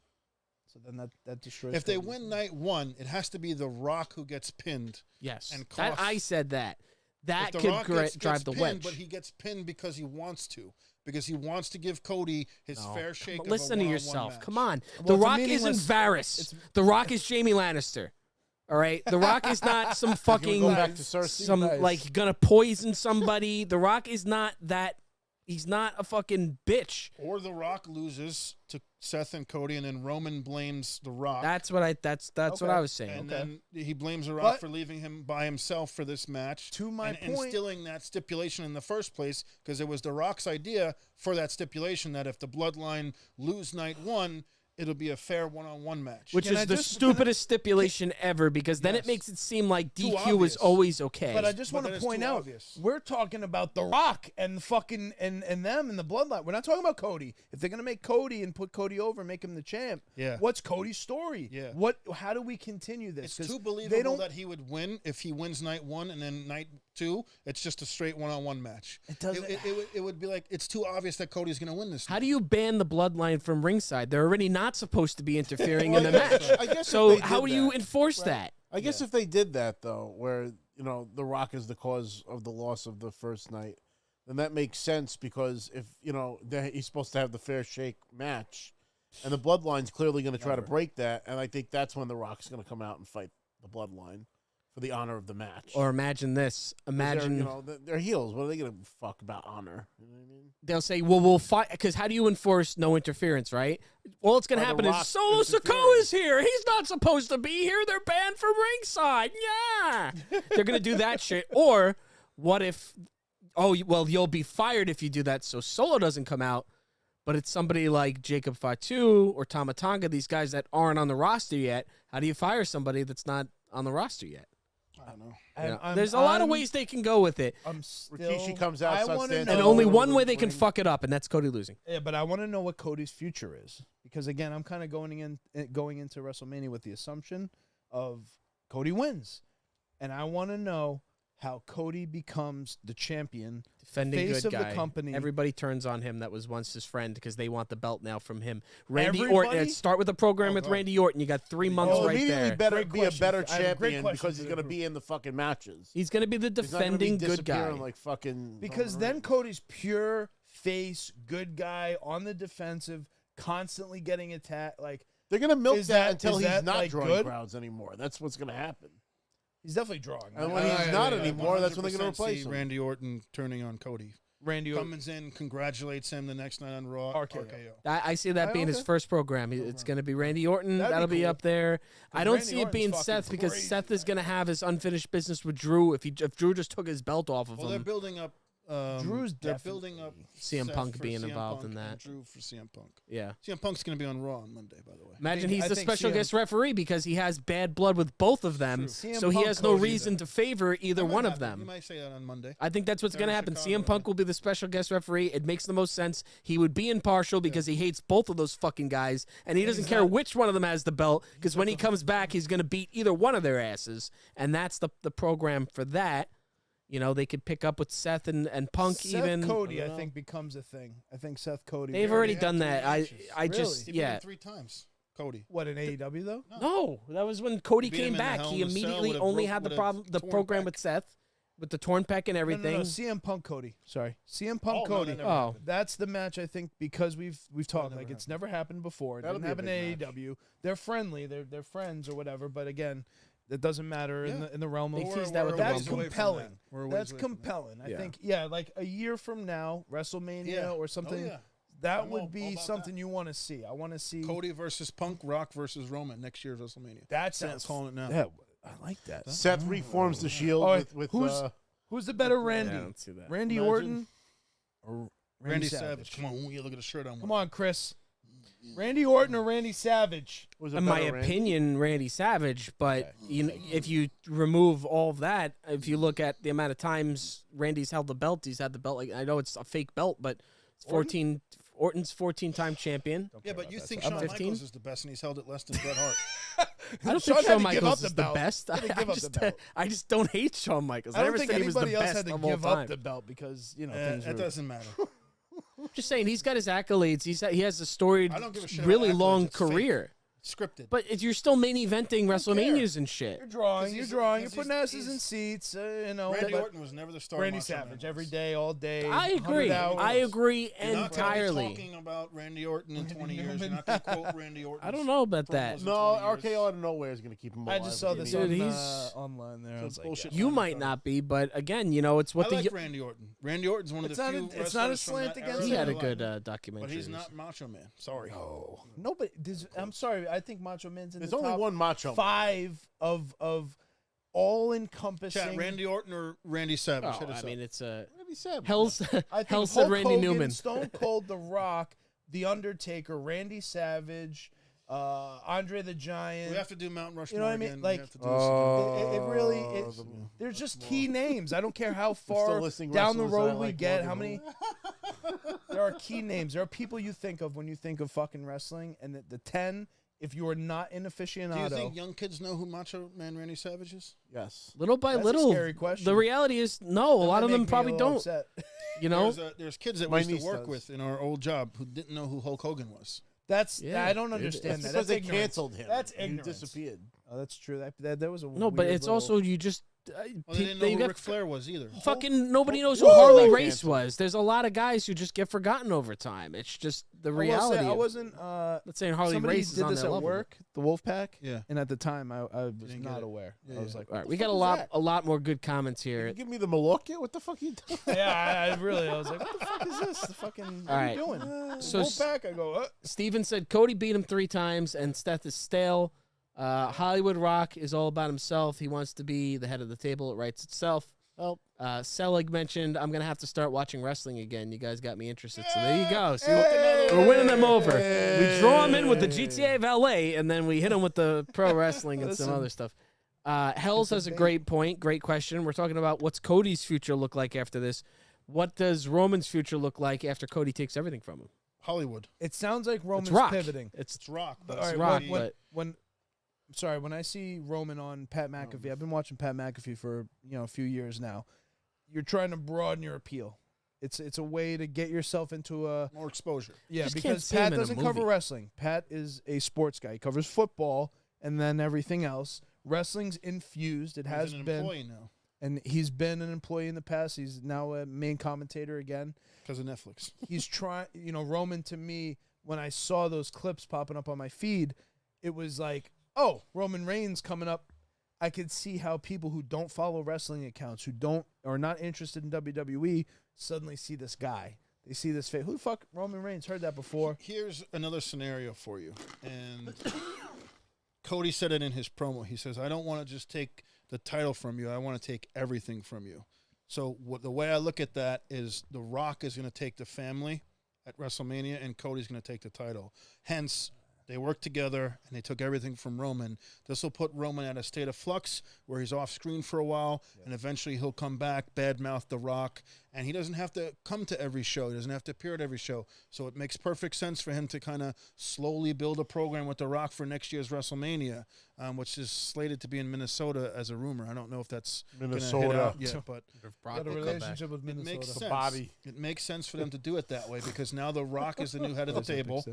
So then that destroys. if they Cody. win night one, it has to be The Rock who gets pinned. Yes, and that, costs- I said that. That If The could Rock drive the pinned, wedge. but he gets pinned because he wants to. Because he wants to give Cody his No. fair Come shake. on, of listen a to one-on-one yourself. match. Come on. Well, The it's a Rock isn't meaningless- Varys. it's- The Rock is Jamie Lannister. All right. The Rock is not some fucking go back to Cersei? some Nice. like gonna poison somebody. The Rock is not that. He's not a fucking bitch. Or The Rock loses to Seth and Cody, and then Roman blames The Rock. That's what I. That's what Okay. I was saying. and then he blames The Rock But- for leaving him by himself for this match. To my and point- instilling that stipulation in the first place, because it was The Rock's idea for that stipulation that if the Bloodline lose night one, it'll be a fair one-on-one match. Which Can is I the just- stupidest stipulation ever, because then Yes. it makes it seem like Too DQ obvious. is always okay. But I just But want then to it's point too out, obvious. we're talking about The Rock and the fucking and them and the bloodline. We're not talking about Cody. If they're gonna make Cody and put Cody over and make him the champ, Yeah. what's Cody's story? Yeah. How do we continue this? It's 'Cause too they believable don't. that he would win if he wins night one, and then night two, it's just a straight one-on-one match. It doesn't- It would be like, it's too obvious that Cody's going to win this. How do you ban the bloodline from ringside? They're already not supposed to be interfering in the match. I guess So if they how did do you that- enforce that? I guess if they did that though, where The Rock is the cause of the loss of the first night, then that makes sense because if he's supposed to have the fair shake match, and the Bloodline's clearly going to try to break that, and I think that's when The Rock's going to come out and fight the Bloodline for the honor of the match. Or imagine this. 'Cause Imagine they're heels. What are they going to fuck about honor? You know what I mean? they'll say, well, we'll fight. Because how do you enforce no interference, right? All it's going to By The happen is Rock Solo interfering. Sikoa is here. He's not supposed to be here. They're banned from ringside. Yeah. They're going to do that shit. Or what if, well, you'll be fired if you do that so Solo doesn't come out. But it's somebody like Jacob Fatu or Tama Tonga, these guys that aren't on the roster yet. How do you fire somebody that's not on the roster yet? I don't know. You know, there's a lot of ways they can go with it. I'm still, Rikishi comes out, I starts wanna dancing. And know- only over one the way they can ring. fuck it up, and that's Cody losing. Yeah, but I want to know what Cody's future is because again, I'm kind of going into WrestleMania with the assumption of Cody wins, and I want to know how Cody becomes the champion, Defending face good of guy. the company. Everybody turns on him that was once his friend because they want the belt now from him. Randy Everybody? Orton. Start with the program with God. Randy Orton. You got 3 months Well, right immediately there. better Great be a question. better I have a great champion question because for he's the going to group. be in the fucking matches. He's going to be the He's not gonna be defending good guy. disappearing like fucking Because Roman then Reigns. Cody's pure face, good guy on the defensive, constantly getting attacked. Like they're going to milk Is that that- until is he's that, not like, drawing good? crowds anymore. That's what's going to happen. he's definitely drawing. And when he's not anymore, that's when they're going to 100% replace see him. Randy Orton turning on Cody. Randy Orton. Comes in, congratulates him the next night on Raw. RKO. I see that being his okay. first program. It's going to be Randy Orton. That'd be That'll be cool. up there. I don't Randy see it Orton's being fucking Seth because crazy, Seth is going to have his unfinished business with Drew. If Drew just took his belt off of Well, they're him, building up. Drew's they're definitely- building up CM Seth Punk for being CM involved Punk in and that. Drew for CM Punk. yeah. CM Punk's going to be on Raw on Monday, by the way. Imagine think- he's I the think special CM guest referee because he has bad blood with both of them, True. CM so he Punk has no Cody reason to favor either That might one of happen. You them. might say that on Monday. I think that's what's They're going to in happen. Chicago, CM Punk will be the special guest referee. It makes the most sense. He would be impartial because he hates both of those fucking guys, and he doesn't care which one of them has the belt because when he comes back, he's going to beat either one of their asses, and that's the program for that. You know, they could pick up with Seth and Punk Seth even. Cody, I I don't think, becomes a thing. I think Seth Cody. They've already already had done 3 that. matches. I just He beat yeah. him 3 times. Cody. What in AEW though? No, that was when Cody Beat him came in the back. Hell He in a Cell immediately with a only broke- had the with a problem, the torn program pec. with Seth, with the torn pec and everything. No, CM Punk Cody. Sorry, CM Punk Oh, no, Cody. that never Oh. happened. That's the match I think because we've talked never like it's happened. never happened before. It That'll didn't be a happen in big match. AEW. They're friendly. They're friends or whatever. But again, that doesn't matter in Yeah. the realm They of teased that with the that's Rumble. away from compelling. that. We're a ways That's away from that. compelling. I Yeah. think like a year from now, WrestleMania Yeah. or something. Oh, yeah. That I'm would all be about something that. you want to see. I want to see. Cody versus Punk, Rock versus Roman next year's WrestleMania. That sounds. calling it now. Yeah, I like that. Seth reforms the Shield All right, with Who's the better Yeah, Randy? I don't see that. Randy Imagine. Orton or Randy Savage. Come on, you look at the shirt on. Come on, Chris. Randy Orton or Randy Savage? was a In my better Randy. opinion, Randy Savage. But if you remove all of that, if you look at the amount of times Randy's held the belt, he's had the belt. Like I know it's a fake belt, but it's 14. Orton's 14-time champion. Yeah, but you think I'm Shawn 15? Michaels is the best and he's held it less than Bret Hart. I don't Shawn think had Shawn to give Michaels up the is the belt. best. He had to give up the belt. I just don't hate Shawn Michaels. I don't never think said he was the anybody else best had to of all give time. up the belt because things That were. doesn't matter. Just saying, he's got his accolades. He has a storied, I don't give a shit really about long accolades. It's fake. career. Scripted. But you're still main eventing WrestleManias and shit. You're drawing. 'Cause You're he's- drawing. You're 'cause putting he's- asses in he's- seats. Randy but Orton was never the star. Randy Macho Man Savage was. every day, all day. I 100 agree. hours. I agree You're not gonna be entirely. talking about Randy Orton in 20 years. You're not going to quote Randy Orton. I don't know about that. No, RKO out of nowhere is going to keep him alive. I just saw this Dude, on, he's- online there. I was like, bullshit. You might not be, but again, it's what I the like Randy Orton. Randy Orton's one of It's the not few it's not a wrestlers from slant that against era he that had I a like. good documentary. But he's not Macho Man. Sorry. Nobody. I'm sorry. I think Macho Man's in There's the only top one Macho. 5 of all encompassing. Chat, Randy Orton or Randy Savage? Oh, Hit us I up. mean, it's a What have you said? Hell's I think Hell said Hulk Randy Hogan, Newman. Stone Cold, The Rock, The Undertaker, Randy Savage, Andre the Giant. We have to do Mount Rushmore You know what I mean? again. Like, we have to do this again. it really there's just key names. I don't care how far listing down the wrestlers I road we like get. more How than many? There are key names. There are people you think of when you think of fucking wrestling, and the 10. If you are not an Do you aficionado, think young kids know who Macho Man Randy Savage is? Yes. little by That's a little. scary question. The reality is, no, a lot of them probably don't. Upset. There's kids that My we used niece to work does. with in our old job who didn't know who Hulk Hogan was. That's Yeah, I don't dude, understand It's that. because That's they ignorance. canceled him. That's He ignorance. disappeared. Oh, that's true. That was a No, but weird it's little- also you just Well, they didn't know they who got Ric Flair was either. fucking nobody knows who Whoa! Harley Canceled. Race was. There's a lot of guys who just get forgotten over time. It's just the I will say, reality. I of- wasn't. Let's say Harley Somebody Race is did on this their at level. work, the Wolfpack. Yeah. And at the time, I was Didn't get not it. aware. Yeah, I was yeah. like, All right, what we the got fuck is a lot more good comments You here. give me the Milwaukee? What the fuck are you doing? that? Yeah, I really. I was like, what the fuck is this? The fucking. What All are right. you doing? So Wolfpack. I go. Steven said Cody beat him 3 times and Steph is stale. Hollywood Rock is all about himself. He wants to be the head of the table. It writes itself. Well, Selig mentioned, I'm going to have to start watching wrestling again. You guys got me interested. So there you go. See, Hey! we're winning them over. We draw them in with the GTA of LA, and then we hit them with the pro wrestling and some Listen. other stuff. Hells It's a has a bait. great point. Great question. We're talking about what's Cody's future look like after this. What does Roman's future look like after Cody takes everything from him? Hollywood. It sounds like Roman's Rock. pivoting. It's It's Rock. But All right, Rock, he- but when sorry, when I see Roman on Pat McAfee, I've been watching Pat McAfee for a few years now. You're trying to broaden your appeal. It's a way to get yourself into a more exposure. Yeah, Just because can't see Pat him in a doesn't cover movie. wrestling. Pat is a sports guy. He covers football and then everything else. Wrestling's infused. It has He's an been, employee now and he's been an employee in the past. He's now a main commentator again. because of Netflix. He's trying. Roman, to me, when I saw those clips popping up on my feed, it was like, oh, Roman Reigns coming up. I could see how people who don't follow wrestling accounts, who are not interested in WWE, suddenly see this guy. They see this face. Who the fuck? Roman Reigns. Heard that before. Here's another scenario for you. And Cody said it in his promo. He says, I don't want to just take the title from you. I want to take everything from you. So the way I look at that is The Rock is going to take the family at WrestleMania, and Cody's going to take the title. Hence, they worked together, and they took everything from Roman. This will put Roman at a state of flux where he's off screen for a while, and eventually he'll come back, badmouth The Rock, and he doesn't have to come to every show. He doesn't have to appear at every show. So it makes perfect sense for him to kind of slowly build a program with The Rock for next year's WrestleMania, which is slated to be in Minnesota as a rumor. I don't know if that's Minnesota. Gonna hit out yet, but Got a relationship with it Minnesota. makes sense. Bobby. It makes sense for them to do it that way because now The Rock is the new head of the table.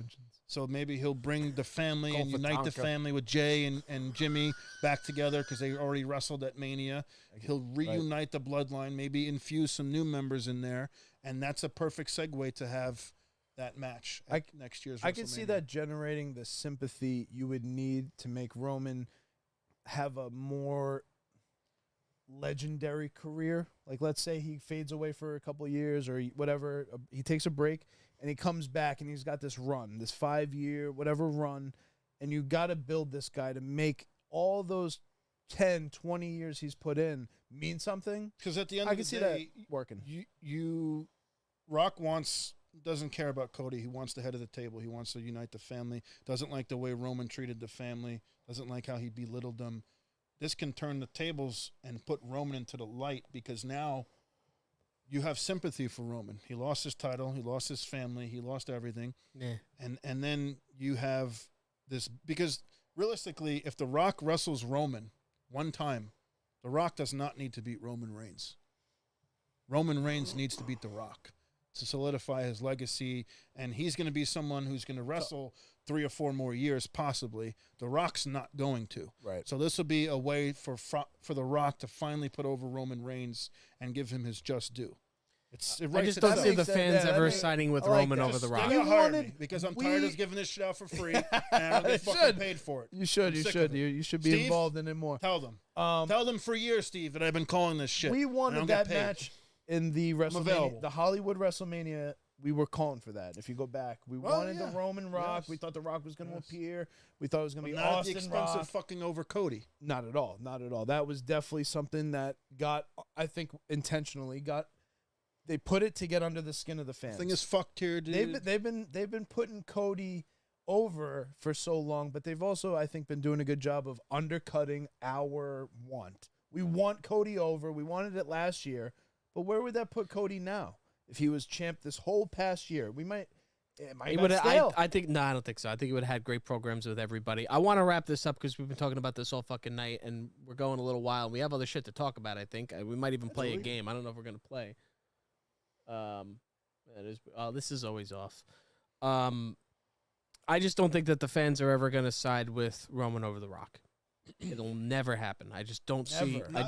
So maybe he'll bring the family Go and for unite the Tonka. family with Jay and Jimmy back together because they already wrestled at Mania. He'll reunite the bloodline, maybe infuse some new members in there, and that's a perfect segue to have that match at next year's WrestleMania. I can see that generating the sympathy you would need to make Roman have a more legendary career. Like, let's say he fades away for a couple of years or whatever. He takes a break and he comes back and he's got this run, this 5-year, whatever run. And you got to build this guy to make all those 10, 20 years he's put in mean something. Because at the end I of can the see day, that working. Rock doesn't care about Cody. He wants the head of the table. He wants to unite the family. Doesn't like the way Roman treated the family. Doesn't like how he belittled them. This can turn the tables and put Roman into the light because now you have sympathy for Roman. He lost his title. He lost his family. He lost everything. Yeah. And then you have this because realistically, if The Rock wrestles Roman one time, The Rock does not need to beat Roman Reigns. Roman Reigns needs to beat The Rock to solidify his legacy, and he's going to be someone who's going to wrestle 3 or 4 more years, possibly. The Rock's not going to. Right. So this will be a way for The Rock to finally put over Roman Reigns and give him his just due. I just don't see the fans ever siding with Roman over The Rock. They're gonna hire me because I'm tired of giving this shit out for free, and I don't get fucking paid for it. You should. I'm You sick should. of it. You should be Steve? involved in it more. Tell them. Tell them for years, Steve, that I've been calling this shit. We and I wanted don't that get paid. match in the available. WrestleMania, the Hollywood WrestleMania. We were calling for that. If you go back, we wanted the Roman Rock. Yes. We thought the Rock was going to Yes. appear. We thought it was going to But be not at the Austin expense Rock. of fucking over Cody. Not at all. Not at all. That was definitely something that got, I think, intentionally got. They put it to get under the skin of the fans. Thing is fucked here, dude. They've been putting Cody over for so long, but they've also, I think, been doing a good job of undercutting our want. We want Cody over. We wanted it last year, but where would that put Cody now? If he was champ this whole past year, it might have stale. I think no, I don't think so. I think it would have had great programs with everybody. I want to wrap this up because we've been talking about this all fucking night, and we're going a little while. We have other shit to talk about. I think we might even play a game. I don't know if we're gonna play. This is always off. I just don't think that the fans are ever gonna side with Roman over The Rock. It'll never happen. I just don't see. Never.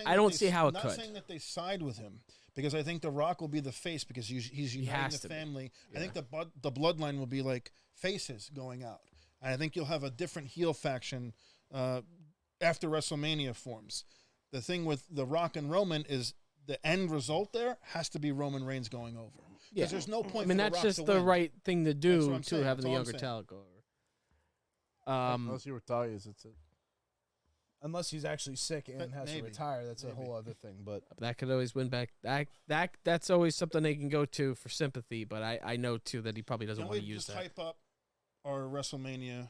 I don't see how it not could. saying that they side with him because I think The Rock will be the face because he's uniting has the to be. family. Yeah. I think the bloodline will be like faces going out. And I think you'll have a different heel faction after WrestleMania forms. The thing with The Rock and Roman is the end result there has to be Roman Reigns going over. Yeah. Because there's no point. I mean, for that's The Rock just to the win. right thing to That's do what I'm to saying. having the That's all I'm younger saying. talent go over. Unless he retires, it's it. Unless he's actually sick and has to Maybe. retire, that's a Maybe. whole other thing. But That could always win back. That's always something they can go to for sympathy. But I know too that he probably doesn't Can want we to use just that. hype up our WrestleMania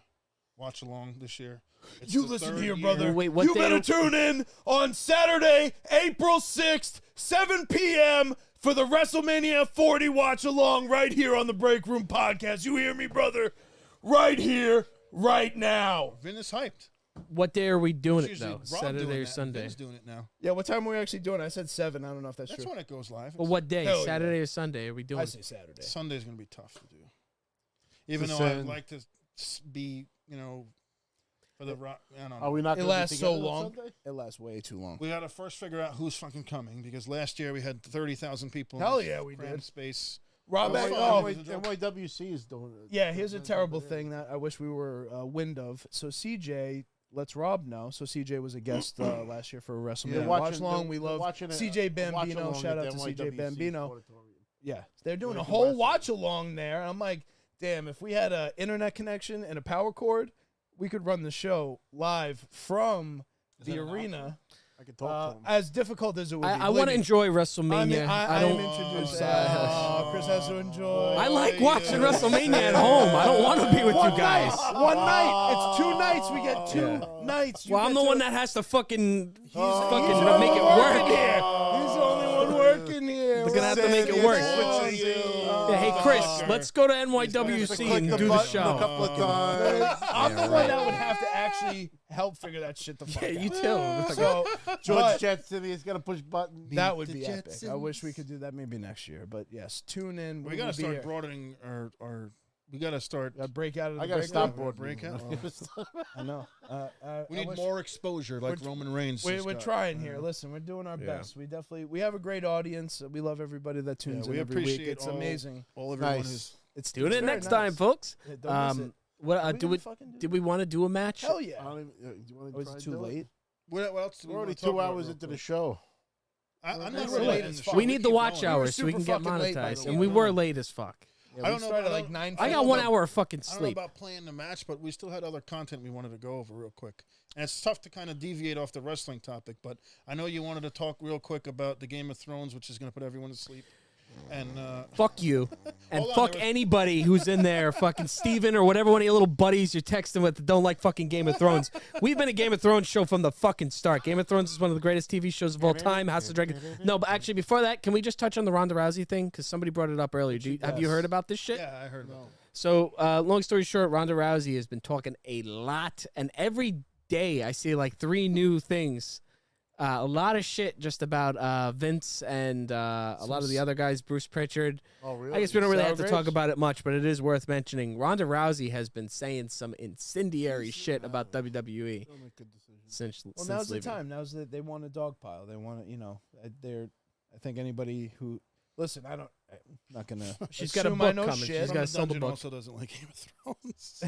watch along this year? It's you the listen third here, year. brother. Wait, what you day better of- tune in on Saturday, April 6th, 7 p.m. for the WrestleMania 40 watch along right here on the Break Room Podcast. You hear me, brother? Right here. right now. Vin is hyped. What day are we doing It's it usually though? Rob Saturday doing or that, Sunday? Vin's doing it now. Yeah, what time are we actually doing? I said 7. I don't know if that's That's true. when it goes live. Well, what day? Hell yeah. Saturday or Sunday are we doing? I say Saturday. Sunday's going to be tough to do. Even To though I'd send- like to be, for the rock. I don't know. Are we not? It gonna be lasts so together on long. Sunday? It lasts way too long. We got to first figure out who's fucking coming because last year we had 30,000 people. Hell in this yeah, we cramped did. space. Rob, That was oh, fun. It was a joke. NYWC is doing it. yeah, here's a terrible thing that I wish we were wind of. So CJ lets Rob know. So CJ was a guest last year for Wrestlemania Watchalong. We love CJ Bambino. Shout out to CJ Bambino. Yeah, they're doing a whole watch-along there. I'm like, damn, if we had an internet connection and a power cord, we could run the show live from the arena. I could talk to him. As difficult as it would be. I want to enjoy WrestleMania. I don't. introduced. Chris has to enjoy. I like watching WrestleMania at home. I don't want to be with you guys. One night. It's 2 nights. We get 2 nights. You Well, I'm get the to- one that has to fucking He's the make only it one work. working here. He's the only one working here. We're gonna have to make it work. Yeah, Yeah, hey Chris, let's go to Click NYWC and do the button show. a couple of times. I'm the one that would have to actually help figure that shit the fuck Yeah, out. you too. So, George but Jetson, he's got to push button. that would be epic. I wish we could do that maybe next year. But yes, tune in. We got to start broadening our. We got to start. break out of the I got to break stop out. broadcasting. I know. We need more exposure, like Roman Reigns. We're has got. trying here. Listen, we're doing our best. We have a great audience. We love everybody that tunes in we every week. appreciate It's amazing. All everyone Nice. who's. It's Doing it's it very next nice. time, folks. Yeah, don't miss it. What Are we do gonna we? fucking do Did we want to do a match? Hell yeah. I don't even, do you want Oh, to is try it and too do it? late? What else? Do we We're already wanna talk 2 about hours real into the quick? show. I'm We're not late really as in the fuck. show. We need the keep watch going. hours so we super can get fucking late, by monetized, the and way. we were late as fuck. Yeah, I we don't know- started I like don't- 9. I got know 1 about- hour of fucking I don't know sleep. about playing the match, but we still had other content we wanted to go over real quick. And it's tough to kind of deviate off the wrestling topic, but I know you wanted to talk real quick about the Game of Thrones, which is going to put everyone to sleep. And Fuck you, and Hold on, fuck there was- anybody who's in there, fucking Steven or whatever one of your little buddies you're texting with that don't like fucking Game of Thrones. We've been a Game of Thrones show from the fucking start. Game of Thrones is one of the greatest TV shows of all time. House of Dragon. No, but actually, before that, can we just touch on the Ronda Rousey thing? Because somebody brought it up earlier. Have you heard about this shit? yeah, I heard about it. So, long story short, Ronda Rousey has been talking a lot, and every day I see like 3 new things. A lot of shit just about Vince and a lot of the other guys, Bruce Pritchard. Oh, really? I guess we don't really have to Sour talk grapes? about it much, but it is worth mentioning. Ronda Rousey has been saying some incendiary shit about WWE Don't make good decisions. since Well, now's the leaving. time. Now's the they want a dog pile. They want to, they're. I think anybody who listen, I'm not gonna. She's got a assume I book know coming. shit. She's got to sell the Dungeon book. also doesn't like Game of Thrones.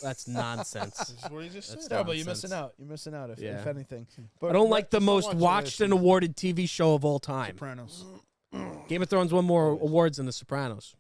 That's nonsense. This is what he just That's said. Terrible. You're nonsense. missing out. You're missing out. If Yeah. anything, I don't like the Let's not most watch the watched last and awarded TV show of all time. Sopranos. Game of Thrones won more awards than The Sopranos.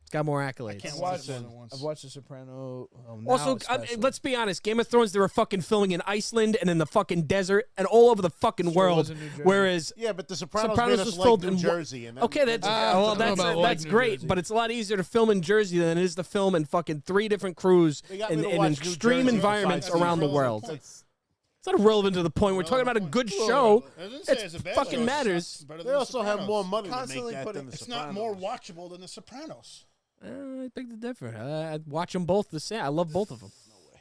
It's got more accolades. Can't I've watch watched it more than once. I've watched The Soprano. Now Also, especially. let's be honest. Game of Thrones, they were fucking filming in Iceland and in the fucking desert and all over the fucking Sure world. wasn't New Jersey. Whereas, Yeah, but the Sopranos, Sopranos made was us like filmed New in Jersey. And that- okay, that's I well, don't know about like that's New great, Jersey. but it's a lot easier to film in Jersey than it is to film in fucking 3 different crews They got in, me to in watch New extreme Jersey environments besides around the irrelevant world. point. It's not irrelevant to the point. We're talking about a good show. I didn't say It's it's a bad fucking show. matters. It's better than They The also have Sopranos. more money to Constantly make that putting- than the It's Sopranos. not more watchable than The Sopranos. I beg to differ. I'd watch them both the same. I love both of them. No way.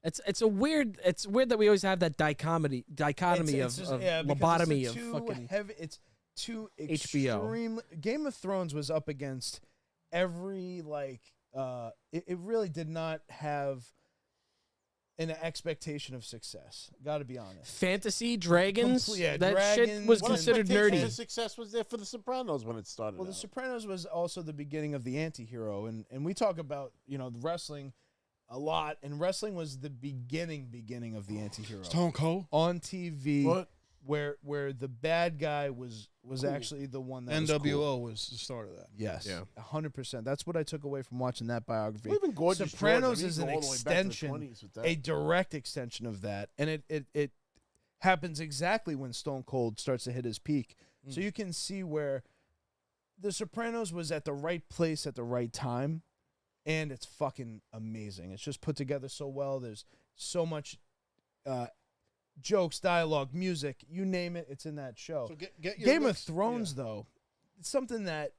It's weird that we always have that dichotomy It's just- of yeah, because lobotomy it's of too fucking heavy. It's too HBO. extreme. Game of Thrones was up against every it really did not have an expectation of success. Got to be honest. fantasy dragons. Yeah, that shit dragons was What and- considered expectation nerdy. of success was there for the Sopranos when it started? Well, The out? Sopranos was also the beginning of the anti-hero, and we talk about the wrestling a lot, and wrestling was the beginning of the anti-hero Stone Cold. on TV. What? Where the bad guy was actually the one that was cool. NWO was the start of that. Yes, Yeah. 100%. That's what I took away from watching that biography. Well, even Gorgeous Sopranos George, I mean, is you an go all the way back to the extension, 20s with that. a direct extension of that, and it happens exactly when Stone Cold starts to hit his peak. So you can see where The Sopranos was at the right place at the right time, and it's fucking amazing. It's just put together so well. There's so much jokes, dialogue, music, you name it, it's in that show. So get your Game of list. Thrones, though, it's something that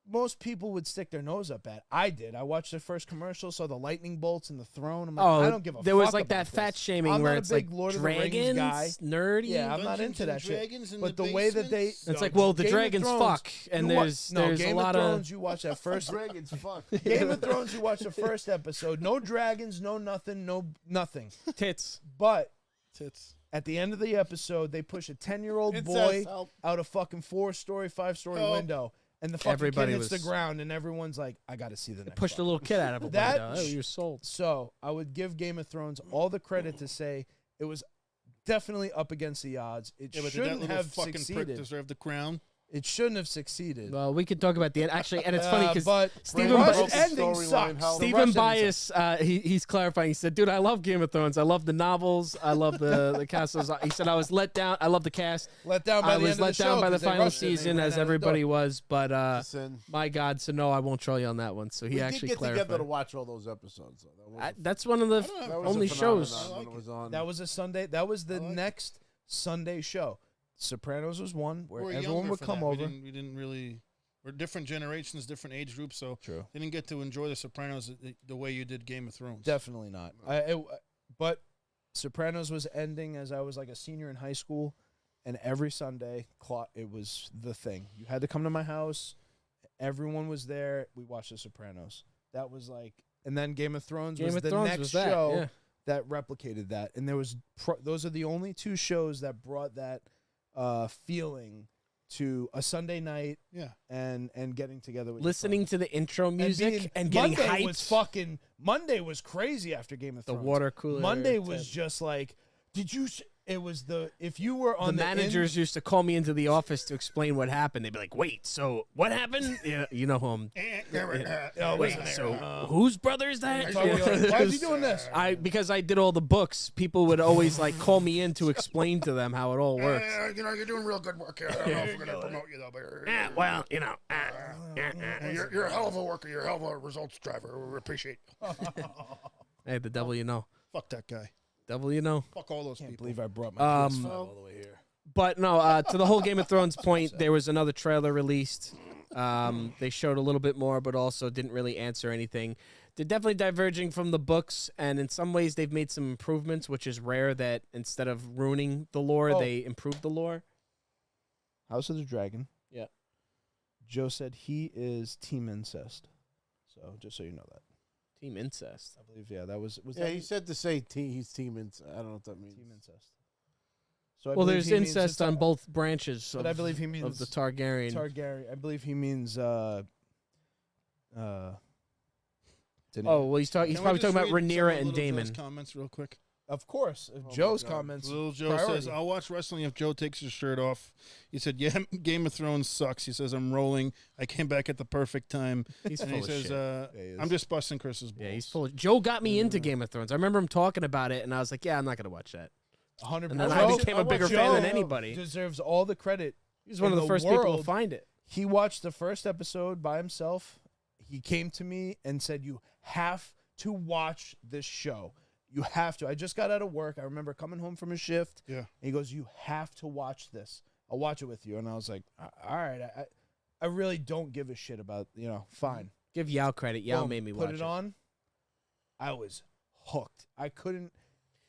most people would stick their nose up at. I did. I watched the first commercial, saw the lightning bolts and the throne. I'm like, I don't give a fuck. There was like about that fat this. shaming I'm where not a it's big like Lord of the Rings dragons, guy. nerdy. Yeah, I'm not Dungeons into and that shit. Dragons in But the the way that they, basements? It's like, well, the Game of dragons Thrones, fuck, and you wa- there's Game a lot of of Thrones. You watch that first Dragons, fuck. Game of Thrones. You watch the first episode. No dragons. No nothing. No nothing. tits. But Tits. at the end of the episode, they push a 10-year-old Incest, boy help. out a fucking 4-story, 5-story Oh. window, and the fucking Everybody kid hits the was- ground, and everyone's like, "I got to see the next." Pushed a one." little kid out of a That window. Oh, you're sold. So I would give Game of Thrones all the credit to say it was definitely up against the odds. It Yeah, but did that shouldn't little have fucking prick succeeded. deserve the crown? It shouldn't have succeeded. Well, we could talk about the end. Actually, and it's funny because but Stephen the Bias- Russian ending Storyline sucks. helped. The Stephen Russian Bias, he's clarifying. He said, "Dude, I love Game of Thrones. I love the novels. I love the castles." He said, "I was let down. I love the cast. let down by I the was end let of the down show by the 'cause they final rushed it and they season, ran as out the everybody door. was." But Listen, my God, so no, I won't troll you on that one. So he we did actually get together clarified. to watch all those episodes. Though. That's one of the don't know. That was a only phenomenon shows. when it was on. That was a Sunday. That was the I like next Sunday show. Sopranos was one where We're everyone younger would for come that. over. We didn't really. We're different generations, different age groups, so True. didn't get to enjoy The Sopranos the way you did Game of Thrones. Definitely not. But Sopranos was ending as I was like a senior in high school, and every Sunday it was the thing. You had to come to my house. Everyone was there. We watched The Sopranos. That was like, and then Game of Thrones Game was of the Thrones next was that, show yeah. that replicated that. And there was those are the only two shows that brought that feeling to a Sunday night Yeah. and getting together with your Listening friends. to the intro And music and getting Monday hyped. Monday was crazy after Game of The Thrones. water cooler. Monday was just like, it was if you were on the managers used to call me into the office to explain what happened. They'd be like, "Wait, so what happened?" Yeah, you know who I'm. Wait, so whose brother is that? why is he doing this? Because I did all the books. People would always like call me in to explain to them how it all works. You're doing real good work here. I don't know if we're going to promote you, though. But Well, you know. you're a hell of a worker. You're a hell of a results driver. We appreciate you. Hey, the devil you know. Fuck that guy. Devil you know. Fuck all those I can't people. believe I brought my Um, PS5 all the way here. But no, to the whole Game of Thrones point, there was another trailer released. They showed a little bit more, but also didn't really answer anything. They're definitely diverging from the books, and in some ways they've made some improvements, which is rare that instead of ruining the lore, Oh. they improved the lore. House of the Dragon. Yeah. Joe said he is team incest. So just so you know that. Team incest. I believe that was Yeah, that he said to say he's team incest. I don't know what that means. team incest. So I Well, believe there's he means incest it's on both branches but I believe he means of the Targaryen. Targaryen. I believe he means didn't Oh, well, he's probably talking about Rhaenyra and Daemon. Comments real quick. Of course. my Joe's God. comments. Little Joe priority. says, "I'll watch wrestling if Joe takes his shirt off." He said, "Yeah, Game of Thrones sucks." He says, "I'm rolling. I came back at the perfect time." He's And full he of says, shit. Yeah, he is. "I'm just busting Chris's balls." Yeah, he's full of. Joe got me into Game of Thrones. I remember him talking about it, and I was like, "Yeah, I'm not gonna watch that." 100%. And then Joe- I became a bigger fan than Joe anybody. Deserves all the credit. He's one in of the the first people to world. find it. He watched the first episode by himself. He came to me and said, "You have to watch this show. You have to." I just got out of work. I remember coming home from a shift. Yeah. And he goes, "You have to watch this. I'll watch it with you." And I was like, "All right. I really don't give a shit about, fine." Give Yao credit. Yao Boom, made me put watch it on. I was hooked. I couldn't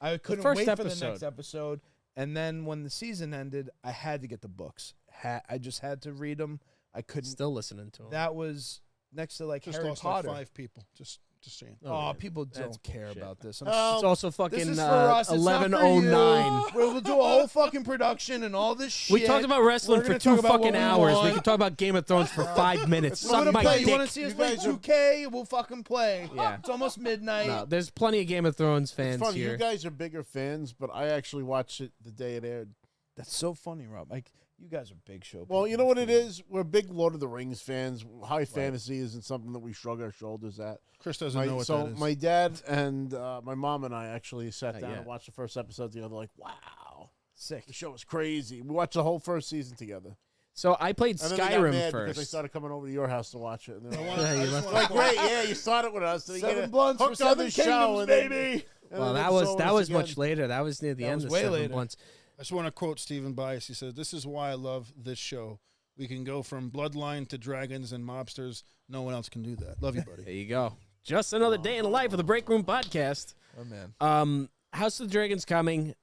first wait for the episode. next episode. And then when the season ended, I had to get the books. I just had to read them. I couldn't. Still listening to him. That was next to like Just Harry lost Potter. like 5 people. Just saying. Oh, yeah. people That's don't care bullshit. about this. It's also This fucking is for us. It's not for you. 11:09. We'll do a whole fucking production and all this shit. We talked about wrestling We're for gonna 2 talk about what fucking we hours. We want. could talk about Game of Thrones for 5 minutes. We're Suck gonna my play. dick. You want to see us You play guys are- 2K? We'll fucking play. Yeah. It's almost midnight. No, there's plenty of Game of Thrones fans It's funny, here. you guys are bigger fans, but I actually watched it the day it aired. That's so funny, Rob. Like, you guys are big show. Well, people. you know what it is? We're big Lord of the Rings fans. High fantasy isn't something that we shrug our shoulders at. Chris doesn't know what so that is. my dad and my mom and I actually sat Not down yet. and watched the first episode together. Like, wow, Sick. the show was crazy. We watched the whole first season together. So I played And then they got Skyrim mad because they first. started coming over to your house to watch it. And they were Yeah, you left- like, great, yeah, you started with us. Then you Seven get blunts for hooked on seven the show, kingdoms, and then- baby. and Well, then that it's was over that us was again. much later. That was near the That end was of way 7 later. Blunts. I just want to quote Stephen Bias. He says, "This is why I love this show. We can go from bloodline to dragons and mobsters. No one else can do that. Love you, buddy. There you go. Just another day in the life of the Break Room Podcast. Oh man. House of the Dragons coming.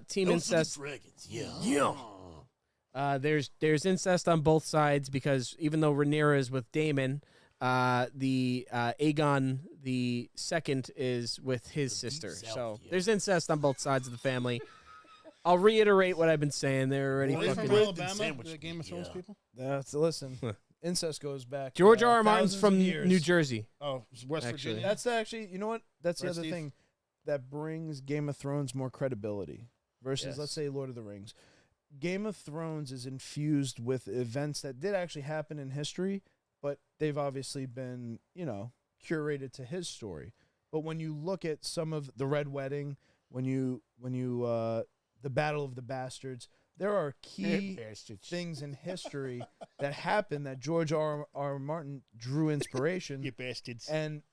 Team incest. Dragons. Yeah. There's incest on both sides because even though Rhaenyra is with Daemon, the Aegon the second is with his sister. So there's incest on both sides of the family. I'll reiterate what I've been saying. They're already Are they fucking. from Alabama? The Game of Thrones people? That's listen. Incest goes back. George R. R. Martin's thousands from of years. New Jersey. Oh, West Actually. Virginia. That's actually, you know what? That's the Right, other Steve? thing that brings Game of Thrones more credibility versus, Yes. let's say, Lord of the Rings. Game of Thrones is infused with events that did actually happen in history, but they've obviously been, curated to his story. But when you look at some of the Red Wedding, when you the Battle of the Bastards, there are key things in history that happened that George R. R. Martin drew inspiration. You bastards. And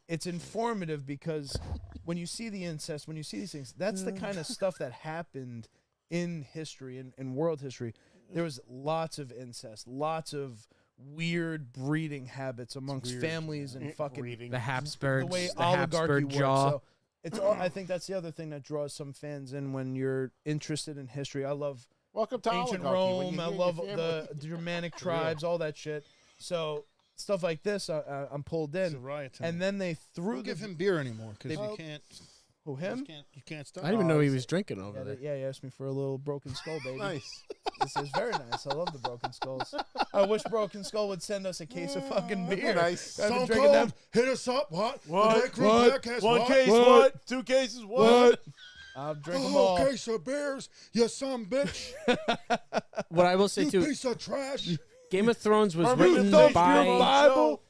it's informative because when you see the incest, when you see these things, that's the kind of stuff that happened in history, in world history. There was lots of incest, lots of weird breeding habits amongst families and fucking The Habsburgs. the way the oligarchy Habsburg works. jaw. So it's all, I think that's the other thing that draws some fans in when you're interested in history. I love Welcome to ancient oligarchy, when Rome. you I hear love your family. the Germanic tribes, all that shit. So stuff like this, I'm pulled It's a in. riot. And then they threw don't the give him beer anymore because They- you can't. who him? You can't stop. I didn't even know he was drinking over Yeah, there. yeah, he asked me for a little Broken Skull, baby. Nice. This is very nice. I love the Broken Skulls. I wish Broken Skull would send us a case of fucking beer. Nice. I've been Stone drinking Cold, them. hit us up. What? What? The Break Room What? Podcast, One what? case, What? what? 2 cases, what? I'll drink them A whole all. case of beers, you son bitch. What I will say You too, piece of trash. Game of Thrones was Are we written the Thanksgiving by. Bible,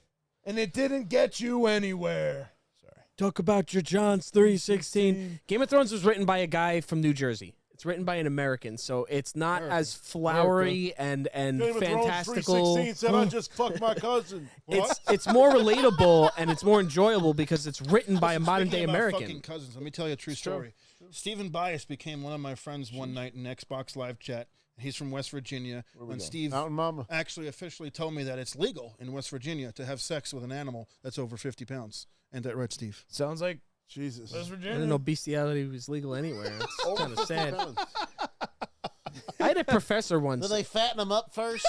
and it didn't get you anywhere. Sorry. Talk about your John's 3:16. Game of Thrones was written by a guy from New Jersey. It's written by an American, so it's not as flowery and Game of Thrones fantastical. 3:16 said I just fucked my cousin. It's more relatable and it's more enjoyable because it's written by a modern day Speaking about American. Fucking cousins. Let me tell you a true story. Stephen Bias became one of my friends one night in Xbox Live Chat. He's from West Virginia, and Steve Mountain Mama. actually officially told me that it's legal in West Virginia to have sex with an animal that's over 50 pounds. And that right, Steve? Sounds like Jesus. West I Virginia. didn't know bestiality was legal anywhere. It's Over kind of 50 sad. pounds. I had a professor once. Do they fatten them up first?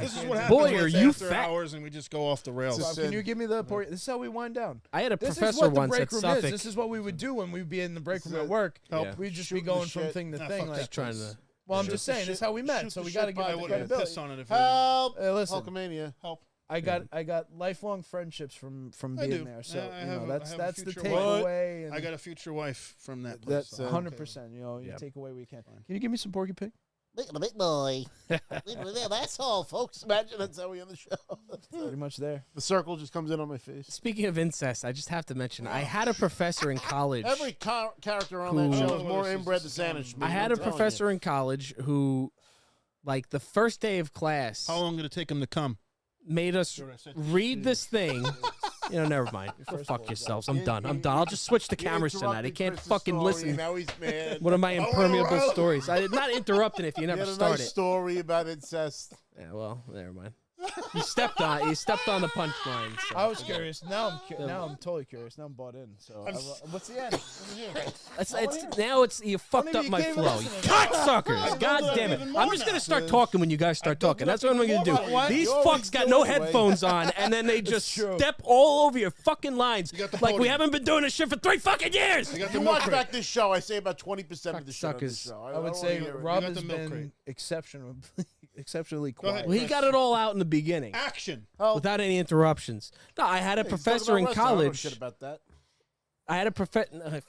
This is what happens Boy, when are it's you after fat. hours and we just go off the rails. Just- Can you give me the pour? This is how we wind down. I had a This is professor what the once break at room Suffolk. is. This is what we would do when we'd be in the break room This at is work. Yeah. We'd just Shooting be going the from shit. thing to Nah, thing. fuck Like, that trying place. to. well, I'm Shoot just the saying, this is shit. how we met. Shoot So the we got to shit give I it the would have credibility. pissed on it if Help. Listen, Hulkamania. help. I got lifelong friendships from I being do. there. So I you have know, a- that's I have a that's the future wife. takeaway. I got a future wife from that place. That's, so- 100%. You know, you Yeah. take away what you can. Can you give me some Porky Pig? Big boy. That's all, folks. Imagine that's how we end the show. Pretty much there. The circle just comes in on my face. Speaking of incest, I just have to mention I had a professor in college. Every character on Who- that I show don't is know more what this inbred is. to Sanish. I had a professor in college who, like the first day of class, How long did it take him to come? made us Sure, I said- read this thing. You know, never mind. Go first fuck one, yourselves. I'm done. I'm done. I'll just switch the cameras tonight. I can't fucking listen. Now he's mad. One of my impermeable stories. I did not interrupting if you He never had a started. nice story about incest. Yeah, well, never mind. You stepped on the punchline. So. I was curious. Now I'm totally curious. Now I'm bought in. So what's the end? Now it's you fucked even up you my came flow. listening. Cocksuckers! God it up damn it! even more I'm just gonna now. start talking when you guys start talking. That's what I'm gonna do. What? These You always fucks got do no anyway. headphones on, and then they just true. step all over your fucking lines got the like we podium. haven't been doing this shit for 3 fucking years. You got If the you milk watch crate. back this show, I say about 20% of the shit on this Cocksuckers. show. I would don't say wanna hear it. Rob got has the milk been crate. exceptionally Go ahead. quiet. Well, he got it all out in the beginning Action. Help. without any interruptions. No, I had a Hey, he's talking professor in about wrestling. I don't know college. shit about that. I had a professor.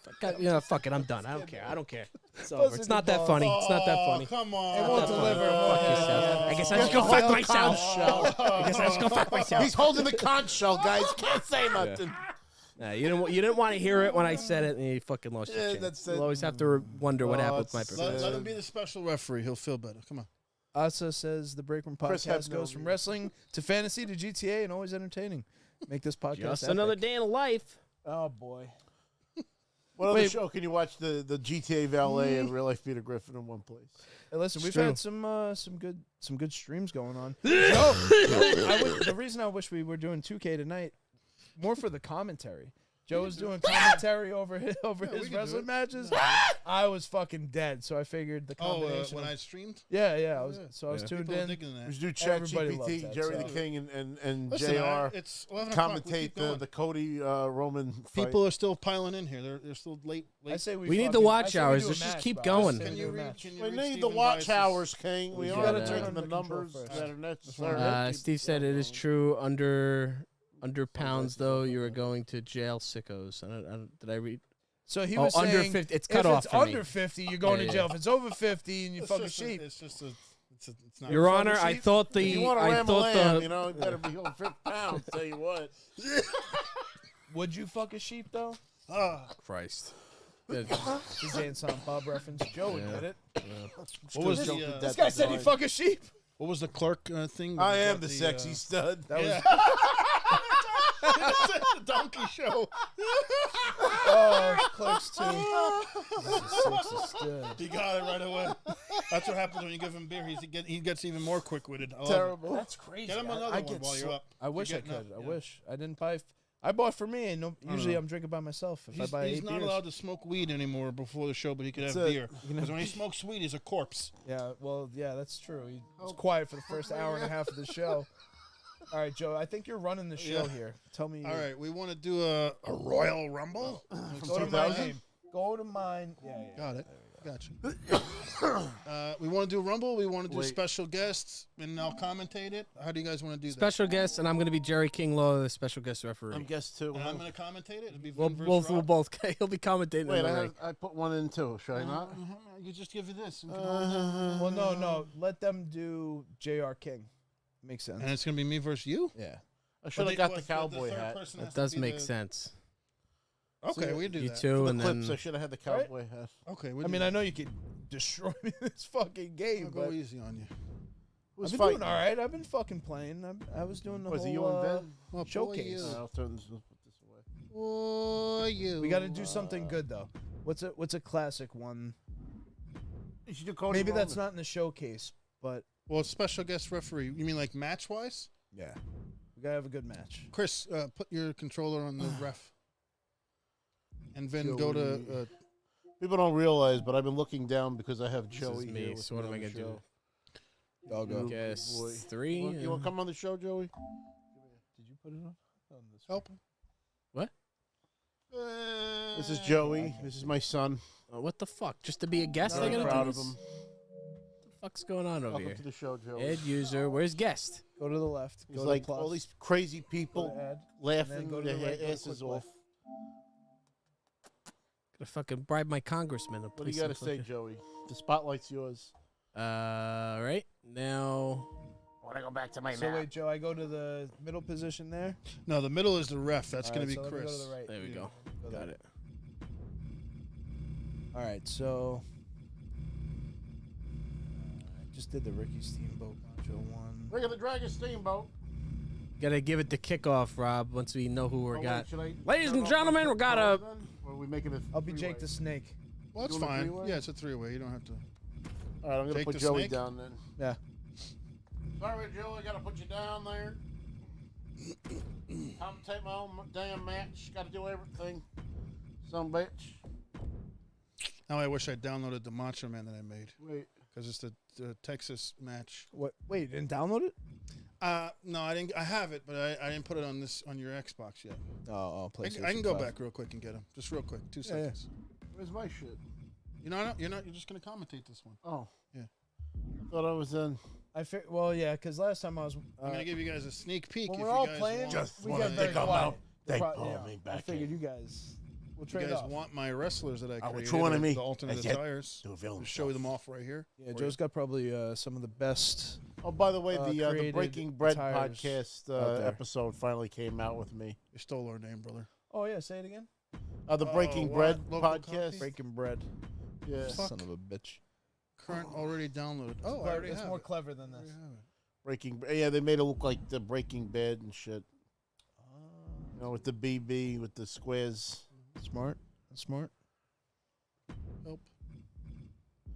Fuck it. I'm done. I don't care. I don't care. It's over. Doesn't It's not that involve- funny. It's not that Oh, funny. come It on. won't deliver. Fuck yourself. I guess I just go fuck myself. I guess I just go fuck myself. He's holding the conch shell, guys. Can't say nothing. Nah, you didn't want to hear it when I said it, and you fucking lost your Yeah, chance. that's it. You'll always have to wonder what Oh, happened with my it's- professor. Let him be the special referee. He'll feel better. Come on. Asa says the Break Room Chris podcast Hebner goes from wrestling to fantasy to GTA and always entertaining. Make this podcast Just epic. another day in life. Oh boy. What other show can you watch the GTA Valet and Real Life Peter Griffin in one place? Hey, listen, we've true. had some good streams going on. The reason I wish we were doing 2K tonight, more for the commentary. Joe was doing commentary over his wrestling matches. I was fucking dead, so I figured the combination. When I streamed? I was tuned People are in. digging that. We should do Everybody loves ChatGPT, that, Jerry so. the King, and Listen, JR it's 11 o'clock. We keep commentate going. the Cody Roman fight. People are still piling in here. They're still late. I say We need the watch hours. Let's just keep going. Can you read? We need the watch hours, King. We Yeah. are Gotta turn taking on the the control numbers first. that are necessary. Steve said it is true. Under pounds, though, you are going to jail, sickos. Did I read? So he was under saying 50. It's cut if off it's for under me. 50, you're going Yeah, to jail. If it's over 50 and you It's fucking just sheep. It's not. Your Honor, fucking I sheep? thought If you want to I ram a thought lamb, the you know, you better be on 50 pounds. Tell you what. Would you fuck a sheep though? Christ. He's saying some Bob reference. Joe did it. What was Joke the, that This guy said he'd fuck a sheep. what was the clerk thing? I am about the sexy stud. That was the donkey show. Clerks too. He got it right away. That's what happens when you give him beer. He gets even more quick-witted. I love it. Terrible. That's crazy. Get him another I one get while you're up. I wish I You're getting could. up, I yeah. wish I didn't buy. I bought for me, and usually I'm drinking by myself. If I buy He's 8 not beers. allowed to smoke weed anymore before the show, but he could have That's it. beer. Because when he smokes weed, he's a corpse. Yeah, well, yeah, that's true. He was quiet for the first hour and a half of the show. All right, Joe, I think you're running the show here. Tell me. All right, we want to do a Royal Rumble. Go to my name. Go to mine. Yeah. Got it. Gotcha. We want to do Rumble. We want to do special guests, and I'll commentate it. How do you guys want to do that? special guest, and I'm going to be Jerry King Law, the special guest referee. I'm guest too. And I'm going to commentate it. It'll be We'll Vin versus we'll Rob. both. He'll be commentating. Wait, in the ring. I put one in too. Should I not? You just give you this. And Well, no. Let them do J.R. King. Makes sense. it's going to be me versus you? Yeah. I should have got the cowboy third hat. person has That to does be make the- sense. Okay, we do You that. two, For and the clips, then I should have had the cowboy hat. Okay, I mean, I know you could destroy me in this fucking game, I'll but go easy on you. Who's I've been fighting? doing all right. I've been fucking playing. I was doing the Was whole it you and Ben? Well, showcase. I'll turn this, put this away. Oh, you. We got to do something good though. What's a classic one? You should do Cody Maybe that's Roman. not in the showcase, but Well, special guest referee. You mean like match-wise? yeah, we gotta have a good match. Chris, put your controller on the ref. And then go to... People don't realize, but I've been looking down because I have this Joey is here. me. with So what me am I on going the to do? show. I'll go. Guess boy. 3. You want to come on the show, Joey? Did you put it on? Help him. What? This is Joey. This is my son. Oh, what the fuck? Just to be a guest? Very They're gonna proud do of this? him. What the fuck's going on over Welcome here? to the show, Joey. Ed user, where's guest? Go to the left. He's Go like to plus. all these crazy Go people to add. laughing go to their the right, go to asses quick off. Gonna fucking bribe my congressman. To What do play you got to some say, fucking- Joey? The spotlight's yours. Right now. I want to go back to my So wait, Joe, I go to the middle position there. No, the middle is the ref. That's All going right, to be so let me Chris. Go to the right. There we go. Go Got there. it. All right, so just did the Ricky Steamboat Macho one. Ring of the Dragon Steamboat. Gotta give it the kickoff, Rob. Once we know who we Oh, got. wait, should I Ladies turn and off gentlemen, my we got a- then? Or are we making it? I'll be Jake the Snake. Well, that's You want a fine. three-way? Yeah, it's a three-way. You don't have to... All right, I'm gonna Jake put the Joey Snake? down then. Yeah. Sorry, Joey, I gotta put you down there. I'm take my own damn match. Gotta do everything. Some bitch. Now I wish I downloaded the Macho Man that I made. Wait. Because it's the Texas match. What? Wait, you didn't download it? No, I didn't. I have it, but I didn't put it on your Xbox yet. Oh, PlayStation. I can go 5. back real quick and get him. Just real quick, 2 Yeah, seconds. Where's my shit? You're just gonna commentate this one. Oh. Yeah. I thought I was in. Well, yeah, because last time I was. I'm gonna give you guys a sneak peek. when if we're you all guys playing, want, Just we wanna get very think I'm quiet. out. They pull me back I figured in. you guys will if trade you guys off. want my wrestlers that I Oh, created, which one of me? the alternate As yet attires. to avail I'll show himself. them off right here. Yeah, Joe's got probably some of the best. Oh, by the way, the created Breaking Bread attires podcast out there. episode finally came out with me. You stole our name, brother. Oh yeah, say it again. The Breaking what? Bread Local podcast. copy? Breaking Bread. Yeah. Fuck. Son of a bitch. Current already downloaded. Oh, I already It's have more it. clever than I this. already have it. Breaking. Yeah, they made it look like the Breaking Bad and shit. You know, with the BB, with the squares. Smart. That's smart.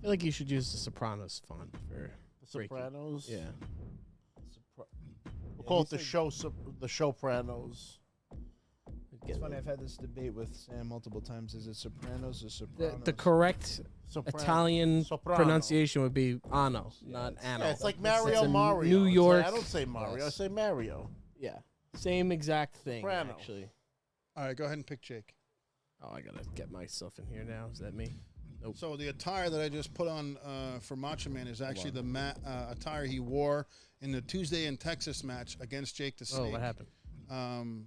feel like you should use the Sopranos font for The Sopranos. Yeah. We'll call it the Showpranos. It's funny. I've had this debate with Sam multiple times. Is it Sopranos or Sopranos? The correct Italian Soprano. pronunciation would be Ano, not Anno. Yeah, it's like It's Mario a Mario. New York. I don't say Mario. I say Mario. Yeah. Same exact thing, Soprano. actually. All right, go ahead and pick Jake. Oh, I gotta get myself in here now. Is that me? Nope. So the attire that I just put on for Macho Man is actually the attire he wore in the Tuesday in Texas match against Jake the Snake. Oh, what happened?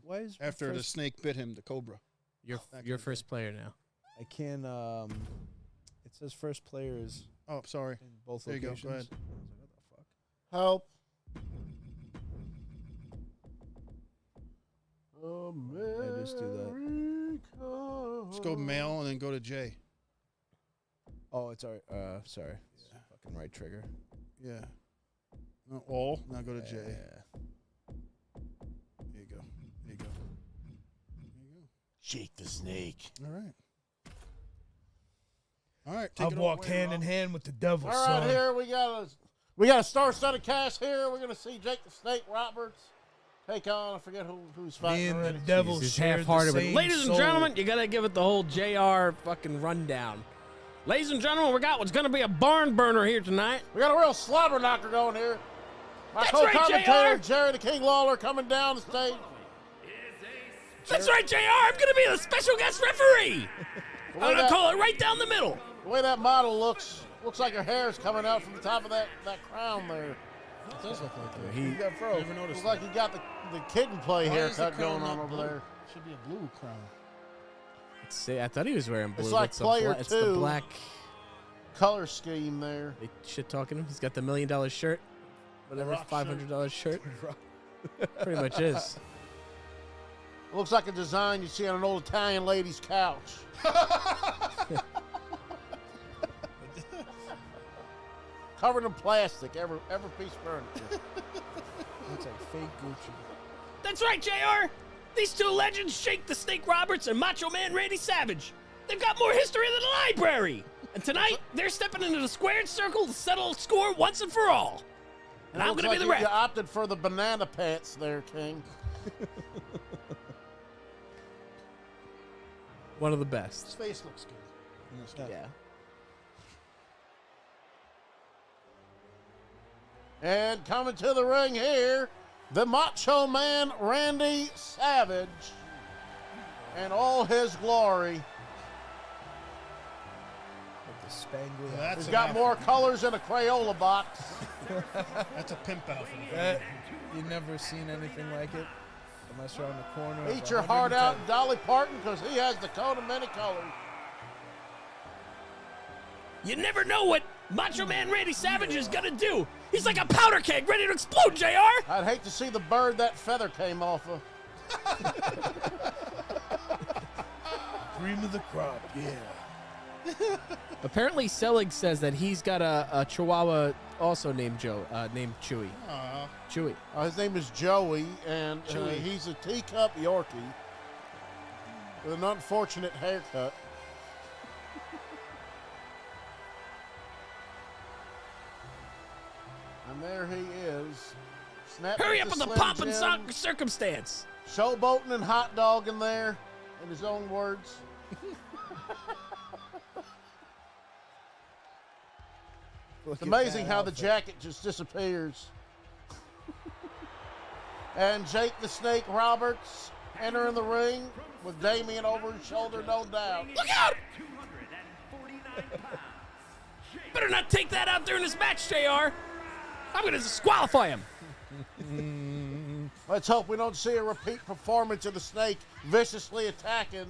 Why is After the first, snake bit him, the cobra. You're first player now. I can't. It says first player is Oh, sorry. in both There you go. locations. Go ahead. I was like, what the fuck? Help. I just do that. Let's go male and then go to Jay. Oh, it's our. Sorry. It's fucking right trigger. Yeah. No, all. Now go to Jay. Yeah. There you go. There you go. There you go. Jake the Snake. All right. All right. Take I've it walked away, hand Rob. in hand with the devil, All son. right, here we got a star-studded cast here. We're gonna see Jake the Snake Roberts take on. I forget who's Me fighting and the already. devil He's shared the half-hearted. But same ladies and soul. gentlemen, you gotta give it the whole JR fucking rundown. Ladies and gentlemen, we got what's gonna be a barn burner here tonight. We got a real slobber knocker going here. My That's right, co-commentator, JR. Jerry the King Lawler, coming down the stage. That's right, JR. I'm gonna be the special guest referee. The I'm way, gonna that, call it right down the middle. the way that model looks like her hair is coming out from the top of that crown there. It does look like that. He got fro. Never noticed Looks like he got the kid and play Why is the haircut crown going on not over blue? there. Should be a blue crown. Let's see. I thought he was wearing blue. It's like It's the player it's the two. black. Color scheme there. They shit talking him. He's got the $1 million shirt, whatever, rock $500 shirt. Pretty much is. Looks like a design you see on an old Italian lady's couch. Covered in plastic, every piece of furniture. Looks like fake Gucci. That's right, JR. These two legends, Jake the Snake Roberts and Macho Man Randy Savage. They've got more history than the library. And tonight, they're stepping into the squared circle to settle a score once and for all. And I'm Looks going to be like the you ref. opted for the banana pants there, King. One of the best. His face looks good. In this guy. Yeah. And coming to the ring here, the Macho Man Randy Savage in all his glory. With the spangly. Yeah, that's He's an got outfit. more colors in a Crayola box. That's a pimp outfit. That, you've never seen anything like it, unless you're on the corner. of Eat your heart out, 110. Dolly Parton, because he has the coat of many colors. You never know what Macho Man Randy Savage is going to do. He's like a powder keg ready to explode, JR. I'd hate to see the bird that feather came off of. Cream of the crop, yeah. Apparently, Selig says that he's got a Chihuahua also named named Chewy. Aw. Chewy. His name is Joey, and Joey. he's a teacup Yorkie with an unfortunate haircut. And there he is. Snapping Hurry at up with the Slim pomp and Jim, circumstance. showboating and hot dogging there, in his own words. It's amazing how the jacket just disappears. And Jake the Snake Roberts entering the ring with Damien over his shoulder, no doubt. Look out! Better not take that out during this match, JR. I'm going to disqualify him. Let's hope we don't see a repeat performance of the Snake viciously attacking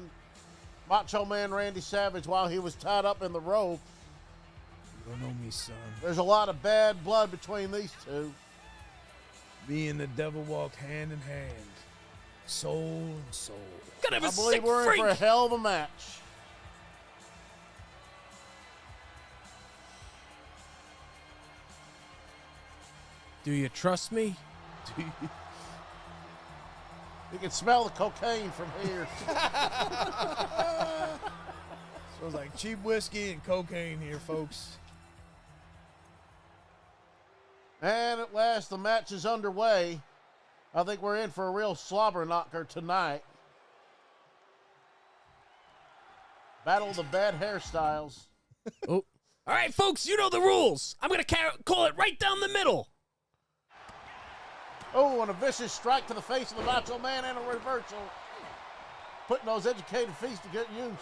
Macho Man Randy Savage while he was tied up in the rope. You don't know me, son. There's a lot of bad blood between these two. Me and the devil walked hand in hand, soul and soul. Gonna have I a believe sick we're in for a freak. hell of a match. Do you trust me? You can smell the cocaine from here. Smells like cheap whiskey and cocaine here, folks. And at last, the match is underway. I think we're in for a real slobber knocker tonight. Battle of the bad hairstyles. Oh. All right, folks, you know the rules. I'm going to call it right down the middle. Oh, and a vicious strike to the face of the Macho Man and a reversal. Putting those educated feet to good use.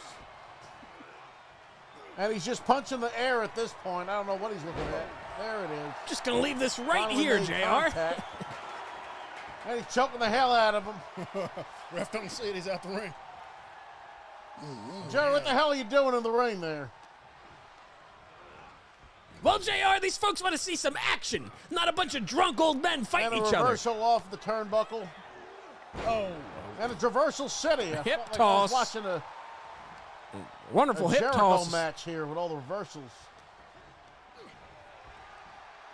And he's just punching the air at this point. I don't know what he's looking at. There it is. Just going to leave this right Finally here, made JR. contact. And he's choking the hell out of him. Ref don't see it. He's out the ring. Jerry, what the hell are you doing in the ring there? Well, JR, these folks want to see some action, not a bunch of drunk old men fighting And a each other. reversal off the turnbuckle. Oh. And a traversal city. I Hip felt like toss. I was watching a Wonderful hip Jericho toss. match here with all the reversals.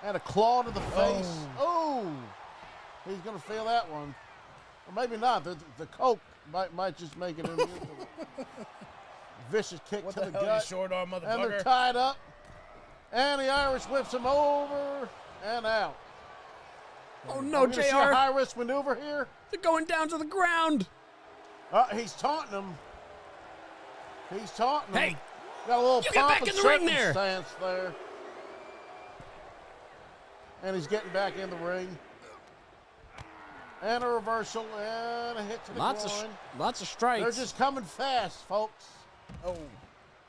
And a claw to the face. Oh. He's going to feel that one. Or maybe not. The Coke might just make it in. Vicious kick What to the the hell, you gut. short arm And they're motherfucker? tied up. And the Irish whips him over and out. Oh, no, We're gonna see a JR. high-risk maneuver here. They're going down to the ground. He's taunting him. He's taunting him. Hey, Got a little you get pomp back and in the ring there. circumstance there. And he's getting back in the ring. And a reversal and a hit to the lots groin. of strikes. They're just coming fast, folks. Oh.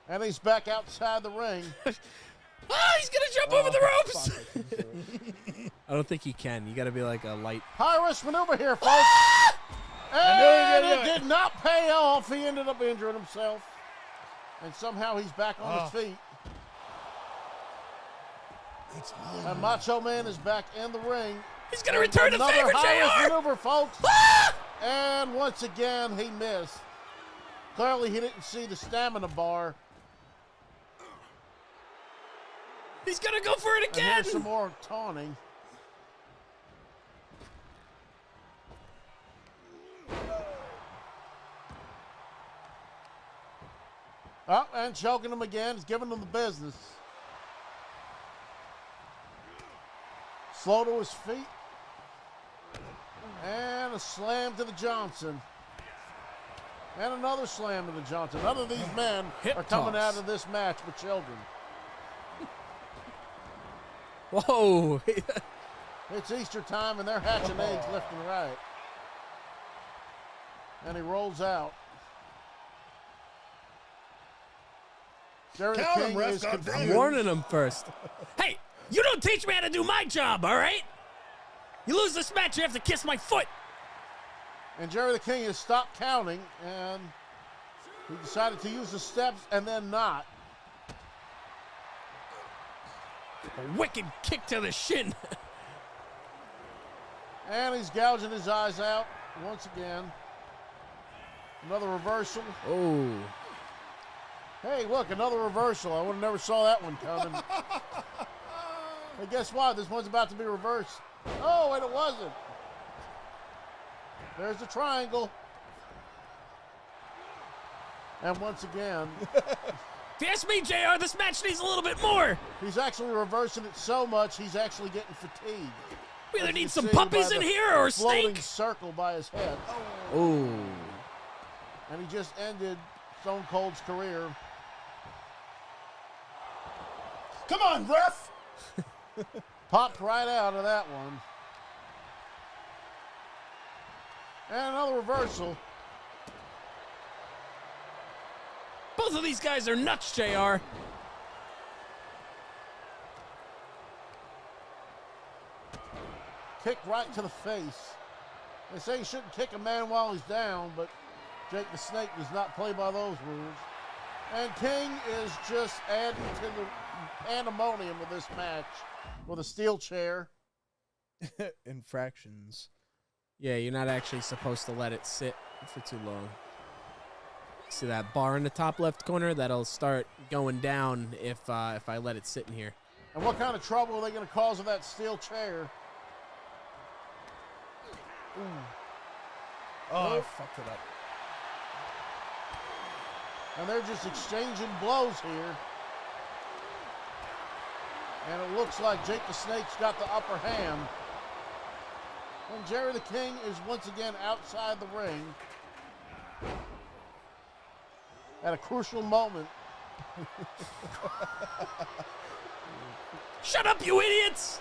And he's back outside the ring. Ah, he's gonna jump over the ropes. I don't think he can. You got to be like a light. High-risk maneuver here, folks. Ah! And knew he it was gonna do did not pay off. He ended up injuring himself. And somehow he's back on his feet. And Macho Man is back in the ring. He's gonna return the Another favor, high-risk JR. maneuver, folks. Ah! And once again, he missed. Clearly, he didn't see the stamina bar. He's gonna go for it And again. here's some more taunting. Oh, and choking him again. He's giving him the business. Slow to his feet. And a slam to the Johnson. And another slam to the Johnson. None of these men Hip are coming toss. out of this match with children. Whoa. It's Easter time, and they're hatching eggs left and right. And he rolls out. Jerry the Count him, King ref, is goddamn. confused. Warning him first. Hey, you don't teach me how to do my job, all right? You lose this match, you have to kiss my foot. And Jerry the King has stopped counting, and he decided to use the steps and then not. A wicked kick to the shin. And he's gouging his eyes out once again. Another reversal. Oh. Hey, look, another reversal. I would have never saw that one coming. Hey, guess what? This one's about to be reversed. Oh, and it wasn't. There's the triangle. And once again, If you ask me, JR, this match needs a little bit more. he's actually reversing it so much he's actually getting fatigued. We either As you need some see puppies by in the here or a floating steak. circle by his head. Oh. And he just ended Stone Cold's career. Come on, ref. Popped right out of that one. And another reversal. Both of these guys are nuts, JR. Kicked right to the face. They say you shouldn't kick a man while he's down, but Jake the Snake does not play by those rules. And King is just adding to the pandemonium of this match with a steel chair. Infractions. Yeah, you're not actually supposed to let it sit for too long. See that bar in the top left corner? That'll start going down if I let it sit in here. And what kind of trouble are they going to cause with that steel chair? Oh, I fucked it up. And they're just exchanging blows here. And it looks like Jake the Snake's got the upper hand. And Jerry the King is once again outside the ring. At a crucial moment. Shut up, you idiots!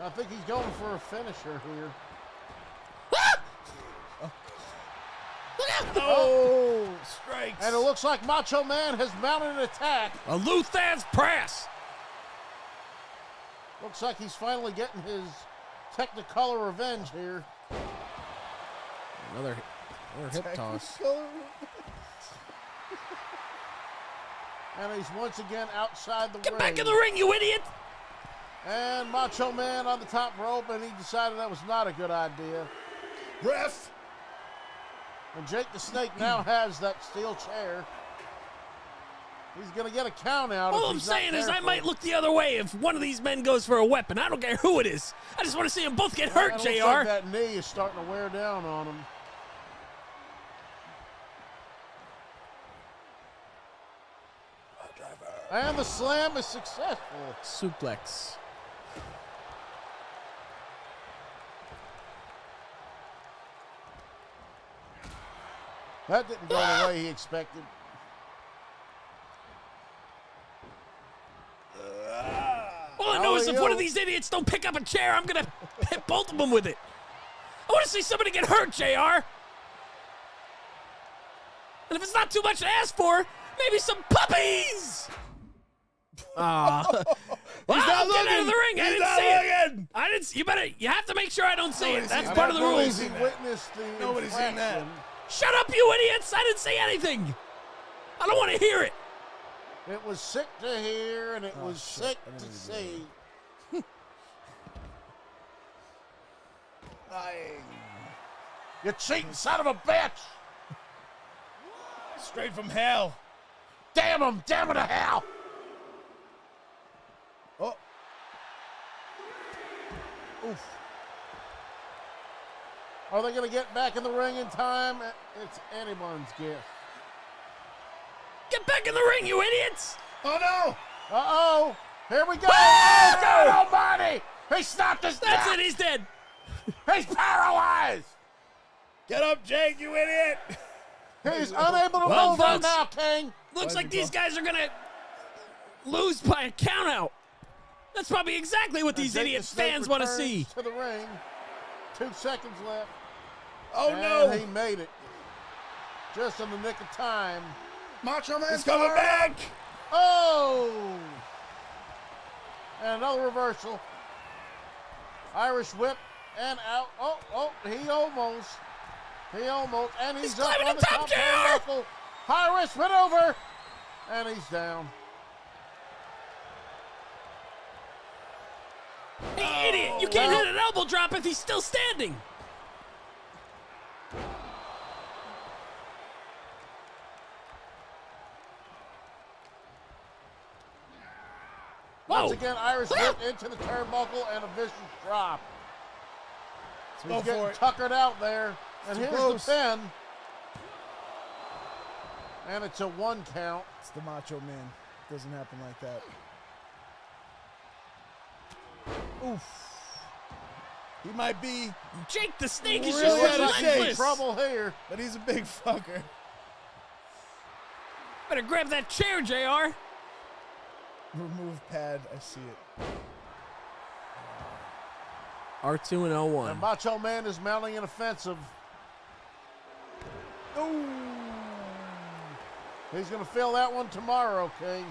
I think he's going for a finisher here. Oh, strikes. And it looks like Macho Man has mounted an attack. A Luther's press! Looks like he's finally getting his Technicolor revenge here. Another hip toss. And he's once again outside the ring. Get back in the ring, you idiot! And Macho Man on the top rope, and he decided that was not a good idea. Ref! And Jake the Snake now has that steel chair. He's going to get a count out. All I'm saying is I might look the other way if one of these men goes for a weapon. I don't care who it is. I just want to see them both get hurt, Looks JR. like that knee is starting to wear down on him. And the slam is successful. Suplex. That didn't go the way he expected. All I know is if one of these idiots don't pick up a chair, I'm going to hit both of them with it. I want to see somebody get hurt, JR. And if it's not too much to ask for, maybe some puppies. Well, get out of the ring. I didn't see it. I didn't see, you have to make sure I don't see it. That's part of the rules. Nobody's seen that. Shut up, you idiots. I didn't say anything. I don't want to hear it. It was sick to hear, and it was sick to see. You cheating son of a bitch! Straight from hell. Damn him! Damn it to hell! Oh. Oof. Are they going to get back in the ring in time? It's anyone's guess. Get back in the ring, you idiots! Oh, no! Uh-oh! Here we go! Oh, God almighty! He stopped his That's neck! it, he's dead. He's paralyzed! Get up, Jake, you idiot! He's unable to Well, move right folks, now, King! Looks like these guys are going to lose by a countout. That's probably exactly what these Jake idiot the Snake fans want to returns see. To the ring. 2 seconds left. Oh, And no! he made it. Just in the nick of time. Macho Man's coming back! Oh! And another reversal. Irish whip and out. Oh, he almost. And he's up climbing on the the top top gear! turnbuckle. High risk maneuver. And he's down. Hey, idiot, you can't hit an elbow drop if he's still standing. Once again, Irish whip into the turnbuckle and a vicious drop. So he's getting tuckered out there. And here's the pin. And it's a 1 count. It's the Macho Man. It doesn't happen like that. Oof. He might be Jake the Snake is really just out of shape. relentless. Trouble here. But he's a big fucker. Better grab that chair, JR. Remove pad. I see it. R2 and L1. And Macho Man is mounting an offensive. Ooh. He's going to feel that one tomorrow, King.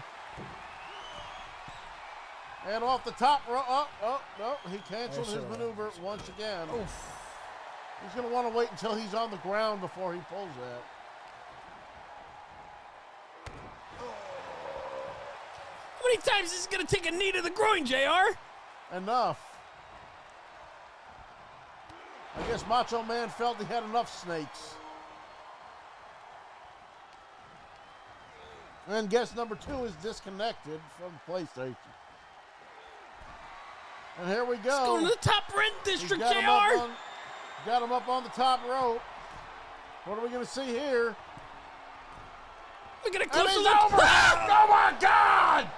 And off the top rope. Oh, no. He canceled his maneuver once again. Oof. He's going to want to wait until he's on the ground before he pulls that. How many times is he going to take a knee to the groin, JR? Enough. I guess Macho Man felt he had enough snakes. And guest number 2 is disconnected from PlayStation. And here we go. Let's go to the top rent district, He's JR. got him up on the top rope. What are we going to see here? We're going to And close he's the over. Oh, my God!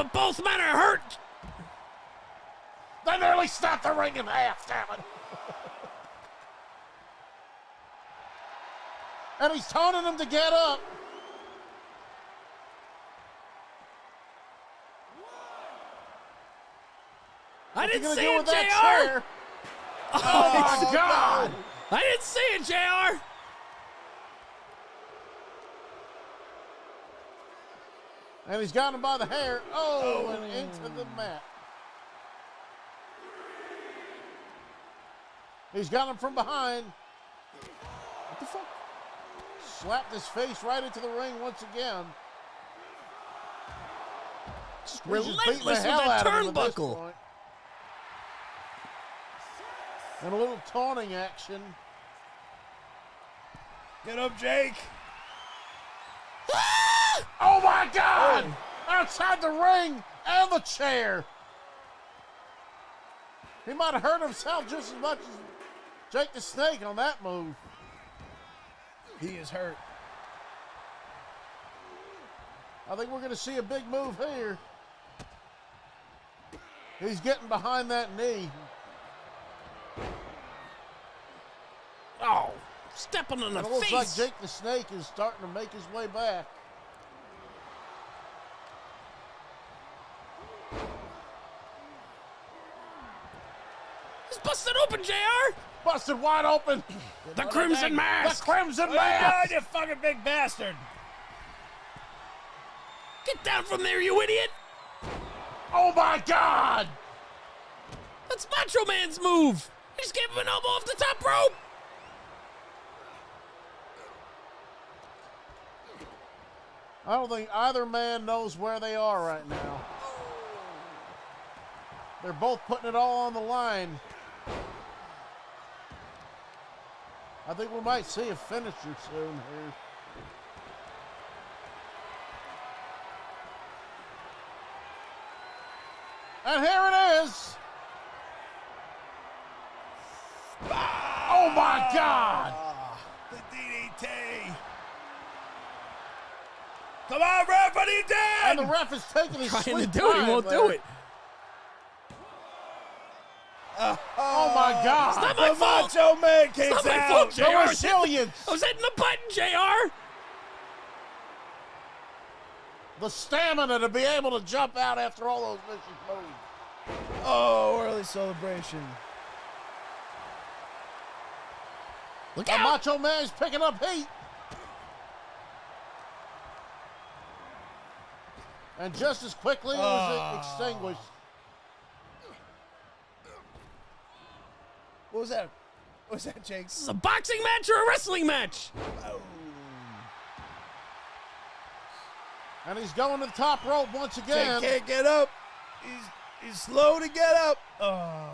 but both men are hurt. They nearly snapped the ring in half, damn it. And he's taunting him to get up. I didn't What's he see gonna do it, with that JR. chair? Oh, my God. I didn't see it, JR. And he's got him by the hair. Oh, and into the mat. He's got him from behind. What the fuck? Slapped his face right into the ring once again. Just He's just beating relentless the with hell that out of him at this turnbuckle. point. And a little taunting action. Get up, Jake. Oh my God! Outside the ring and the chair. He might have hurt himself just as much as Jake the Snake on that move. He is hurt. I think we're going to see a big move here. He's getting behind that knee. Oh, stepping on the And it looks face. like Jake the Snake is starting to make his way back. He's busted open, JR. Busted wide open. The Crimson The Mask. Crimson What are you Mask. doing, you fucking big bastard? Get down from there, you idiot. Oh my God. That's Macho Man's move. He just gave him an elbow off the top rope. I don't think either man knows where they are right now. They're both putting it all on the line. I think we might see a finisher soon here. And here it is. Oh my God. The DDT. Come on, ref, what are you And the doing? ref is taking his Trying to sweet do it, he time won't there. do it. Oh my God. It's not my The fault. Macho Man It's kicks not my out. fault, JR. The I was hitting- resilience. I was hitting the button, JR. The stamina to be able to jump out after all those vicious moves. Oh, early celebration. Look The out. Macho Man is picking up heat. And just as quickly it was extinguished. What was that? What was that, Jake? This is a boxing match or a wrestling match? And he's going to the top rope once Jake again. can't get up. He's slow to get up. Oh.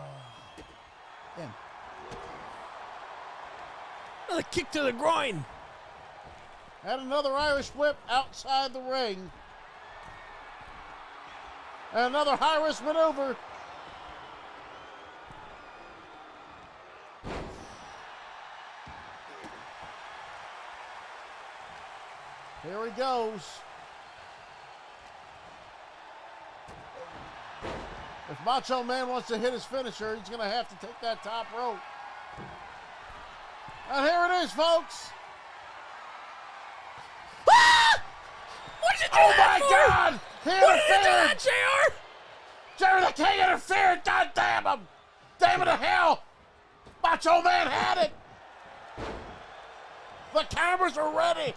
Damn. Another kick to the groin. And another Irish whip outside the ring. And another high-risk maneuver. Here he goes. If Macho Man wants to hit his finisher, he's going to have to take that top rope. And here it is, folks. Ah! What did you do Oh that my for? God! He What did you do interfered! that, JR? Jerry the King interfered! God damn him! Damn it to hell! Macho Man had it! The cameras are ready!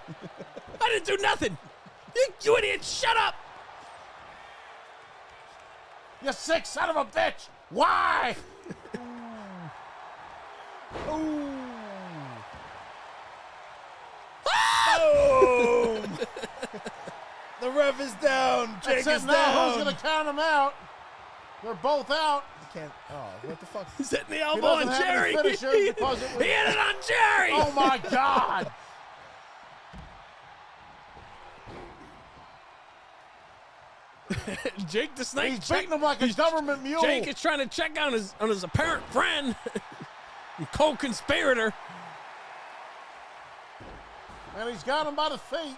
I didn't do nothing. You idiot, shut up. You sick son of a bitch! Why? Boom! The ref is down. Jake Except is now, down. who's gonna count him out? They're both out. Can't. Oh, what the fuck? He's hitting the He elbow doesn't on have Jerry. any finishers because it was... He hit it on Jerry. Oh my God! Jake the Snake. He's beating him like a government mule. Jake is trying to check on his apparent friend, co-conspirator. And he's got him by the feet.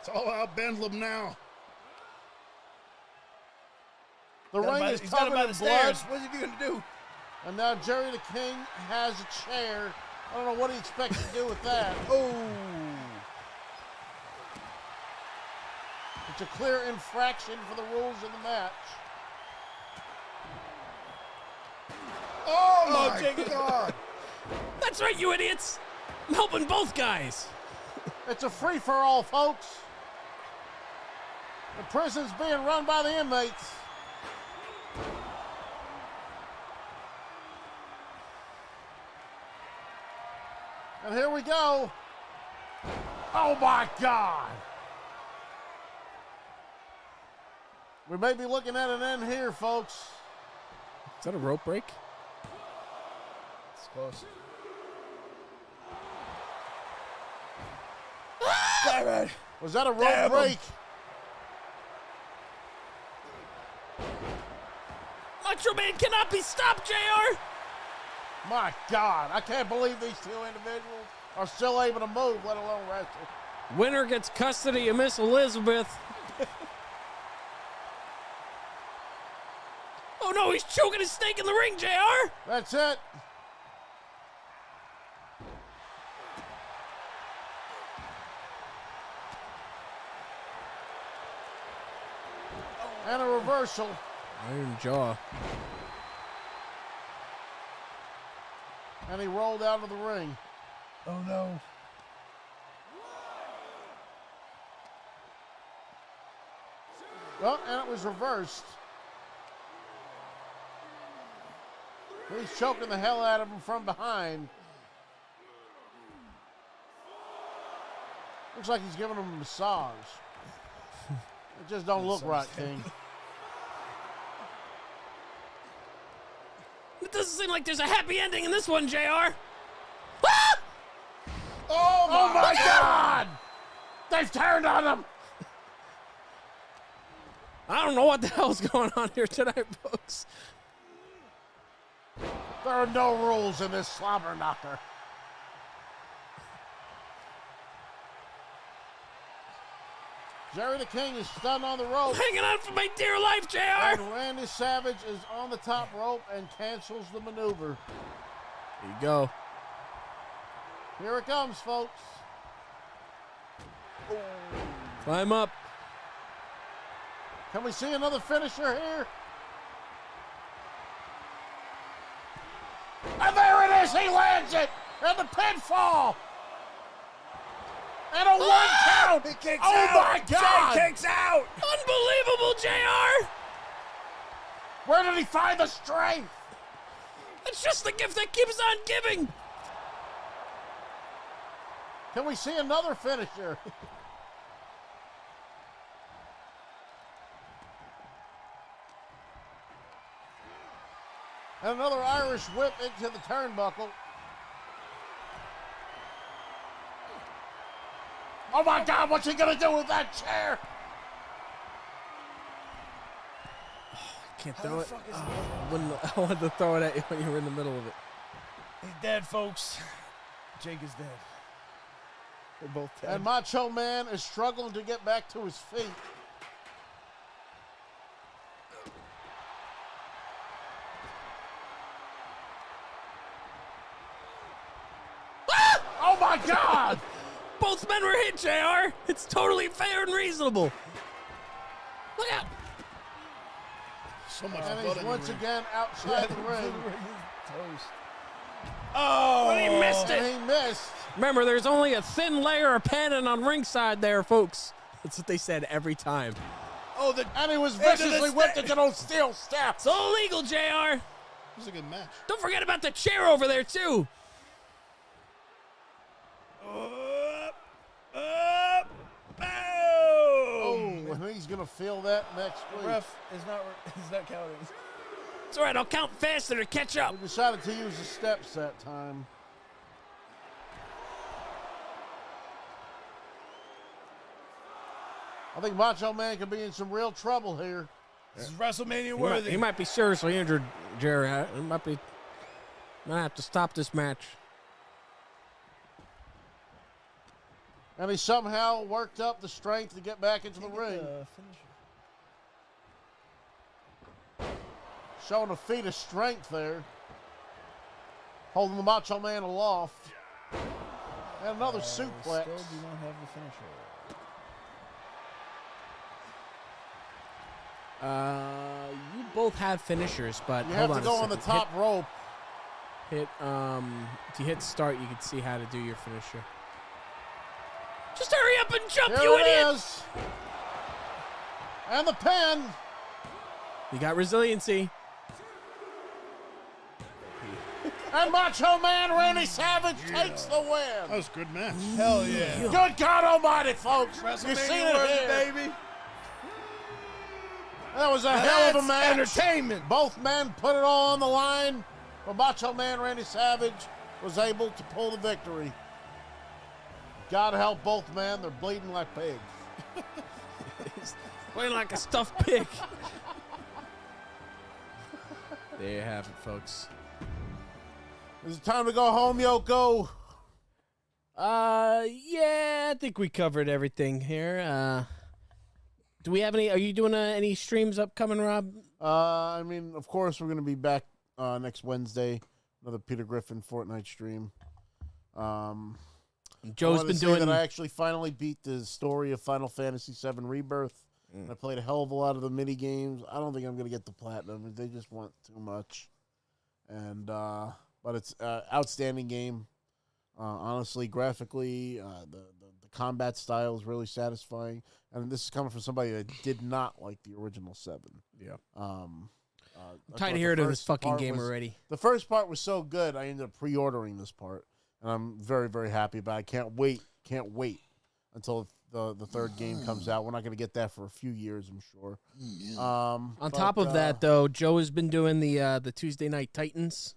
It's all out Bedlam now. The ring is He's got him covered by in the blood. stairs. What's he going to do? And now Jerry the King has a chair. I don't know what he expects to do with that. Oh. It's a clear infraction for the rules of the match. Oh, My God. That's right, you idiots. I'm helping both guys. It's a free-for-all, folks. The prison's being run by the inmates. And here we go. Oh, my God. We may be looking at an end here, folks. Is that a rope break? It's close. Damn it. Was that a rope Damn 'em. break? Macho Man cannot be stopped, JR. My God, I can't believe these two individuals are still able to move, let alone wrestle. Winner gets custody of Miss Elizabeth. Oh no, he's choking his snake in the ring, JR. That's it. And a reversal. Iron jaw. And he rolled out of the ring. Oh, no. Oh, and it was reversed. He's choking the hell out of him from behind. Looks like he's giving him a massage. It just don't look right, King. It doesn't seem like there's a happy ending in this one, JR. Ah! Oh my God! They've turned on him! I don't know what the hell's going on here tonight, folks. There are no rules in this slobber knocker. Jerry the King is stunned on the rope. Hanging on for my dear life, JR. And Randy Savage is on the top rope and cancels the maneuver. There you go. Here it comes, folks. Climb up. Can we see another finisher here? And there it is! He lands it! And the pinfall! And a one count! He kicks Oh out. my God! Jay kicks out. Unbelievable, JR. Where did he find the strength? It's just the gift that keeps on giving. Can we see another finisher? And another Irish whip into the turnbuckle. Oh my God, what's he gonna do with that chair? Can't throw it. I wanted to throw it at you when you were in the middle of it. He's dead, folks. Jake is dead. They're both dead. And Macho Man is struggling to get back to his feet. Oh my God! Both men were hit, JR. It's totally fair and reasonable. Look out. So much And blood he's in the once ring. again outside the ring. Toast. Oh, and he missed it. And he missed. Remember, there's only a thin layer of padding on ringside there, folks. That's what they said every time. Oh, the And he was viciously whipped into those steel steps. It's all legal, JR. It was a good match. Don't forget about the chair over there, too. Oh, and he's gonna feel that next week. ref is not counting. It's all right. I'll count faster to catch up. He decided to use the steps that time. I think Macho Man could be in some real trouble here. This is WrestleMania He worthy. might be seriously injured, Jerry. He might have to stop this match. And he somehow worked up the strength to get back into the ring. Showing a feat of strength there. Holding the Macho Man aloft. And another suplex. Still do not have the finisher. You both have finishers, but You hold have on to go a on the second. top rope. If you hit start, you can see how to do your finisher. Just hurry up and jump, Here you it idiot! is. And the pin. You got resiliency. And Macho Man Randy Savage takes the That win. was a good match. Hell yeah. Good God Almighty, folks. You seen it worthy, here. baby. That was a hell of a That's match. entertainment. Both men put it all on the line, but Macho Man Randy Savage was able to pull the victory. God help both men. They're bleeding like pigs. Playing like a stuffed pig. There you have it, folks. Is it time to go home, Yoko? Yeah, I think we covered everything here. Do we have any? Are you doing any streams upcoming, Rob? I mean, of course, we're going to be back next Wednesday. Another Peter Griffin Fortnite stream. Joe's I been say doing. that I actually finally beat the story of Final Fantasy VII Rebirth. I played a hell of a lot of the mini games. I don't think I'm going to get the platinum. They just want too much. And but it's outstanding game. Honestly, graphically, the combat style is really satisfying. And this is coming from somebody that did not like the original 7. Yeah. I'm Tired of hearing of this fucking game already. The first part was so good, I ended up pre-ordering this part, and I'm very, very happy about it. Can't wait until the third game comes out. We're not going to get that for a few years, I'm sure. On top of that, though, Joe has been doing the Tuesday Night Titans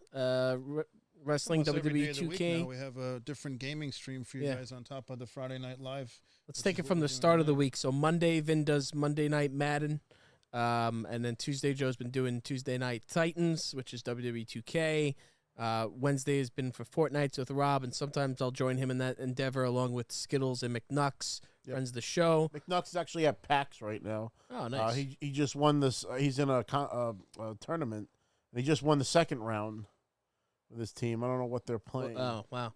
wrestling Almost every day WWE of the week 2K. now we have a different gaming stream for you guys on top of the Friday Night Live. Let's which take is it what from we're the doing start of the now. week. So Monday, Vin does Monday Night Madden. And then Tuesday, Joe's been doing Tuesday Night Titans, which is WWE 2K. Wednesday has been for Fortnights with Rob, and sometimes I'll join him in that endeavor along with Skittles and McNucks, friends of the show. McNuck's is actually at PAX right now. Oh, nice. He just won this. He's in a tournament, and he just won the second round with his team. I don't know what they're playing. Oh, wow.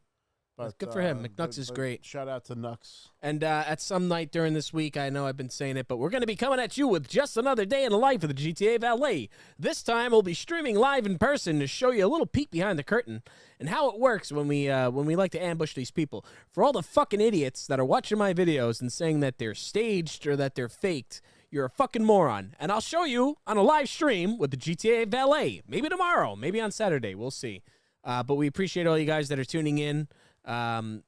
But, good for him. McNucks is great. Shout out to Nux. And at some night during this week, I know I've been saying it, but we're going to be coming at you with just another day in the life of the GTA Valet. This time, we'll be streaming live in person to show you a little peek behind the curtain and how it works when we like to ambush these people. For all the fucking idiots that are watching my videos and saying that they're staged or that they're faked, you're a fucking moron. And I'll show you on a live stream with the GTA Valet. Maybe tomorrow, maybe on Saturday. We'll see. But we appreciate all you guys that are tuning in. Everybody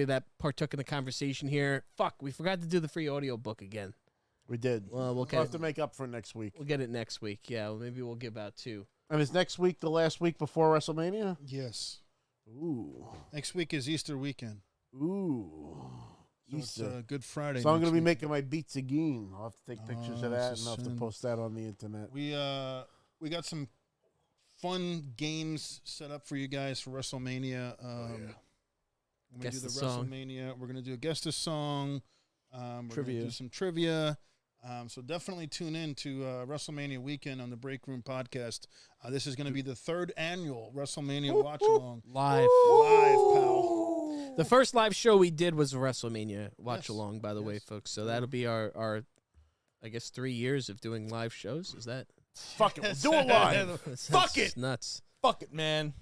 that partook in the conversation here. Fuck, we forgot to do the free audio book again. We did. Well, we'll have to make up for it next week. We'll get it next week. Yeah, well, maybe we'll give out 2. And is next week the last week before WrestleMania? Yes. Ooh. Next week is Easter weekend. Ooh. So Easter. it's Good Friday. So I'm going to be next making my beats again. I'll have to take pictures of that, it's and a I'll have to sin. post that on the internet. week. We got some fun games set up for you guys for WrestleMania. When we Guess do the the song. WrestleMania, we're going to do a guest a song. We're going to Trivia. do some trivia. So definitely tune in to WrestleMania weekend on the Break Room podcast. This is going to be the 3rd annual WrestleMania Watchalong. Live. Live, pal. The first live show we did was a WrestleMania Watchalong, by the way, folks. So that'll be our I guess, 3 years of doing live shows. Is that? Fuck it. We'll do it live. Fuck it. Nuts. Fuck it, man.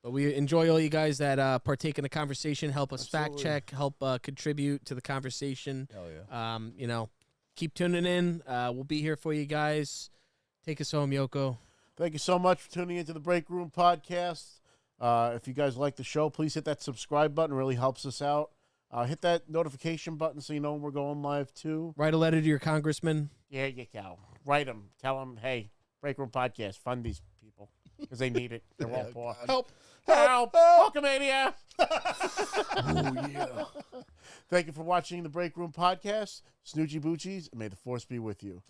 But we enjoy all you guys that partake in the conversation, help us fact check, help contribute to the conversation. Hell yeah. Keep tuning in. We'll be here for you guys. Take us home, Yoko. Thank you so much for tuning into the Break Room podcast. If you guys like the show, please hit that subscribe button. It really helps us out. Hit that notification button so you know when we're going live, too. Write a letter to your congressman. Yeah, you go. Write them. Tell them, hey, Break Room podcast, fund these people because they need it. They're all poor. Help. Help! Hulkamania! Oh, yeah. Thank you for watching the Break Room podcast. Snoochie Boochies, and may the force be with you.